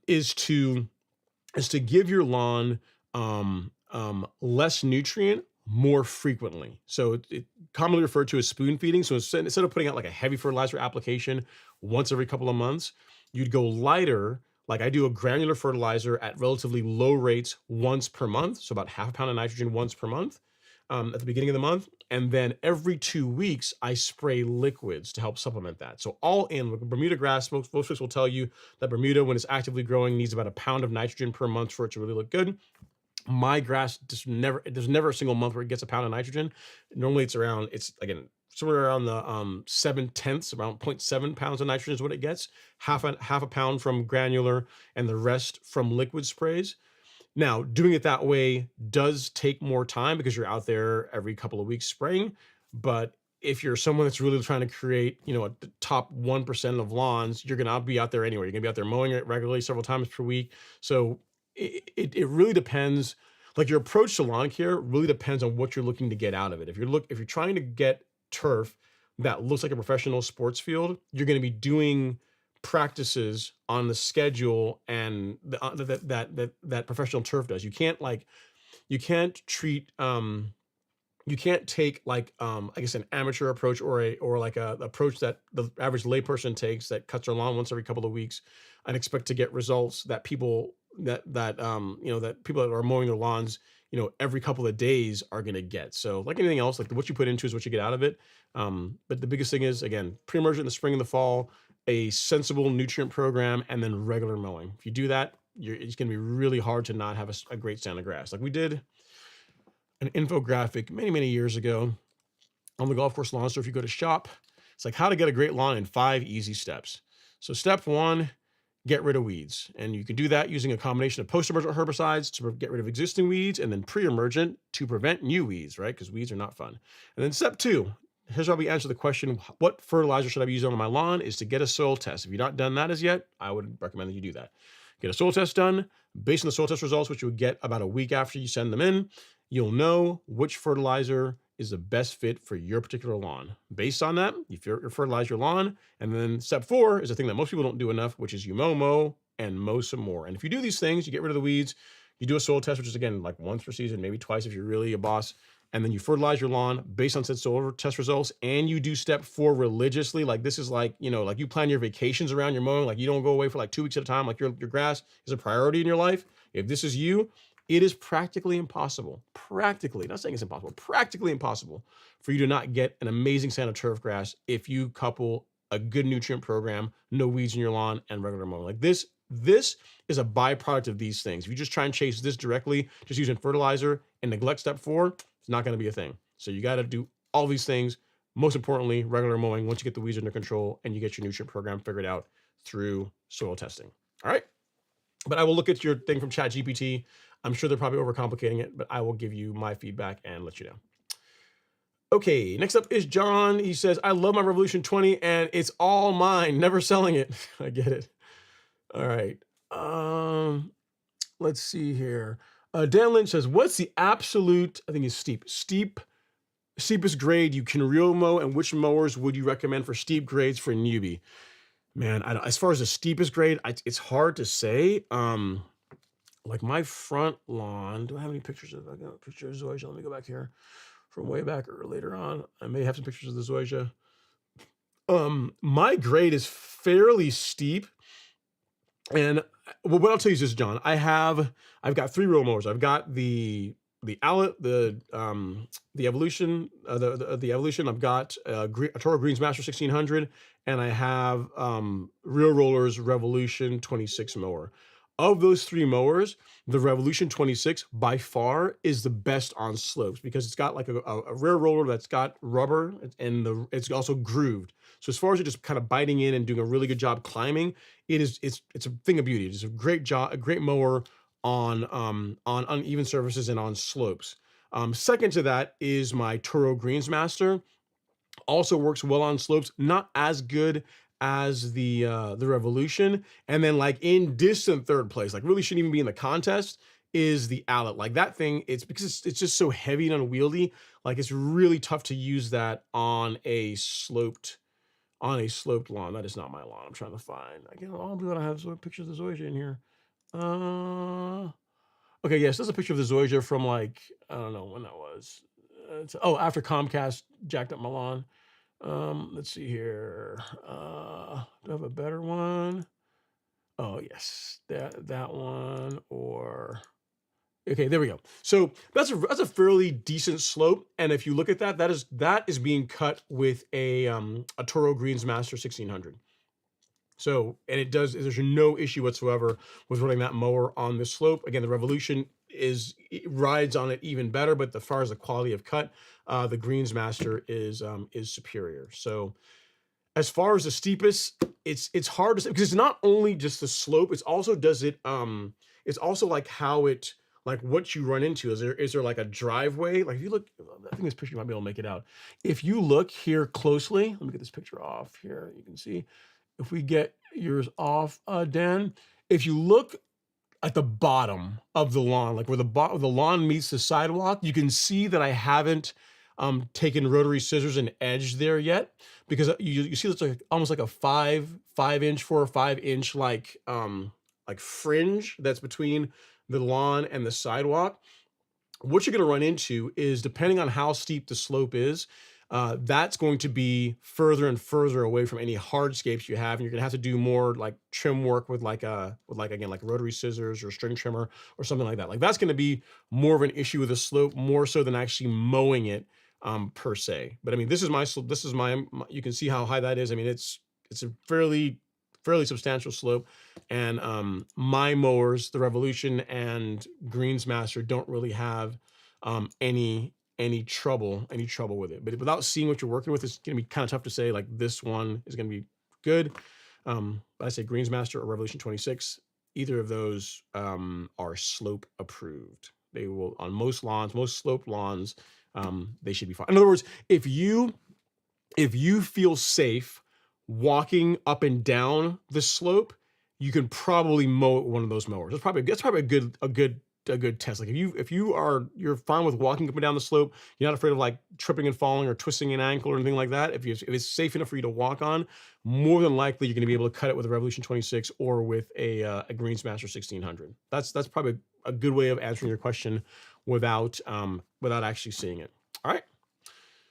is to give your lawn less nutrient more frequently. So it commonly referred to as spoon feeding. So instead of putting out like a heavy fertilizer application once every couple of months, you'd go lighter. Like I do a granular fertilizer at relatively low rates once per month. So about half a pound of nitrogen once per month at the beginning of the month. And then every 2 weeks, I spray liquids to help supplement that. So all in, Bermuda grass, most folks will tell you that Bermuda, when it's actively growing, needs about a pound of nitrogen per month for it to really look good. My grass there's never a single month where it gets a pound of nitrogen. Normally it's again, somewhere around the 7/10, around 0.7 pounds of nitrogen is what it gets. Half a pound from granular and the rest from liquid sprays. Now, doing it that way does take more time because you're out there every couple of weeks spraying. But if you're someone that's really trying to create, a top 1% of lawns, you're going to be out there anyway. You're going to be out there mowing it regularly several times per week. So it really depends. Like your approach to lawn care really depends on what you're looking to get out of it. If you're trying to get turf that looks like a professional sports field, you're going to be doing practices on the schedule and that professional turf does. You can't take like I guess an amateur approach or like a approach that the average layperson takes that cuts their lawn once every couple of weeks and expect to get results that people that people that are mowing their lawns, every couple of days are going to get. So like anything else, like what you put into is what you get out of it. But the biggest thing is, again, pre-emergent in the spring and the fall, a sensible nutrient program, and then regular mowing. If you do that, it's going to be really hard to not have a great stand of grass. Like we did an infographic many, many years ago on the golf course lawn store. If you go to shop, it's like how to get a great lawn in 5 easy steps. So step 1, get rid of weeds. And you can do that using a combination of post-emergent herbicides to get rid of existing weeds, and then pre-emergent to prevent new weeds, right? Because weeds are not fun. And then step 2, here's how we answer the question, what fertilizer should I be using on my lawn, is to get a soil test. If you've not done that as yet, I would recommend that you do that. Get a soil test done. Based on the soil test results, which you would get about a week after you send them in, you'll know which fertilizer is the best fit for your particular lawn. Based on that, if you fertilize your lawn, and then step 4 is a thing that most people don't do enough, which is you mow, and mow some more. And if you do these things, you get rid of the weeds, you do a soil test, which is again, like once per season, maybe twice if you're really a boss, and then you fertilize your lawn based on said soil test results, and you do step 4 religiously. Like this is like, like you plan your vacations around your mowing, like you don't go away for like 2 weeks at a time, like your grass is a priority in your life. If this is you, it is practically impossible, not saying it's impossible, practically impossible for you to not get an amazing stand of turf grass if you couple a good nutrient program, no weeds in your lawn, and regular mowing. Like this is a byproduct of these things. If you just try and chase this directly, just using fertilizer and neglect step 4, it's not going to be a thing. So you got to do all these things. Most importantly, regular mowing once you get the weeds under control and you get your nutrient program figured out through soil testing. All right. But I will look at your thing from ChatGPT. I'm sure they're probably overcomplicating it, but I will give you my feedback and let you know. Okay, next up is John. He says, I love my Revolution 20 and it's all mine, never selling it. I get it. All right. Let's see here. Dan Lynch says, what's the absolute, I think it's steepest grade you can real mow, and which mowers would you recommend for steep grades for a newbie? Man, as far as the steepest grade, it's hard to say. Like my front lawn, do I have any pictures of, I got a picture of zoysia. Let me go back here from way back or later on. I may have some pictures of the zoysia. My grade is fairly steep. And what I'll tell you is this, John, I've got 3 row mowers. I've got the Evolution, the Evolution. I've got a Toro Greensmaster 1600, and I have Real Rollers Revolution 26 mower. Of those 3 mowers, the Revolution 26 by far is the best on slopes because it's got like a rear roller that's got rubber, and it's also grooved. So as far as it just kind of biting in and doing a really good job climbing, it's a thing of beauty. It's a great job, a great mower on uneven surfaces and on slopes. Second to that is my Toro Greensmaster. Also works well on slopes, not as good as the Revolution. And then like in distant third place, like really shouldn't even be in the contest, is the Owlet. Like that thing, it's because it's just so heavy and unwieldy. Like it's really tough to use that on a sloped lawn. That is not my lawn. I'm trying to find. Again, I'll do what I have pictures of the zoysia in here. Okay, yes, there's a picture of the zoysia from like, I don't know when that was. After Comcast jacked up my lawn. Let's see here. Do I have a better one? Oh yes, that one. Or okay, there we go. So that's a fairly decent slope, and if you look at that, that is being cut with a Toro Greensmaster 1600. So, and there's no issue whatsoever with running that mower on this slope. Again, the Revolution rides on it even better, but as far as the quality of cut, the Greensmaster is superior. So as far as the steepest, it's hard to say because it's not only just the slope, it's also it's also like how it, like what you run into. Is there like a driveway? Like if you look, I think this picture you might be able to make it out. If you look here closely, let me get this picture off here. You can see. If we get yours off, Dan, if you look at the bottom of the lawn, like where the lawn meets the sidewalk, you can see that I haven't taken rotary scissors and edged there yet, because you see it's like almost like a 4 or 5 inch like fringe that's between the lawn and the sidewalk. What you're going to run into is, depending on how steep the slope is, that's going to be further and further away from any hardscapes you have, and you're gonna have to do more like trim work with again like rotary scissors or string trimmer or something like that. Like that's gonna be more of an issue with the slope, more so than actually mowing it per se. But I mean, this is my slope. This is you can see how high that is. I mean, it's a fairly substantial slope, and my mowers, the Revolution and Greensmaster, don't really have any trouble with it. But without seeing what you're working with, it's going to be kind of tough to say like this one is going to be good. But I say Greensmaster or Revolution 26, either of those are slope approved. They will, on most lawns, most sloped lawns, they should be fine. In other words, if you feel safe walking up and down the slope, you can probably mow it with one of those mowers. That's probably a good test. Like if you're fine with walking up and down the slope, you're not afraid of like tripping and falling or twisting an ankle or anything like that. If it's safe enough for you to walk on, more than likely you're going to be able to cut it with a Revolution 26 or with a Greensmaster 1600. That's probably a good way of answering your question without actually seeing it. All right.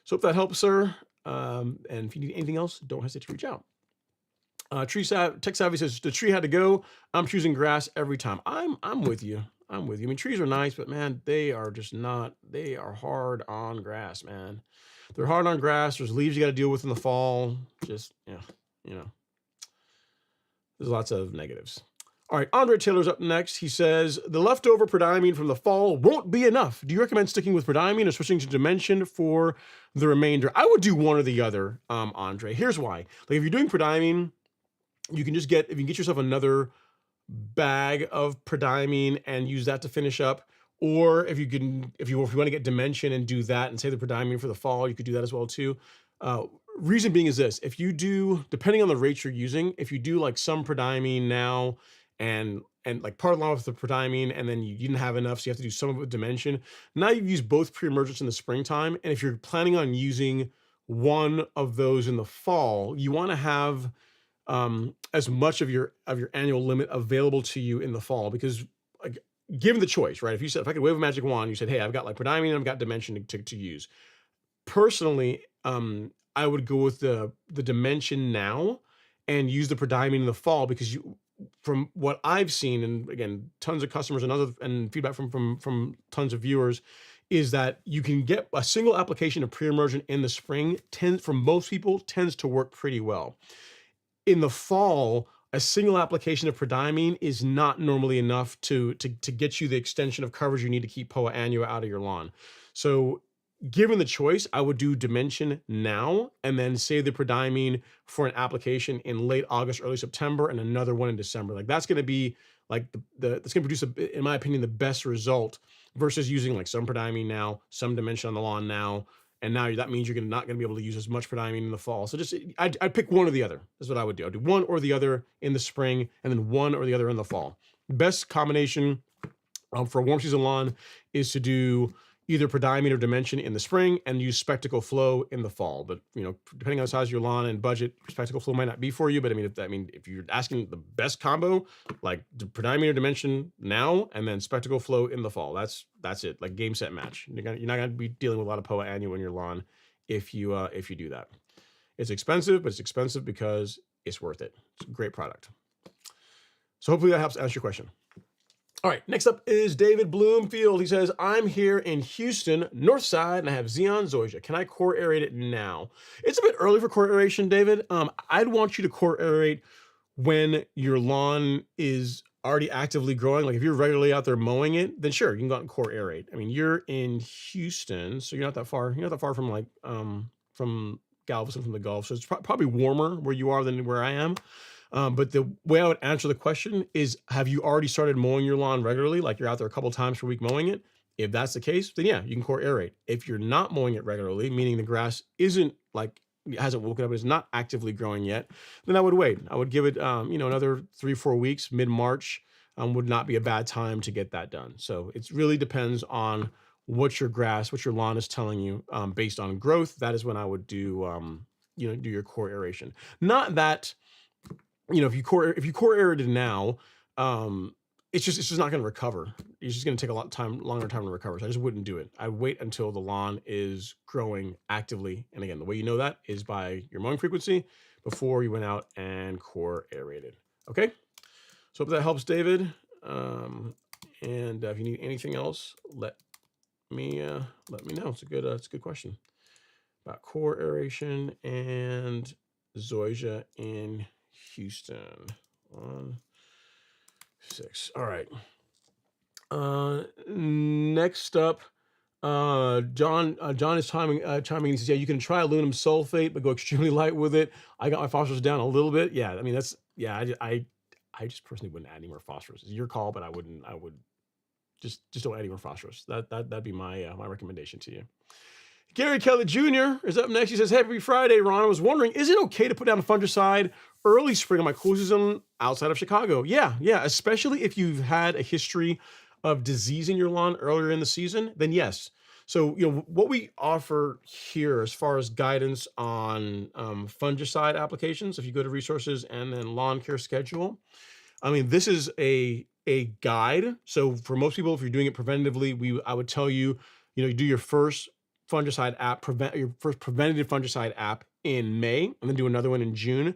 So if that helps, sir. And if you need anything else, don't hesitate to reach out. Tech Savvy says the tree had to go. I'm choosing grass every time. I'm with you. I mean, trees are nice, but man, they are just not. They are hard on grass, man. They're hard on grass. There's leaves you got to deal with in the fall. Just there's lots of negatives. All right, Andre Taylor's up next. He says, the leftover prodiamine from the fall won't be enough. Do you recommend sticking with prodiamine or switching to dimension for the remainder? I would do one or the other, Andre. Here's why. Like if you're doing prodiamine, you can just get yourself another bag of prodiamine and use that to finish up. Or if you want to get dimension and do that and save the prodiamine for the fall, you could do that as well too. Reason being is this: if you do, depending on the rates you're using, if you do like some prodiamine now and like part along with the prodiamine, and then you didn't have enough, so you have to do some of it with dimension. Now you've used both pre-emergence in the springtime, and if you're planning on using one of those in the fall, you want to have as much of your annual limit available to you in the fall, because like given the choice, right? If you said, if I could wave a magic wand, you said, hey, I've got like prodiamine and I've got dimension to use. Personally, I would go with the dimension now and use the prodiamine in the fall, because from what I've seen, and again, tons of customers and feedback from tons of viewers, is that you can get a single application of pre-emergent in the spring for most people tends to work pretty well. In the fall, a single application of prodiamine is not normally enough to get you the extension of coverage you need to keep Poa annua out of your lawn. So given the choice, I would do dimension now and then save the prodiamine for an application in late August, early September, and another one in December. Like that's going to be like that's going to produce, in my opinion, the best result versus using like some prodiamine now, some dimension on the lawn now, and now that means you're not going to be able to use as much prodiamine in the fall. So just I'd pick one or the other. That's what I would do. I'd do one or the other in the spring, and then one or the other in the fall. Best combination for a warm season lawn is to do either prodiamine or dimension in the spring and use Spectacle Flow in the fall. But depending on the size of your lawn and budget, Spectacle Flow might not be for you. But if you're asking the best combo, like prodiamine or dimension now and then Spectacle Flow in the fall, that's it. Like game, set, match. You're not gonna be dealing with a lot of Poa annua in your lawn if you do that. It's expensive, but it's expensive because it's worth it. It's a great product. So hopefully that helps answer your question. All right, next up is David Bloomfield. He says, I'm here in Houston, north side, and I have Xeon zoysia. Can I core aerate it now? It's a bit early for core aeration, David. I'd want you to core aerate when your lawn is already actively growing. Like if you're regularly out there mowing it, then sure, you can go out and core aerate. I mean, you're in Houston, so you're not that far. You're not that far from like from Galveston, from the Gulf. So it's probably warmer where you are than where I am. But the way I would answer the question is, have you already started mowing your lawn regularly? Like you're out there a couple times per week mowing it? If that's the case, then yeah, you can core aerate. If you're not mowing it regularly, meaning the grass isn't like, it hasn't woken up, it's not actively growing yet, then I would wait. I would give it, another 3-4 weeks, mid-March would not be a bad time to get that done. So it really depends on what your lawn is telling you based on growth. That is when I would do, do your core aeration. Not that, if you core aerated now, it's just not going to recover. It's just going to take a longer time to recover. So I just wouldn't do it. I wait until the lawn is growing actively. And again, the way you know that is by your mowing frequency before you went out and core aerated. Okay. So hope that helps, David. And if you need anything else, let me know. It's a good question about core aeration and zoysia in Houston. 1-6. All right. Next up, John is chiming in. He says, yeah, you can try aluminum sulfate, but go extremely light with it. I got my phosphorus down a little bit. Yeah, I mean, I just personally wouldn't add any more phosphorus. It's your call, but I would just don't add any more phosphorus. That'd be my my recommendation to you. Gary Kelly Jr. is up next. He says, happy Friday, Ron. I was wondering, is it okay to put down a fungicide early spring on my cool season outside of Chicago? Yeah, especially if you've had a history of disease in your lawn earlier in the season, then yes. So, what we offer here as far as guidance on fungicide applications, if you go to resources and then lawn care schedule, I mean, this is a guide. So for most people, if you're doing it preventatively, I would tell you, you do your first fungicide app, your first preventative fungicide app in May, and then do another one in June.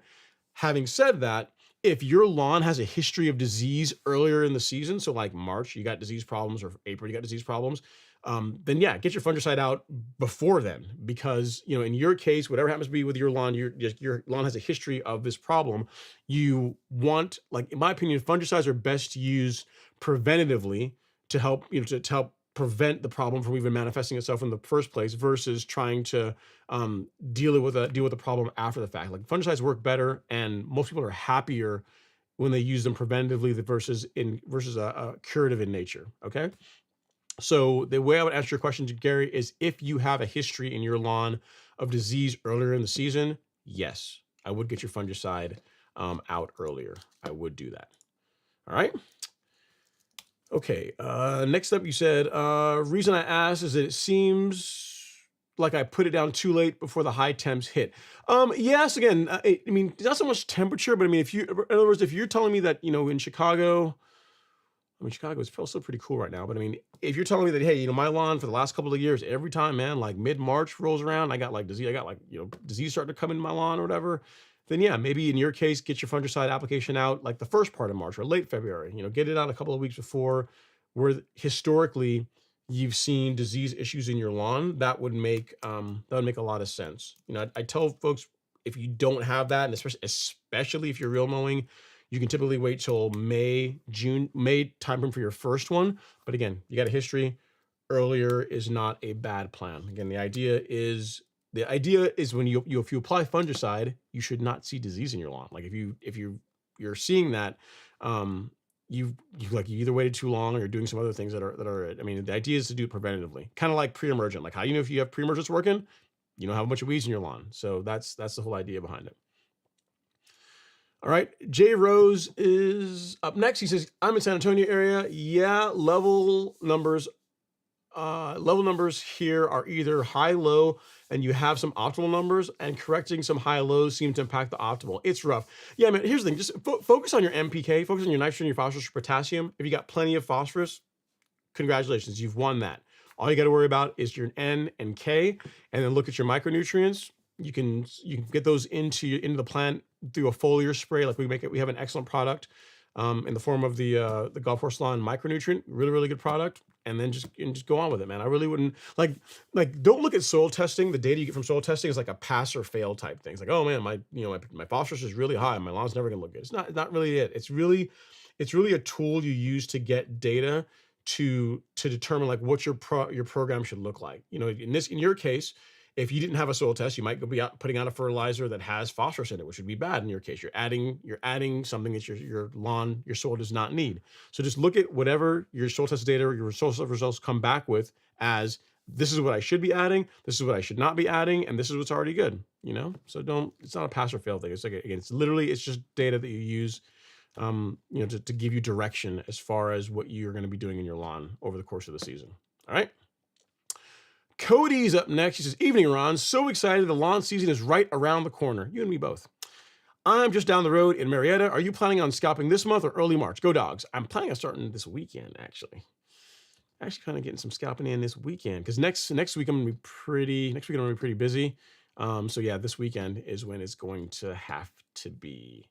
Having said that, if your lawn has a history of disease earlier in the season, so like March, you got disease problems, or April, you got disease problems, then yeah, get your fungicide out before then, because in your case, whatever happens to be with your lawn, your lawn has a history of this problem. You want, like in my opinion, fungicides are best used preventatively to help to help prevent the problem from even manifesting itself in the first place, versus trying to deal with the problem after the fact. Like fungicides work better, and most people are happier when they use them preventatively versus curative in nature. Okay. So the way I would answer your question, to Gary, is if you have a history in your lawn of disease earlier in the season, yes, I would get your fungicide out earlier. I would do that. All right. Okay. Next up, you said, reason I asked is that it seems like I put it down too late before the high temps hit. Yes, again, I mean, it's not so much temperature, but I mean, in other words, if you're telling me that, in Chicago, Chicago is still pretty cool right now, but I mean, if you're telling me that, hey, my lawn for the last couple of years, every time, man, like mid-March rolls around, I got disease starting to come into my lawn or whatever, then yeah, maybe in your case, get your fungicide application out like the first part of March or late February, get it out a couple of weeks before, where historically you've seen disease issues in your lawn. That would make a lot of sense. I tell folks, if you don't have that, and especially if you're real mowing, you can typically wait till May timeframe for your first one. But again, you got a history. Earlier is not a bad plan. Again, the idea is when if you apply fungicide, you should not see disease in your lawn. Like if you're seeing that, you either waited too long or you're doing some other things that are. I mean, the idea is to do it preventatively, kind of like pre-emergent. Like how if you have pre-emergence working, you don't have a bunch of weeds in your lawn. So that's the whole idea behind it. All right, Jay Rose is up next. He says, I'm in San Antonio area. Yeah, level numbers here are either high, low, and you have some optimal numbers, and correcting some high lows seem to impact the optimal. It's rough. Yeah, man, here's the thing. Just focus on your NPK, focus on your nitrogen, your phosphorus, your potassium. If you got plenty of phosphorus, congratulations, you've won that. All you got to worry about is your N and K, and then look at your micronutrients. You can get those into the plant through a foliar spray. Like we have an excellent product in the form of the Golf Course Lawn micronutrient, really good product. And then just go on with it, man. I really wouldn't like don't look at soil testing. The data you get from soil testing is like a pass or fail type thing. It's like, oh man, my phosphorus is really high. My lawn's never gonna look good. It's not really it. It's really a tool you use to get data to determine like what your program should look like. In your case, if you didn't have a soil test, you might be out putting out a fertilizer that has phosphorus in it, which would be bad in your case. You're adding something that your soil does not need. So just look at whatever your soil test data or your soil test results come back with as, this is what I should be adding, this is what I should not be adding, and this is what's already good. So it's not a pass or fail thing. It's like, again, it's just data that you use to give you direction as far as what you're going to be doing in your lawn over the course of the season. All right. Cody's up next. He says, evening, Ron. So excited. The lawn season is right around the corner. You and me both. I'm just down the road in Marietta. Are you planning on scalping this month or early March? Go Dogs. I'm planning on starting this weekend, actually. Actually kind of getting some scalping in this weekend because next week I'm gonna be pretty busy. So yeah, this weekend is when it's going to have to be.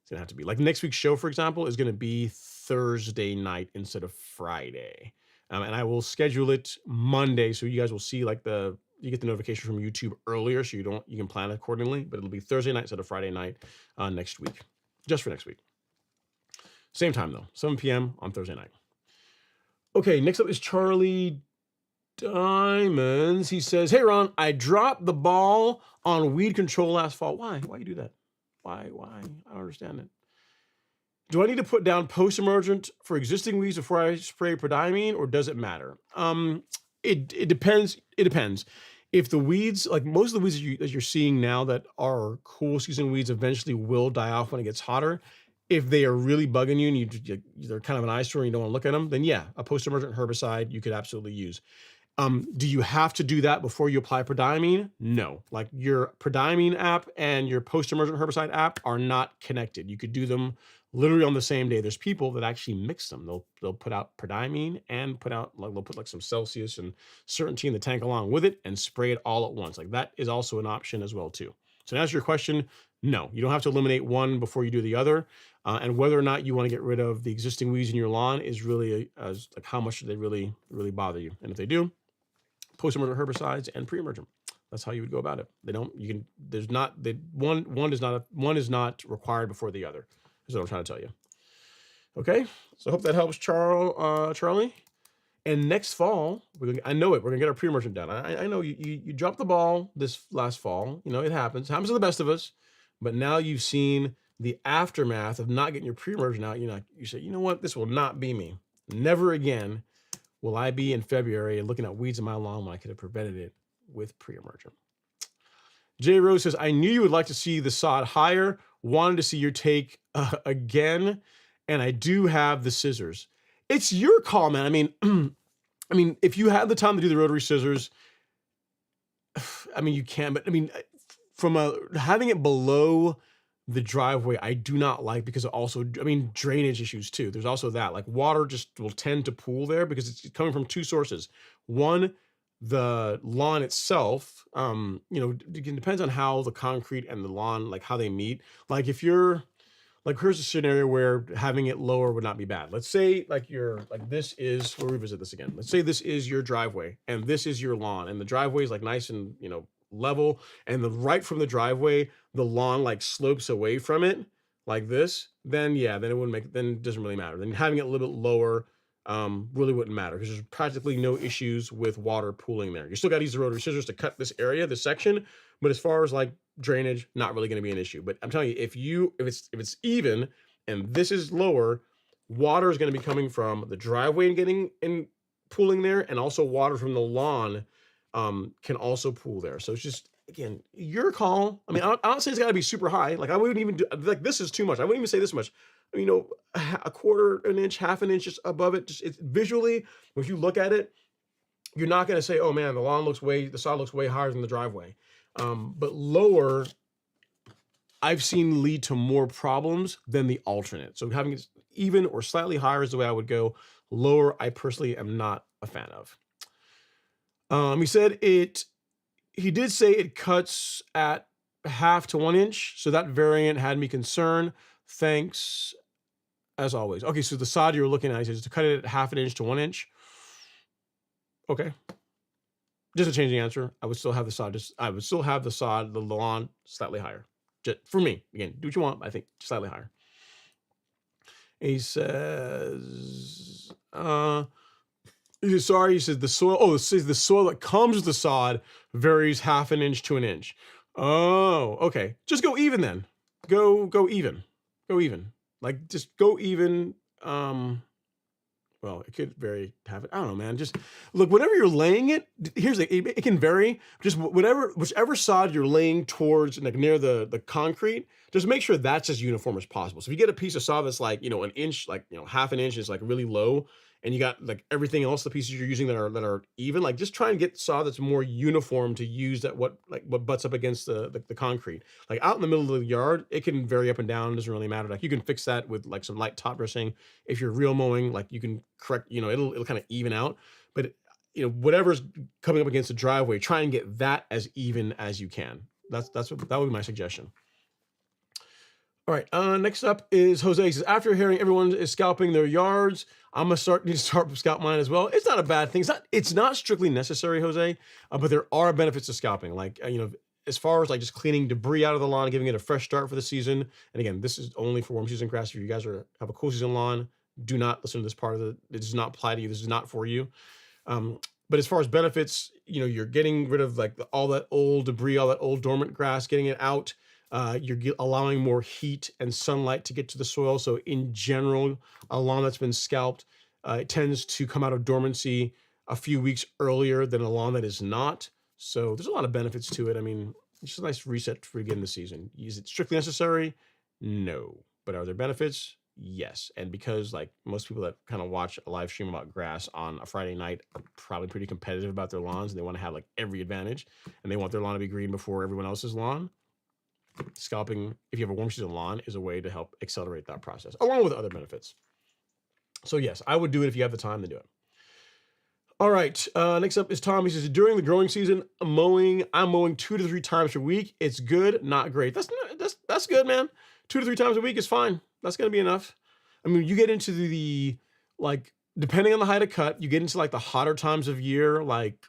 It's gonna have to be like next week's show, for example, is gonna be Thursday night instead of Friday. And I will schedule it Monday, so you guys will see like you get the notification from YouTube earlier, so you can plan accordingly. But it'll be Thursday night instead of Friday night next week, just for next week. Same time though, 7 p.m. on Thursday night. Okay, next up is Charlie Diamonds. He says, "Hey Ron, I dropped the ball on weed control last fall. Why? Why you do that? Why? I don't understand it. Do I need to put down post-emergent for existing weeds before I spray prodiamine, or does it matter?" It depends. It depends. If the weeds, like most of the weeds that you're seeing now that are cool season weeds, eventually will die off when it gets hotter. If they are really bugging you and they're kind of an eyesore and you don't want to look at them, then yeah, a post-emergent herbicide you could absolutely use. Do you have to do that before you apply prodiamine? No. Like your prodiamine app and your post-emergent herbicide app are not connected. You could do them literally on the same day. There's people that actually mix them. They'll put out prodiamine and they'll put like some Celsius and Certainty in the tank along with it and spray it all at once. Like that is also an option as well too. So to answer your question, no, you don't have to eliminate one before you do the other. And whether or not you want to get rid of the existing weeds in your lawn is really like how much do they really bother you. And if they do, post-emergent herbicides and pre-emergent. That's how you would go about it. One is not required before the other. Is what I'm trying to tell you. Okay, so I hope that helps, Charlie. And next fall, I know it. We're gonna get our pre-emergent done. I know you dropped the ball this last fall. You know it happens. Happens to the best of us. But now you've seen the aftermath of not getting your pre-emergent out. You say, you know what? This will not be me. Never again will I be in February and looking at weeds in my lawn when I could have prevented it with pre-emergent. Jay Rose says, I knew you would like to see the sod higher. Wanted to see your take again. And I do have the scissors. It's your call, man. I mean, if you have the time to do the rotary scissors, I mean, you can, but I mean, from having it below the driveway, I do not like because it also, drainage issues too. There's also that, like water just will tend to pool there because it's coming from two sources. One, the lawn itself, it depends on how the concrete and the lawn, like how they meet. Like if you're, like here's a scenario where having it lower would not be bad. Let's say we'll revisit this again. Let's say this is your driveway and this is your lawn and the driveway is like nice and, level, and right from the driveway, the lawn like slopes away from it like this, then it doesn't really matter. Then having it a little bit lower really wouldn't matter because there's practically no issues with water pooling there. You still got to use the rotary scissors to cut this area, this section, but as far as like drainage, not really going to be an issue. But I'm telling you, if it's even and this is lower, water is going to be coming from the driveway and getting in pooling there, and also water from the lawn can also pool there. So it's just, again, your call. I mean, I'm not saying it's got to be super high. Like I wouldn't even do, like this is too much. I wouldn't even say this much. A quarter an inch, half an inch just above it. Just it's visually, if you look at it, you're not going to say, oh man, the sod looks way higher than the driveway. But lower, I've seen lead to more problems than the alternate. So having it even or slightly higher is the way I would go. Lower, I personally am not a fan of. He did say it cuts at 1/2 to 1 inch. So that variant had me concerned. Thanks as always. Okay. So the sod you're looking at is to cut it at 1/2 inch to 1 inch. Okay. Just a changing answer. I would still have the sod, the lawn slightly higher. Just for me, again, do what you want. But I think slightly higher. He says, sorry, he says the soil. Oh, it says the soil that comes with the sod varies 1/2 inch to 1 inch. Oh, okay. Just go even then. Go even. Go even. Like just go even. Well, it could vary. I don't know, man. Just look. Whenever you're laying it, it can vary. Just whichever sod you're laying towards, like near the concrete, just make sure that's as uniform as possible. So if you get a piece of saw that's like, an inch, like, half an inch is like really low, and you got like everything else, the pieces you're using that are even, like just try and get saw that's more uniform to use that what butts up against the concrete. Like out in the middle of the yard, it can vary up and down. It doesn't really matter. Like you can fix that with like some light top dressing. If you're real mowing, like you can correct, it'll kind of even out. But whatever's coming up against the driveway, try and get that as even as you can. That would be my suggestion. All right. Next up is Jose. He says, after hearing everyone is scalping their yards, I'm gonna need to start scalp mine as well. It's not a bad thing. It's not strictly necessary, Jose, but there are benefits to scalping. Like as far as like just cleaning debris out of the lawn, giving it a fresh start for the season. And again, this is only for warm season grass. If you guys have a cool season lawn, do not listen to this part of it. It does not apply to you. This is not for you. But as far as benefits, you're getting rid of like all that old debris, all that old dormant grass, getting it out. You're allowing more heat and sunlight to get to the soil. So in general, a lawn that's been scalped, it tends to come out of dormancy a few weeks earlier than a lawn that is not. So there's a lot of benefits to it. I mean, it's just a nice reset to begin the season. Is it strictly necessary? No. But are there benefits? Yes. And because like most people that kind of watch a live stream about grass on a Friday night are probably pretty competitive about their lawns, and they want to have like every advantage, and they want their lawn to be green before everyone else's lawn. Scalping, if you have a warm season lawn, is a way to help accelerate that process, along with other benefits. So yes, I would do it if you have the time to do it. All right, next up is Tom. He says, during the growing season, I'm mowing 2 to 3 times per week. It's good, not great. That's good, man. 2 to 3 times a week is fine. That's gonna be enough. I mean, you get into the like, depending on the height of cut, you get into like the hotter times of year, like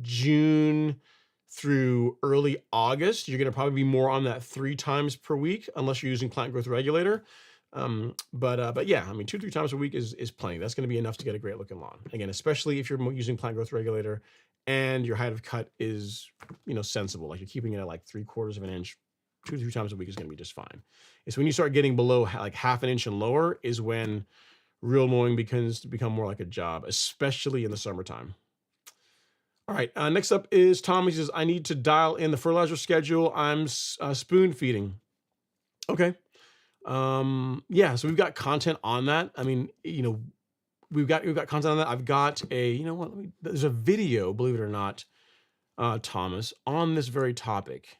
June through early August. You're going to probably be more on that 3 times per week, unless you're using plant growth regulator. But yeah, I mean, 2 to 3 times a week is plenty. That's going to be enough to get a great looking lawn. Again, especially if you're using plant growth regulator and your height of cut is, sensible. Like you're keeping it at like 3/4 of an inch. 2 to 3 times a week is going to be just fine. It's when you start getting below like half an inch and lower is when real mowing begins to become more like a job, especially in the summertime. All right, next up is Tom. He says, I need to dial in the fertilizer schedule. I'm spoon feeding. Okay. Yeah, so we've got content on that. I mean, we've got content on that. I've got there's a video, believe it or not, Thomas, on this very topic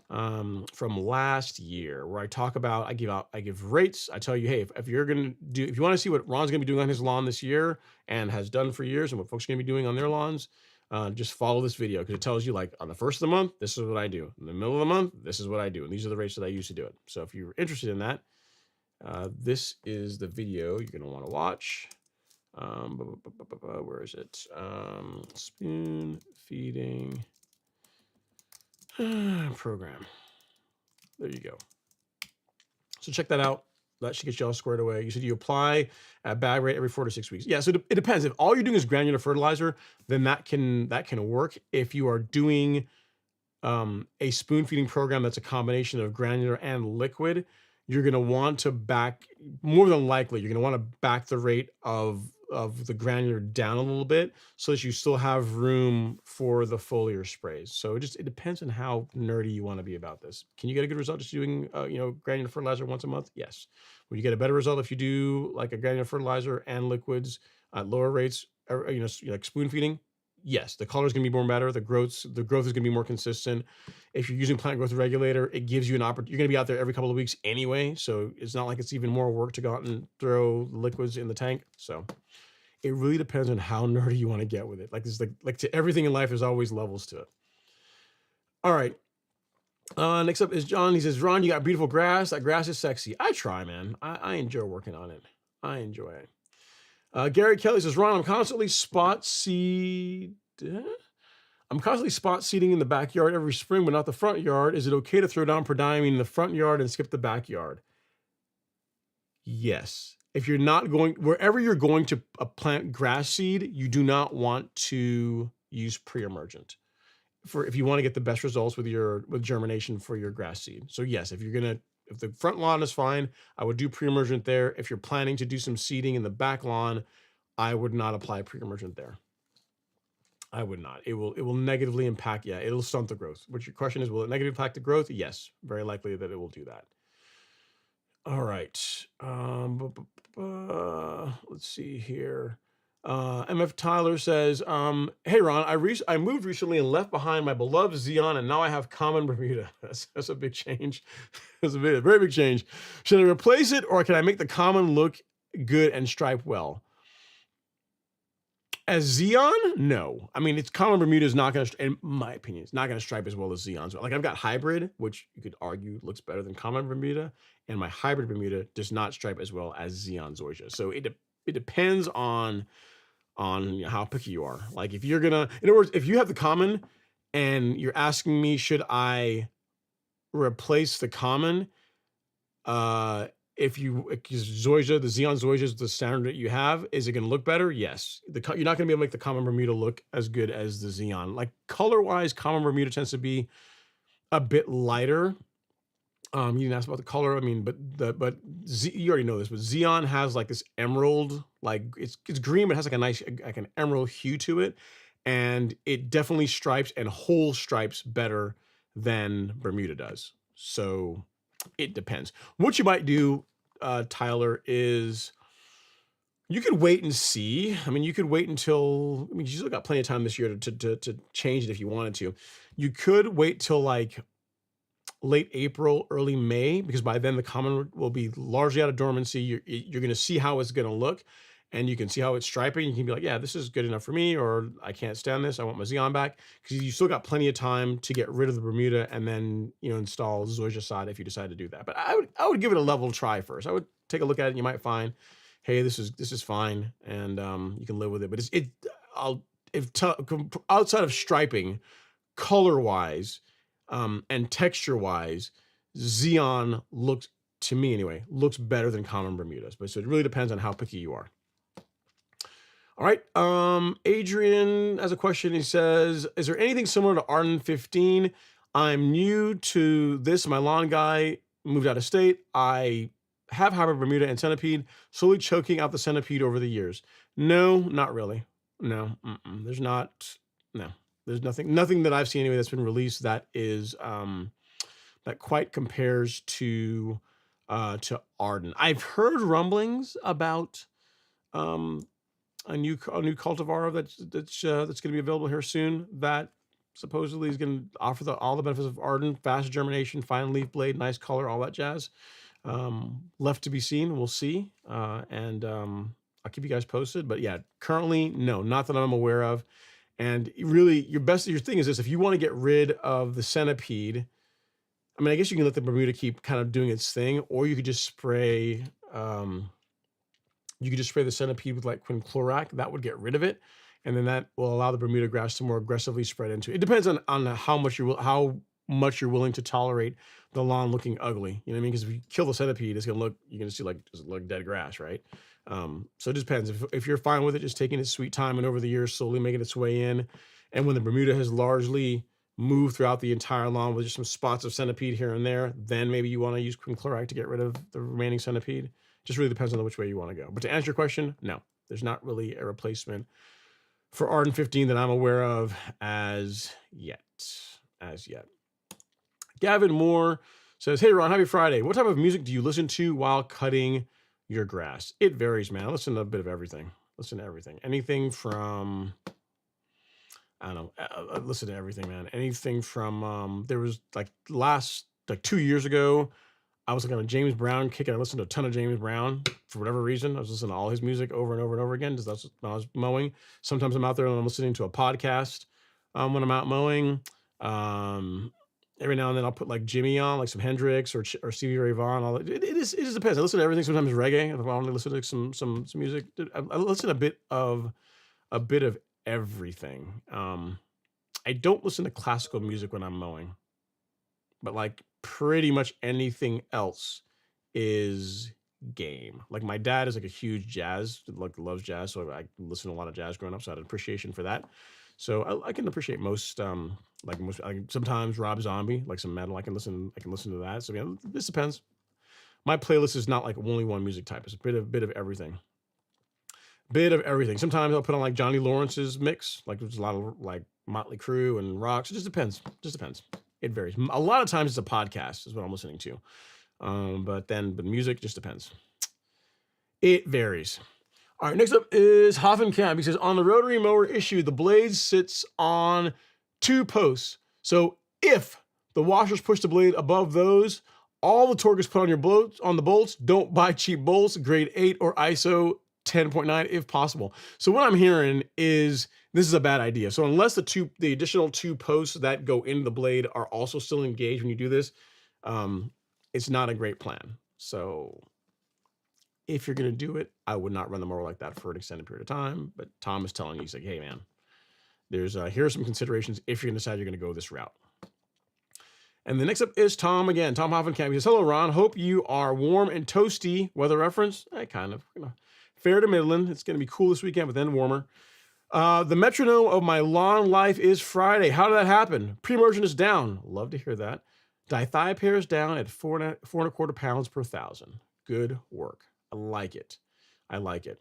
from last year, where I talk about, I give rates. I tell you, hey, if you want to see what Ron's gonna be doing on his lawn this year and has done for years, and what folks are gonna be doing on their lawns, just follow this video, because it tells you, like, on the first of the month, this is what I do. In the middle of the month, this is what I do. And these are the rates that I use to do it. So if you're interested in that, this is the video you're going to want to watch. Where is it? Spoon feeding program. There you go. So check that out. That should get you all squared away. You said you apply at bag rate every 4 to 6 weeks. Yeah, so it depends. If all you're doing is granular fertilizer, then that can work. If you are doing a spoon feeding program that's a combination of granular and liquid, you're going to want to more than likely, you're going to want to back the rate of the granular down a little bit, so that you still have room for the foliar sprays. So it depends on how nerdy you want to be about this. Can you get a good result just doing granular fertilizer once a month? Yes. Will you get a better result if you do like a granular fertilizer and liquids at lower rates, or like spoon feeding? Yes. The color is going to be more better. The growth is going to be more consistent. If you're using plant growth regulator, it gives you an opportunity. You're going to be out there every couple of weeks anyway, so it's not like it's even more work to go out and throw liquids in the tank. So it really depends on how nerdy you want to get with it. Like this, like to everything in life, there's always levels to it. All right. Next up is John. He says, Ron, you got beautiful grass. That grass is sexy. I try, man. I enjoy working on it. I enjoy it. Gary Kelly says, Ron, I'm constantly spot seeding in the backyard every spring, but not the front yard. Is it okay to throw down prodiamine in the front yard and skip the backyard? Yes. If you're not wherever you're going to plant grass seed, you do not want to use pre-emergent if you want to get the best results with germination for your grass seed. So yes, if the front lawn is fine, I would do pre-emergent there. If you're planning to do some seeding in the back lawn, I would not apply pre-emergent there. I would not. It will negatively impact. Yeah, it'll stunt the growth. Which your question is, will it negatively impact the growth? Yes, very likely that it will do that. All right. Let's see here. MF Tyler says, "Hey Ron, I moved recently and left behind my beloved Xeon, and now I have common Bermuda. That's a big change. That's a very big change. Should I replace it, or can I make the common look good and stripe well? As Xeon, no. I mean, it's common Bermuda is not going to, in my opinion, it's not going to stripe as well as Xeon's. Like I've got hybrid, which you could argue looks better than common Bermuda, and my hybrid Bermuda does not stripe as well as Xeon Zoysia. So it depends on how picky you are. Like if you're gonna, in other words, if you have the common and you're asking me, should I replace the common? If Zoysia, the Xeon Zoysia is the standard that you have, is it going to look better? Yes. You're not going to be able to make the common Bermuda look as good as the Xeon. Like color wise, common Bermuda tends to be a bit lighter. You didn't ask about the color. I mean, you already know this, but Xeon has like this emerald, like it's green, but it has like a nice, like an emerald hue to it. And it definitely stripes and whole stripes better than Bermuda does. So it depends. What you might do, Tyler, is you could wait and see. I mean, you could wait until, I mean, you still got plenty of time this year to change it if you wanted to. You could wait till like late April, early May, because by then the common will be largely out of dormancy. You're going to see how it's going to look, and you can see how it's striping. You can be like, yeah, this is good enough for me, or I can't stand this. I want my Xeon back, because you still got plenty of time to get rid of the Bermuda and then install Zoysia side if you decide to do that. But I would give it a level try first. I would take a look at it, and you might find, hey, this is fine, and you can live with it. But outside of striping, color wise, and texture wise, Xeon looks, to me anyway, looks better than common Bermudas. But so it really depends on how picky you are. All right. Adrian has a question. He says, is there anything similar to Arden 15? I'm new to this. My lawn guy moved out of state. I have hybrid Bermuda and centipede, slowly choking out the centipede over the years. No, not really. No, there's not. No, there's nothing that I've seen anyway that's been released that is that quite compares to Arden. I've heard rumblings about a new cultivar that's going to be available here soon that supposedly is going to offer all the benefits of Arden: fast germination, fine leaf blade, nice color, all that jazz. Left to be seen. We'll see, and I'll keep you guys posted. But yeah, currently, no, not that I'm aware of. And really, your thing is this: if you want to get rid of the centipede, I mean, I guess you can let the Bermuda keep kind of doing its thing, or you could just spray. You could just spray the centipede with like quinclorac. That would get rid of it, and then that will allow the Bermuda grass to more aggressively spread into it. It depends on how much you're willing to tolerate the lawn looking ugly. You know what I mean? Because if you kill the centipede, you're gonna see like just like dead grass, right? So it just depends. If you're fine with it, just taking its sweet time and over the years slowly making its way in, and when the Bermuda has largely moved throughout the entire lawn with just some spots of centipede here and there, then maybe you want to use quinclorac to get rid of the remaining centipede. Just really depends on which way you want to go. But to answer your question, no, there's not really a replacement for Arden 15 that I'm aware of as yet. Gavin Moore says, hey, Ron, happy Friday. What type of music do you listen to while cutting your grass? It varies, man. I listen to a bit of everything. Anything from, I don't know, I listen to everything, man. Anything from, there was like 2 years ago, I was like on a James Brown kick, and I listened to a ton of James Brown for whatever reason. I was listening to all his music over and over and over again. Just that's when I was mowing. Sometimes I'm out there and I'm listening to a podcast when I'm out mowing. Every now and then I'll put like Jimmy on, like some Hendrix or Stevie Ray Vaughan. All that. It just depends. I listen to everything. Sometimes reggae. If I want to listen to some music, I listen to a bit of everything. I don't listen to classical music when I'm mowing, but like pretty much anything else is game. Like my dad is like a huge jazz, like loves jazz, so I listened to a lot of jazz growing up, so I had an appreciation for that. So I can appreciate most sometimes Rob Zombie, like some metal. I can listen to that. So yeah, this depends. My playlist is not like only one music type. It's a bit of everything. Sometimes I'll put on like Johnny Lawrence's mix. Like there's a lot of like Motley Crue and rock. So it just depends. It varies. A lot of times it's a podcast is what I'm listening to. But music just depends. It varies. All right, next up is Hoffenkamp. He says, on the rotary mower issue, the blade sits on 2 posts. So if the washers push the blade above those, all the torque is put on your bolts. On the bolts, don't buy cheap bolts, grade 8 or ISO 10.9 if possible. So what I'm hearing is this is a bad idea. So unless the additional 2 posts that go into the blade are also still engaged when you do this, it's not a great plan. So if you're going to do it, I would not run the mower like that for an extended period of time. But Tom is telling you, he's like, hey, man, here are some considerations if you're going to decide you're going to go this route. And the next up is Tom again. Tom Hoffenkamp. He says, hello, Ron. Hope you are warm and toasty. Weather reference? Kind of. Fair to Midland. It's going to be cool this weekend, but then warmer. The metronome of my lawn life is Friday. How did that happen? Pre-emergent is down. Love to hear that. Dithiopare is down at 4.25 pounds per 1,000. Good work. I like it. I like it.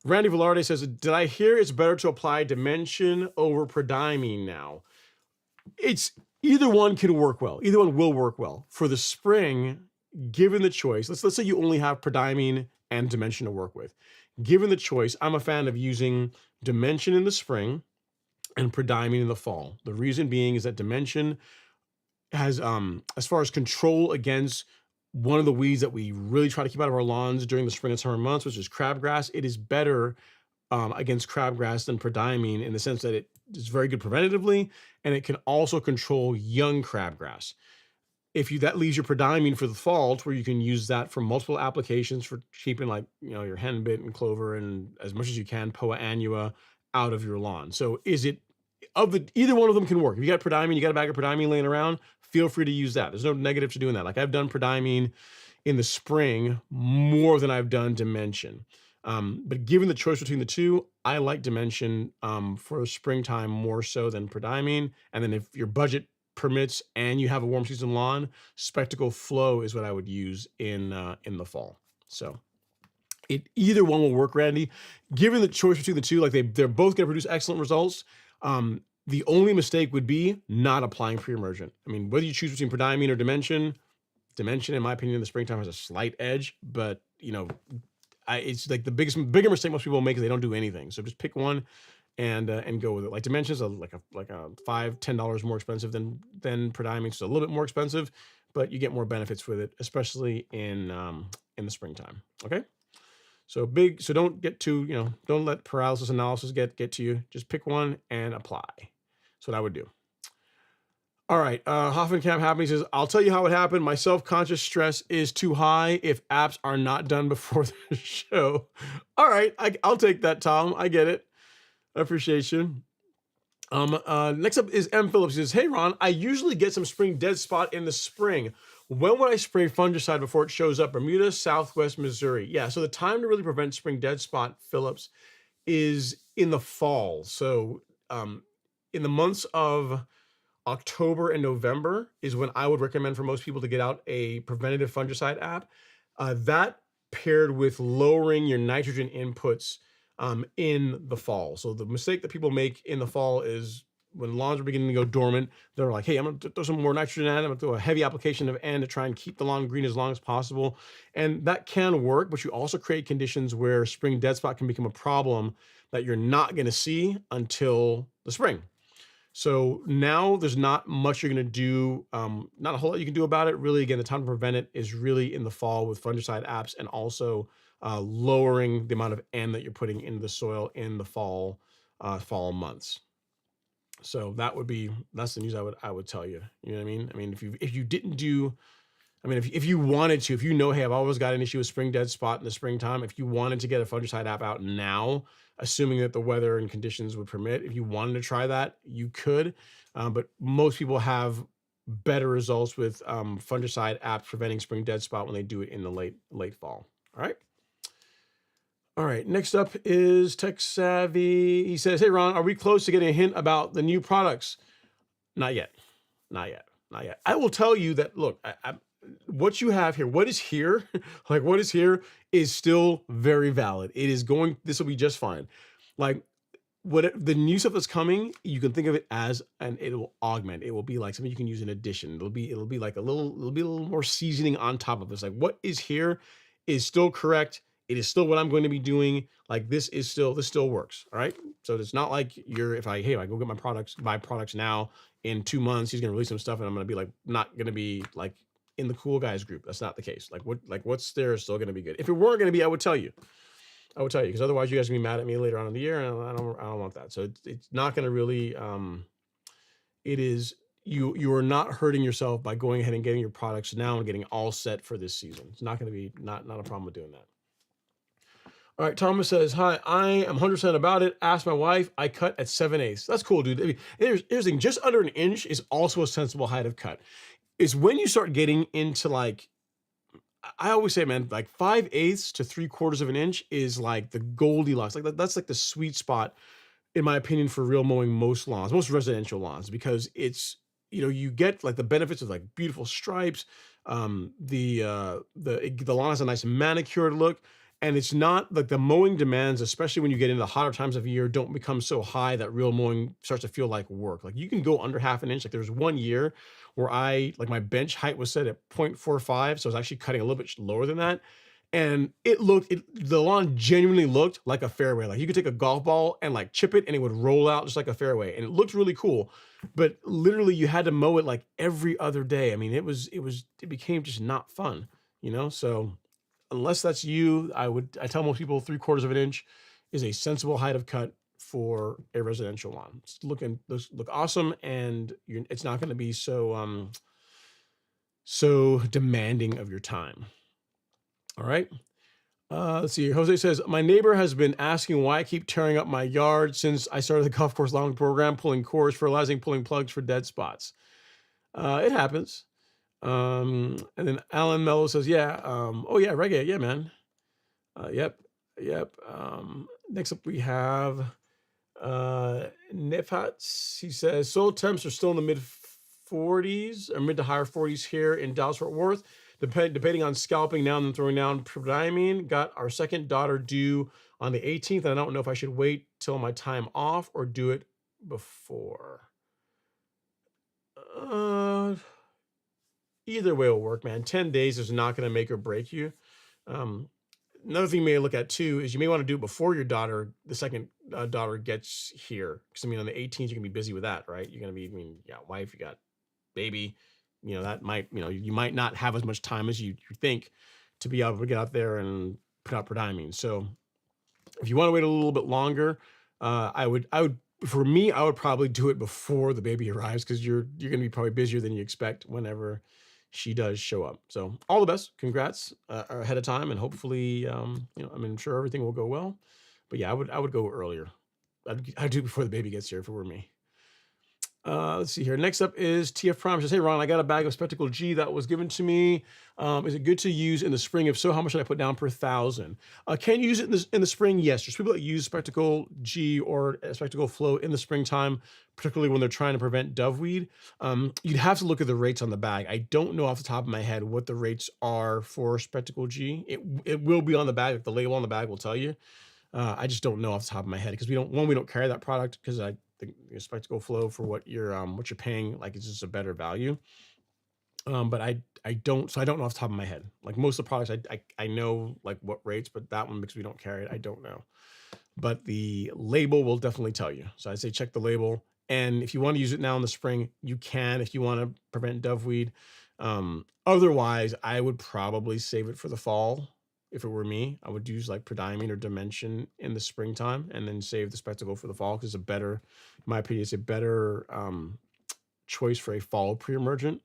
Randy Velarde says, did I hear it's better to apply dimension over prodiamine now? It's either one can work well. Either one will work well. For the spring, given the choice, let's say you only have prodiamine and dimension to work with. Given the choice, I'm a fan of using dimension in the spring and prodiamine in the fall. The reason being is that dimension has, as far as control against one of the weeds that we really try to keep out of our lawns during the spring and summer months, which is crabgrass, it is better against crabgrass than prodiamine in the sense that it is very good preventatively, and it can also control young crabgrass. That leaves your prodiamine for the fall, to where you can use that for multiple applications for keeping, like, your henbit and clover and as much as you can poa annua out of your lawn. So either one of them can work. If you got prodiamine, you got a bag of prodiamine laying around, feel free to use that. There's no negative to doing that. Like, I've done prodiamine in the spring more than I've done dimension. But given the choice between the two, I like dimension for springtime more so than prodiamine. And then if your budget permits and you have a warm season lawn, Spectacle Flow is what I would use in the fall. So either one will work, Randy. Given the choice between the two, like they're both going to produce excellent results. The only mistake would be not applying pre-emergent. I mean, whether you choose between prodiamine or dimension, in my opinion, in the springtime has a slight edge, but it's like the bigger mistake most people make is they don't do anything. So just pick one and go with it. Like dimensions are like a $5-10 more expensive than prodiamine. So a little bit more expensive, but you get more benefits with it, especially in the springtime. Okay. So don't get too, don't let paralysis analysis get to you. Just pick one and apply. That's what I would do. All right. Hoffenkamp Happy says, I'll tell you how it happened. My self-conscious stress is too high if apps are not done before the show. All right. I'll take that, Tom. I get it. I appreciate you. Next up is M. Phillips. He says, hey, Ron, I usually get some spring dead spot in the spring. When would I spray fungicide before it shows up? Bermuda, Southwest Missouri. Yeah, so the time to really prevent spring dead spot, Phillips, is in the fall. So in the months of October and November is when I would recommend for most people to get out a preventative fungicide app. That paired with lowering your nitrogen inputs in the fall. So the mistake that people make in the fall is when lawns are beginning to go dormant, they're like, hey, I'm going to throw some more nitrogen at it. I'm going to throw a heavy application of N to try and keep the lawn green as long as possible. And that can work, but you also create conditions where spring dead spot can become a problem that you're not going to see until the spring. So now there's not much you're going to do, not a whole lot you can do about it. Really, again, the time to prevent it is really in the fall with fungicide apps, and also lowering the amount of N that you're putting into the soil in the fall months. So that's the news I would tell you. You know what I mean? I mean, if you didn't do, I mean, if you wanted to, if hey, I've always got an issue with spring dead spot in the springtime, if you wanted to get a fungicide app out now, assuming that the weather and conditions would permit, if you wanted to try that, you could. But most people have better results with fungicide apps preventing spring dead spot when they do it in the late fall. All right. Next up is Tech Savvy. He says, hey, Ron, are we close to getting a hint about the new products? Not yet. I will tell you that, look, what you have here, what is here, what is here is still very valid. This will be just fine. Like, the new stuff that's coming, you can think of it as it will augment. It will be like something you can use in addition. It'll be like it'll be a little more seasoning on top of this. Like what is here is still correct. It is still what I'm going to be doing. Like this still works. All right. So it's not like if I go get buy products now, in 2 months, he's gonna release some stuff and I'm gonna be like not gonna be like in the cool guys group. That's not the case. What's there is still gonna be good. If it weren't gonna be, I would tell you. Because otherwise you guys are gonna be mad at me later on in the year, and I don't want that. So it's not gonna really it is you are not hurting yourself by going ahead and getting your products now and getting all set for this season. It's not gonna be not a problem with doing that. All right, Thomas says, hi, I am 100% about it. Ask my wife. I cut at 7/8. That's cool, dude. I mean, here's the thing. Just under an inch is also a sensible height of cut. It's when you start getting into like, I always say, man, like 5/8 to 3/4 of an inch is like the Goldilocks. Like that's like the sweet spot, in my opinion, for real mowing most lawns, most residential lawns, because it's, you get like the benefits of like beautiful stripes. The lawn has a nice manicured look. And it's not like the mowing demands, especially when you get into the hotter times of year, don't become so high that real mowing starts to feel like work. Like you can go under half an inch. Like there's 1 year where my bench height was set at 0.45. So I was actually cutting a little bit lower than that. And the lawn genuinely looked like a fairway. Like you could take a golf ball and like chip it and it would roll out just like a fairway. And it looked really cool, but literally you had to mow it like every other day. I mean, it became just not fun, so unless that's you, I tell most people 3/4 of an inch is a sensible height of cut for a residential lawn. It's look awesome, and it's not going to be so demanding of your time. All right. Let's see. Jose says, my neighbor has been asking why I keep tearing up my yard since I started the golf course lawn program, pulling cores, fertilizing, pulling plugs for dead spots. It happens. And then Alan Mello says, yeah. Oh yeah, reggae. Yeah, man. Yep. Next up we have Nefats. He says soil temps are still in the mid 40s or mid to higher 40s here in Dallas Fort Worth. Debating on scalping now and then throwing down prodiamine. Got our second daughter due on the 18th. And I don't know if I should wait till my time off or do it before. Either way will work, man. 10 days is not going to make or break you. Another thing you may look at too is you may want to do it before the second daughter gets here. Because I mean, on the 18th, you can be busy with that, right? You're going to be, you got wife, you got baby, that might, you might not have as much time as you think to be able to get out there and put out prodiamine. So if you want to wait a little bit longer, I would probably do it before the baby arrives, because you're going to be probably busier than you expect whenever she does show up. So all the best, congrats ahead of time, and hopefully, I'm sure everything will go well. But yeah, I would go earlier. I'd do it before the baby gets here if it were me. Let's see here. Next up is TF Prime. Says, hey Ron, I got a bag of Spectacle G that was given to me. Is it good to use in the spring? If so, how much should I put down per 1,000? Can you use it in the spring? Yes. There's people that use Spectacle G or Spectacle Flow in the springtime, particularly when they're trying to prevent doveweed. You'd have to look at the rates on the bag. I don't know off the top of my head what the rates are for Spectacle G. It will be on the bag. Like the label on the bag will tell you. I just don't know off the top of my head, because we don't carry that product, because I think Spectacle Flow for what you're paying, like it's just a better value. But I don't know off the top of my head. Like most of the products, I know like what rates, but that one, because we don't carry it, I don't know. But the label will definitely tell you. So I'd say check the label. And if you want to use it now in the spring, you can, if you want to prevent doveweed. Otherwise, I would probably save it for the fall. If it were me, I would use like prodiamine or dimension in the springtime, and then save the Spectacle for the fall, because in my opinion, it's a better choice for a fall pre-emergent.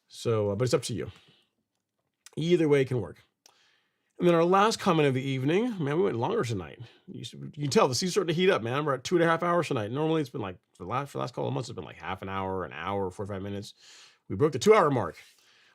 So, but it's up to you. Either way can work. And then our last comment of the evening, man, we went longer tonight. You can tell the season's starting to heat up, man. We're at 2.5 hours tonight. Normally it's been like, for the last couple of months, it's been like half an hour, 45 minutes. We broke the 2-hour mark.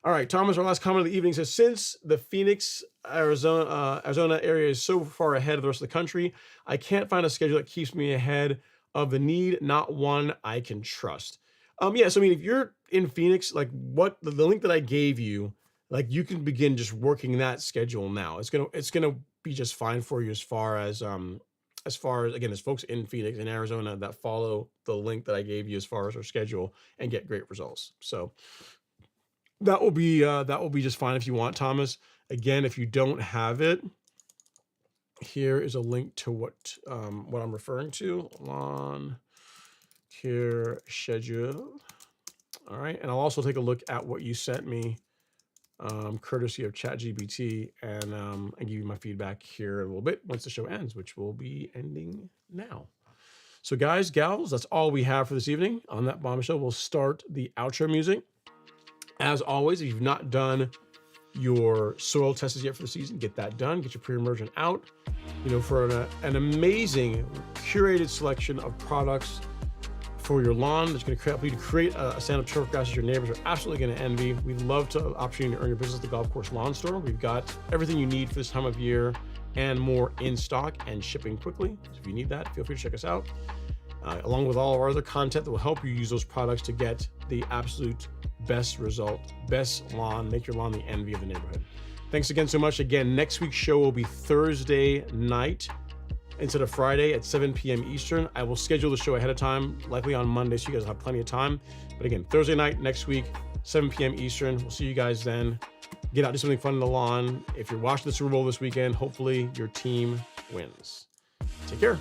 All right, Thomas, our last comment of the evening says, since the Phoenix, Arizona area is so far ahead of the rest of the country, I can't find a schedule that keeps me ahead of the need, not one I can trust. Yeah, so I mean, if you're in Phoenix, like the link that I gave you, like you can begin just working that schedule now. It's gonna be just fine for you as far as as far as, again, there's folks in Phoenix and Arizona that follow the link that I gave you as far as our schedule and get great results. So that will be just fine if you want, Thomas. Again, if you don't have it, here is a link to what I'm referring to. Lawn care schedule. All right, and I'll also take a look at what you sent me, courtesy of ChatGPT, and give you my feedback here a little bit once the show ends, which will be ending now. So guys, gals, that's all we have for this evening. On that bombshell, we'll start the outro music. As always, if you've not done your soil tests yet for the season, get that done. Get your pre-emergent out. You know, for an amazing curated selection of products for your lawn that's going to help you to create a stand of turf grasses your neighbors are absolutely going to envy. We'd love to opportunity to earn your business at the Golf Course Lawn Store. We've got everything you need for this time of year and more in stock and shipping quickly. So if you need that, feel free to check us out, along with all of our other content that will help you use those products to get the absolute best result, best lawn, make your lawn the envy of the neighborhood. Thanks again so much. Again, next week's show will be Thursday night instead of Friday at 7 p.m. Eastern. I will schedule the show ahead of time, likely on Monday, so you guys have plenty of time. But again, Thursday night next week, 7 p.m. Eastern. We'll see you guys then. Get out, do something fun in the lawn. If you're watching the Super Bowl this weekend, hopefully your team wins. Take care.